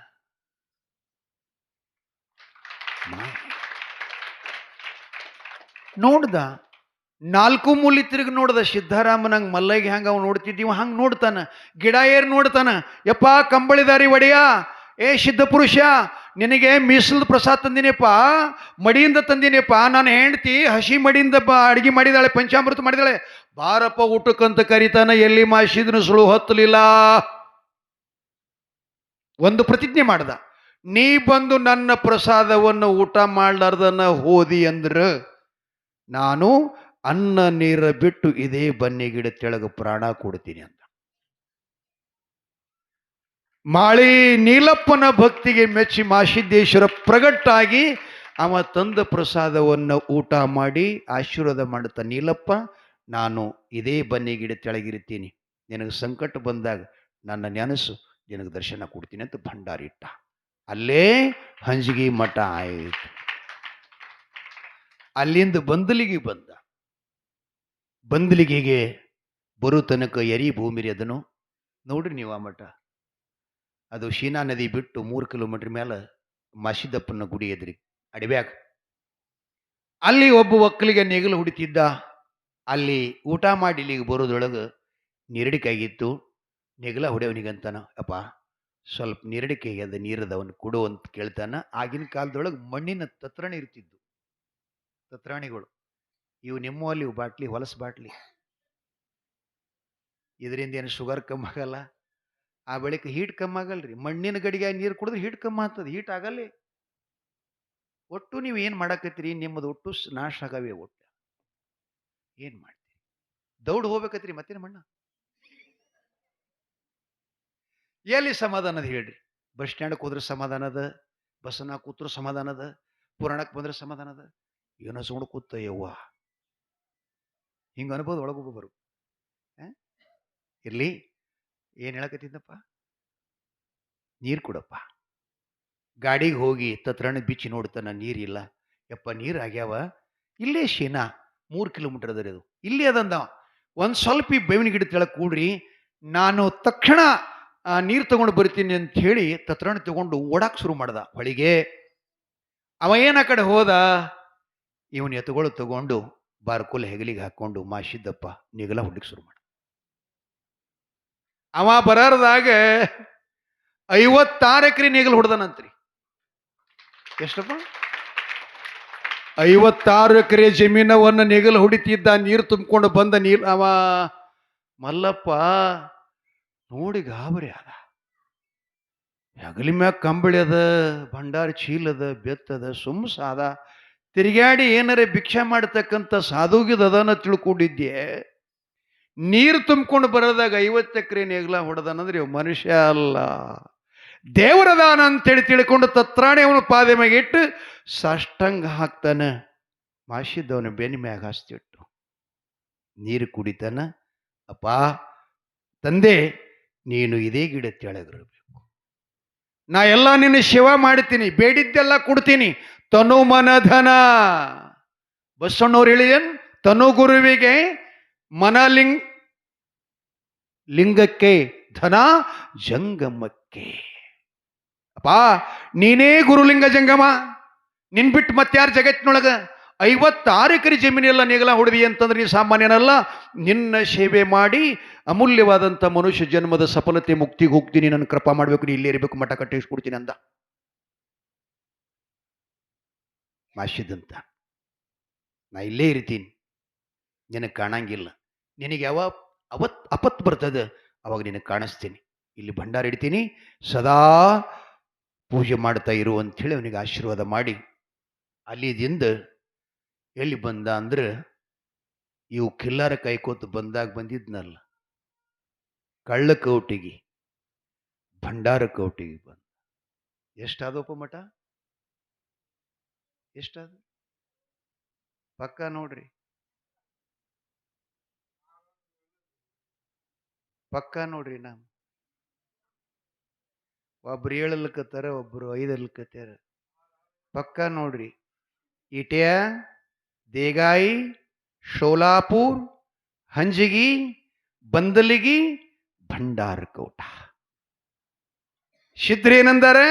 ನೋಡ್ದ, 4 ಮೂಲಿ ತಿರುಗಿ ನೋಡ್ದ. ಸಿದ್ಧಾರಾಮನಂಗೆ ಮಲ್ಲಗೆ ಹಂಗೆ ಅವ್ ನೋಡ್ತಿದ್ದೀವ ಹಂಗೆ ನೋಡ್ತಾನ. ಗಿಡ ಏರ್ ನೋಡ್ತಾನ. ಯಪ್ಪ ಕಂಬಳಿದಾರಿ ಒಡೆಯ, ಏ ಸಿದ್ಧ ಪುರುಷ, ನಿನಗೆ ಮೀಸಲು ಪ್ರಸಾದ ತಂದಿನೇಪ್ಪ, ಮಡಿಯಿಂದ ತಂದಿನೇಪ್ಪ. ನಾನು ಹೆಂಡ್ತಿ ಹಸಿ ಮಡಿಯಿಂದ ಅಡಿಗೆ ಮಾಡಿದಾಳೆ, ಪಂಚಾಮೃತ ಮಾಡಿದಾಳೆ, ಬಾರಪ್ಪ ಊಟಕ್ಕಂತ ಕರಿತಾನ. ಎಲ್ಲಿ ಮಾಸಿದ್ನು ಸುಳು ಹೊತ್ತಲಿಲ್ಲ. ಒಂದು ಪ್ರತಿಜ್ಞೆ ಮಾಡ್ದ, ನೀ ಬಂದು ನನ್ನ ಪ್ರಸಾದವನ್ನು ಊಟ ಮಾಡ್ಲಾರ್ದನ್ನ ಹೋದಿ ಅಂದ್ರ ನಾನು ಅನ್ನ ನೀರ ಬಿಟ್ಟು ಇದೇ ಬನ್ನಿ ಗಿಡ ತೆಳಗ ಪ್ರಾಣ ಕೊಡ್ತೀನಿ ಅಂತ. ಮಾಳಿ ನೀಲಪ್ಪನ ಭಕ್ತಿಗೆ ಮೆಚ್ಚಿ ಮಾಸಿದ್ದೇಶ್ವರ ಪ್ರಗಟ್ಟಾಗಿ ಅವ ತಂದ ಪ್ರಸಾದವನ್ನು ಊಟ ಮಾಡಿ ಆಶೀರ್ವಾದ ಮಾಡುತ್ತ, ನೀಲಪ್ಪ ನಾನು ಇದೇ ಬನ್ನಿ ಗಿಡ ತೆಳಗಿರ್ತೀನಿ, ನಿನಗೆ ಸಂಕಟ ಬಂದಾಗ ನನ್ನ ನೆನಸು, ನಿನಗೆ ದರ್ಶನ ಕೊಡ್ತೀನಿ ಅಂತ ಭಂಡಾರಿಟ್ಟ. ಅಲ್ಲೇ ಹಂಜಗಿ ಮಠ ಆಯಿತು. ಅಲ್ಲಿಂದ ಬಂದಲಿಗೆ ಬಂದ. ಬಂದಲಿಗೆಗೆ ಬರೋ ತನಕ ಎರಿ ಭೂಮಿ ರೀ. ಅದನ್ನು ನೋಡ್ರಿ ನೀವು. ಆ ಮಠ ಅದು ಶೀನಾ ನದಿ ಬಿಟ್ಟು 3 ಕಿಲೋಮೀಟರ್ ಮೇಲೆ ಮಾಸಿದಪ್ಪನ ಗುಡಿ ಎದ್ರಿ ಅಡವ್ಯಾಗ. ಅಲ್ಲಿ ಒಬ್ಬ ಒಕ್ಕಲಿಗೆ ನೆಗಲು ಹುಡಿತಿದ್ದ. ಅಲ್ಲಿ ಊಟ ಮಾಡಿ ಇಲ್ಲಿಗೆ ಬರೋದ್ರೊಳಗೆ ನೀರಡಿಕಾಗಿತ್ತು. ನೆಗಲ ಹೊಡೆಯವನಿಗಂತಾನ, ಅಪ್ಪ ಸ್ವಲ್ಪ ನೀರಡಿಕೆ ಅದ ನೀರದವನು ಕೊಡು ಅಂತ ಕೇಳ್ತಾನ. ಆಗಿನ ಕಾಲದೊಳಗೆ ಮಣ್ಣಿನ ತತ್ರಾಣಿ ಇರ್ತಿದ್ದು, ತತ್ರಾಣಿಗಳು. ಇವು ನಿಮ್ಮಲ್ಲಿ ಇವು ಬಾಟ್ಲಿ, ಹೊಲಸು ಬಾಟ್ಲಿ. ಇದರಿಂದ ಏನು ಶುಗರ್ ಕಮ್ಮಿ ಆಗಲ್ಲ, ಆ ಬಳಿಕ ಹೀಟ್ ಕಮ್ಮಿ ಆಗಲ್ರಿ. ಮಣ್ಣಿನ ಗಡಿಗೆ ನೀರು ಕುಡಿದ್ರೆ ಹೀಟ್ ಕಮ್ಮಿ ಆಗ್ತದೆ, ಹೀಟ್ ಆಗಲ್ಲ. ಒಟ್ಟು ನೀವು ಏನು ಮಾಡಾಕತ್ತೀರಿ, ನಿಮ್ಮದು ಒಟ್ಟು ನಾಶ ಆಗವೆ. ಒಟ್ಟು ಏನು ಮಾಡ್ತೀರಿ, ದೌಡ್ ಹೋಗ್ಬೇಕತ್ರಿ ಮತ್ತೇನು ಮಣ್ಣ. ಎಲ್ಲಿ ಸಮಾಧಾನದ ಹೇಳ್ರಿ? ಬಸ್ ಸ್ಟ್ಯಾಂಡಕ್ಕೆ ಹೋದ್ರೆ ಸಮಾಧಾನದ, ಬಸ್ಸನ್ನ ಕೂತ್ರು ಸಮಾಧಾನದ, ಪುರಾಣಕ್ಕೆ ಬಂದ್ರೆ ಸಮಾಧಾನದ. ಏನೋ ಸುಗೊಂಡು ಕೂತ ಯವ್ವ ಹಿಂಗೆ ಅನ್ಬೋದು ಒಳಗೊಬ್ಬರು. ಇರ್ಲಿ, ಏನು ಹೇಳಕತ್ತಿದ್ದಪ್ಪ, ನೀರು ಕೊಡಪ್ಪ. ಗಾಡಿಗೆ ಹೋಗಿ ತತ್ರಾಣಿ ಬಿಚ್ಚಿ ನೋಡ್ತಾನ, ನೀರಿಲ್ಲ. ಯಪ್ಪ ನೀರು ಆಗ್ಯಾವ, ಇಲ್ಲೇ ಶೀನಾ 3 ಕಿಲೋಮೀಟರ್ ಅದರಿ, ಅದು ಇಲ್ಲಿ ಅದಂದ. ಒಂದು ಸ್ವಲ್ಪ ಈ ಬೇವಿನ ಗಿಡ ತೆಳಗೆ ಕೂಡ್ರಿ, ನಾನು ತಕ್ಷಣ ನೀರು ತಗೊಂಡು ಬರ್ತೀನಿ ಅಂತ ಹೇಳಿ ತತ್ರಾಣಿ ತಗೊಂಡು ಓಡಾಕ್ ಶುರು ಮಾಡ್ದ ಹೊಳಿಗೆ. ಅವ ಏನ ಕಡೆ ಹೋದ, ಇವನ್ ಎತ್ತುಗಳು ತಗೊಂಡು ಬಾರ್ಕೋಲ್ ಹೆಗಲಿಗೆ ಹಾಕೊಂಡು ಮಾಸಿದ್ದಪ್ಪ ನಿಗಲ ಹುಡ್ಲಿಕ್ಕೆ ಶುರು ಮಾಡ. ಅವ ಬರಾರದಾಗ 56 ಎಕರೆ ನೇಗಲು ಹೊಡೆದನಂತ್ರಿ. ಎಷ್ಟಪ್ಪ? 56 ಎಕರೆ ಜಮೀನವನ್ನು ನೆಗಲು ಹೊಡಿತಿದ್ದ. ನೀರು ತುಂಬಿಕೊಂಡು ಬಂದ ನೀರು ಅವ ಮಲ್ಲಪ್ಪ ನೋಡಿ ಗಾಬರಿ ಅದ. ಹೆಗಲಿ ಮ್ಯಾಗ ಕಂಬಳಿ ಅದ, ಭಂಡಾರ ಚೀಲದ, ಬೆತ್ತದ, ಸಾದ ತಿರುಗಾಡಿ ಏನಾರ ಭಿಕ್ಷೆ ಮಾಡತಕ್ಕಂಥ ಸಾಧುಗಿದನ ತಿಳ್ಕೊಂಡಿದ್ದೆ. ನೀರು ತುಂಬಿಕೊಂಡು ಬರೋದಾಗ 50 ಎಕರೆ ನೇಗ್ಲ ಹೊಡೆದನಂದ್ರೆ ಮನುಷ್ಯ ಅಲ್ಲ, ದೇವರದಾನ ಅಂತೇಳಿ ತಿಳ್ಕೊಂಡು ತತ್ರಾಣಿ ಅವನು ಪಾದೆ ಮ್ಯಾಗ ಇಟ್ಟು ಸಾಷ್ಟಂಗ ಹಾಕ್ತಾನ. ಮಾಸಿದ್ದವನು ಬೆನ್ನ ಮ್ಯಾಗ ಹಾಸ್ತಿಟ್ಟು ನೀರು ಕುಡಿತಾನ. ಅಪ್ಪ ತಂದೆ, ನೀನು ಇದೇ ಗಿಡ ತೆಳಗಿರಬೇಕು, ನಾ ಎಲ್ಲ ನಿನ್ನ ಸೇವಾ ಮಾಡ್ತೀನಿ, ಬೇಡಿದ್ದೆಲ್ಲ ಕೊಡ್ತೀನಿ. ತನು ಮನಧನ. ಬಸವಣ್ಣವ್ರು ಹೇಳಿದೇನು? ತನು ಗುರುವಿಗೆ, ಮನ ಲಿಂಗಕ್ಕೆ, ಧನ ಜಂಗಮಕ್ಕೆ. ಅಪ್ಪ ನೀನೇ ಗುರುಲಿಂಗ ಜಂಗಮ, ನಿನ್ ಬಿಟ್ಟು ಮತ್ತಾರ ಜಗತ್ತಿನೊಳಗ 56 ಎಕರೆ ಜಮೀನೆಲ್ಲ ನೆಗಲ ಹೊಡೆದಿ ಅಂತಂದ್ರೆ ನೀ ಸಾಮಾನ್ಯನಲ್ಲ. ನಿನ್ನ ಸೇವೆ ಮಾಡಿ ಅಮೂಲ್ಯವಾದಂಥ ಮನುಷ್ಯ ಜನ್ಮದ ಸಫಲತೆ ಮುಕ್ತಿಗೆ ಹೋಗ್ತೀನಿ, ನನ್ನ ಕೃಪಾ ಮಾಡಬೇಕು, ನೀ ಇಲ್ಲೇ ಇರಬೇಕು, ಮಠ ಕಟ್ಟಿಸ್ಕೊಡ್ತೀನಿ ಅಂದ ಮಾಷಿದಂತ. ನಾ ಇಲ್ಲೇ ಇರ್ತೀನಿ, ನಿನಗೆ ಕಾಣಂಗಿಲ್ಲ, ನಿನಗೆ ಯಾವ ಅಪತ್ ಬರ್ತದೆ ಅವಾಗ ನಿನಗೆ ಕಾಣಿಸ್ತೀನಿ, ಇಲ್ಲಿ ಭಂಡಾರ ಇಡ್ತೀನಿ, ಸದಾ ಪೂಜೆ ಮಾಡ್ತಾ ಇರು ಅಂಥೇಳಿ ಅವನಿಗೆ ಆಶೀರ್ವಾದ ಮಾಡಿ ಅಲ್ಲಿದಿಂದ ಎಲ್ಲಿ ಬಂದ ಅಂದ್ರೆ ಇವು ಕಿಲ್ಲಾರ ಕೈಕೋತು ಬಂದಿದ್ನಲ್ಲ ಕಳ್ಳ ಕೌಟಿಗೆ, ಭಂಡಾರ ಕೌಟಿಗೆ ಬಂದ. ಎಷ್ಟಾದಪ್ಪ ಮಠ? ಎಷ್ಟಾದ? ಪಕ್ಕ ನೋಡ್ರಿ, ಪಕ್ಕ ನೋಡ್ರಿ. ನಾವು ಒಬ್ರು 7 ಅಲ್ಕತ್ತಾರ, ಒಬ್ರು 5 ಅಲ್ಕತ್ತಾರ. ಪಕ್ಕ ನೋಡ್ರಿ. ಇಟ್ಯ, ದೇಗಾಯಿ, ಶೋಲಾಪುರ್, ಹಂಜಗಿ, ಬಂದಲಿಗಿ, ಭಂಡಾರ ಕೌಟ. ಸಿದ್ಧರೇನಂದಾರೆ?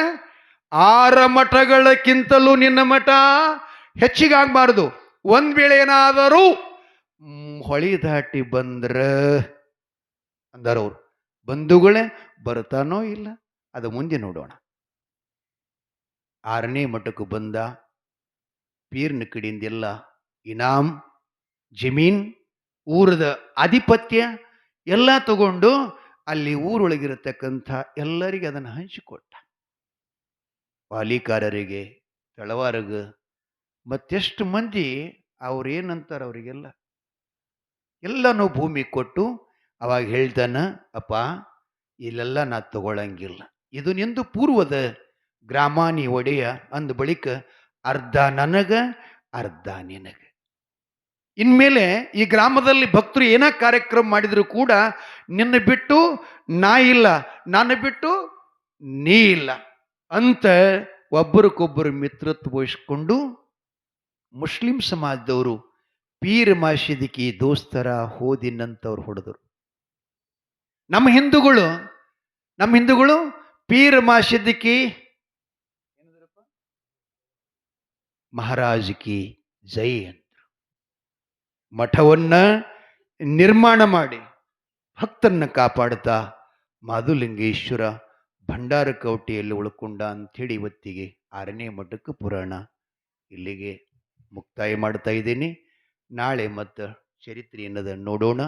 6 ಮಠಗಳಕ್ಕಿಂತಲೂ ನಿನ್ನ ಮಠ ಹೆಚ್ಚಿಗಾಗಬಾರದು. ಒಂದ್ ವೇಳೆ ಏನಾದರೂ ಹೊಳಿ ದಾಟಿ ಬಂದ್ರ ಅಂದಾರವ್ರು. ಬಂಧುಗಳೇ ಬರ್ತಾನೋ ಇಲ್ಲ ಅದು ಮುಂದೆ ನೋಡೋಣ. 6ನೇ ಮಠಕ್ಕೆ ಬಂದ. ಪೀರ್ನ ಕಡೆಯಿಂದೆಲ್ಲ ಇನಾಮ್, ಜಮೀನ್, ಊರದ ಆಧಿಪತ್ಯ ಎಲ್ಲ ತಗೊಂಡು ಅಲ್ಲಿ ಊರೊಳಗಿರತಕ್ಕಂಥ ಎಲ್ಲರಿಗೆ ಅದನ್ನು ಹಂಚಿಕೊಟ್ಟ. ವಾಲಿಕಾರರಿಗೆ, ತಳವಾರಗ, ಮತ್ತೆಷ್ಟು ಮಂದಿ ಅವ್ರೇನಂತಾರ ಅವರಿಗೆಲ್ಲ ಎಲ್ಲನೂ ಭೂಮಿ ಕೊಟ್ಟು ಅವಾಗ ಹೇಳ್ತಾನ, ಅಪ್ಪ ಇಲ್ಲೆಲ್ಲ ನಾ ತಗೊಳಂಗಿಲ್ಲ, ಇದು ನಿಂದು ಪೂರ್ವದ ಗ್ರಾಮಾನಿ ಒಡೆಯ ಅಂದ ಬಳಿಕ ಅರ್ಧ ನನಗ ಅರ್ಧ ನಿನಗ. ಇನ್ಮೇಲೆ ಈ ಗ್ರಾಮದಲ್ಲಿ ಭಕ್ತರು ಏನ ಕಾರ್ಯಕ್ರಮ ಮಾಡಿದ್ರು ಕೂಡ ನಿನ್ನ ಬಿಟ್ಟು ನಾ ಇಲ್ಲ, ನನ್ನ ಬಿಟ್ಟು ನೀ ಇಲ್ಲ ಅಂತ ಒಬ್ಬರಿಗೊಬ್ಬರು ಮಿತ್ರತ್ವ ವಹಿಸ್ಕೊಂಡು ಮುಸ್ಲಿಂ ಸಮಾಜದವರು ಪೀರ್ ಮಾಷಿದಿಕಿ ದೋಸ್ತರ ಹೋದಿನಂತವ್ರು ಹೊಡೆದರು. ನಮ್ಮ ಹಿಂದೂಗಳು ಪೀರ್ ಮಾಷಿದಿಕಿ ಮಹಾರಾಜ್ ಕಿ ಜೈ ಅಂತ ಮಠವನ್ನ ನಿರ್ಮಾಣ ಮಾಡಿ ಭಕ್ತರನ್ನ ಕಾಪಾಡ್ತಾ ಮಾಧುಲಿಂಗೇಶ್ವರ ಭಂಡಾರ ಕೌಟಿಯಲ್ಲಿ ಉಳ್ಕೊಂಡ ಅಂಥೇಳಿ ಇವತ್ತಿಗೆ 6ನೇ ಮಠಕ್ಕೆ ಪುರಾಣ ಇಲ್ಲಿಗೆ ಮುಕ್ತಾಯ ಮಾಡ್ತಾ ಇದ್ದೀನಿ. ನಾಳೆ ಮತ್ತು ಚರಿತ್ರೆ ಏನದ ನೋಡೋಣ.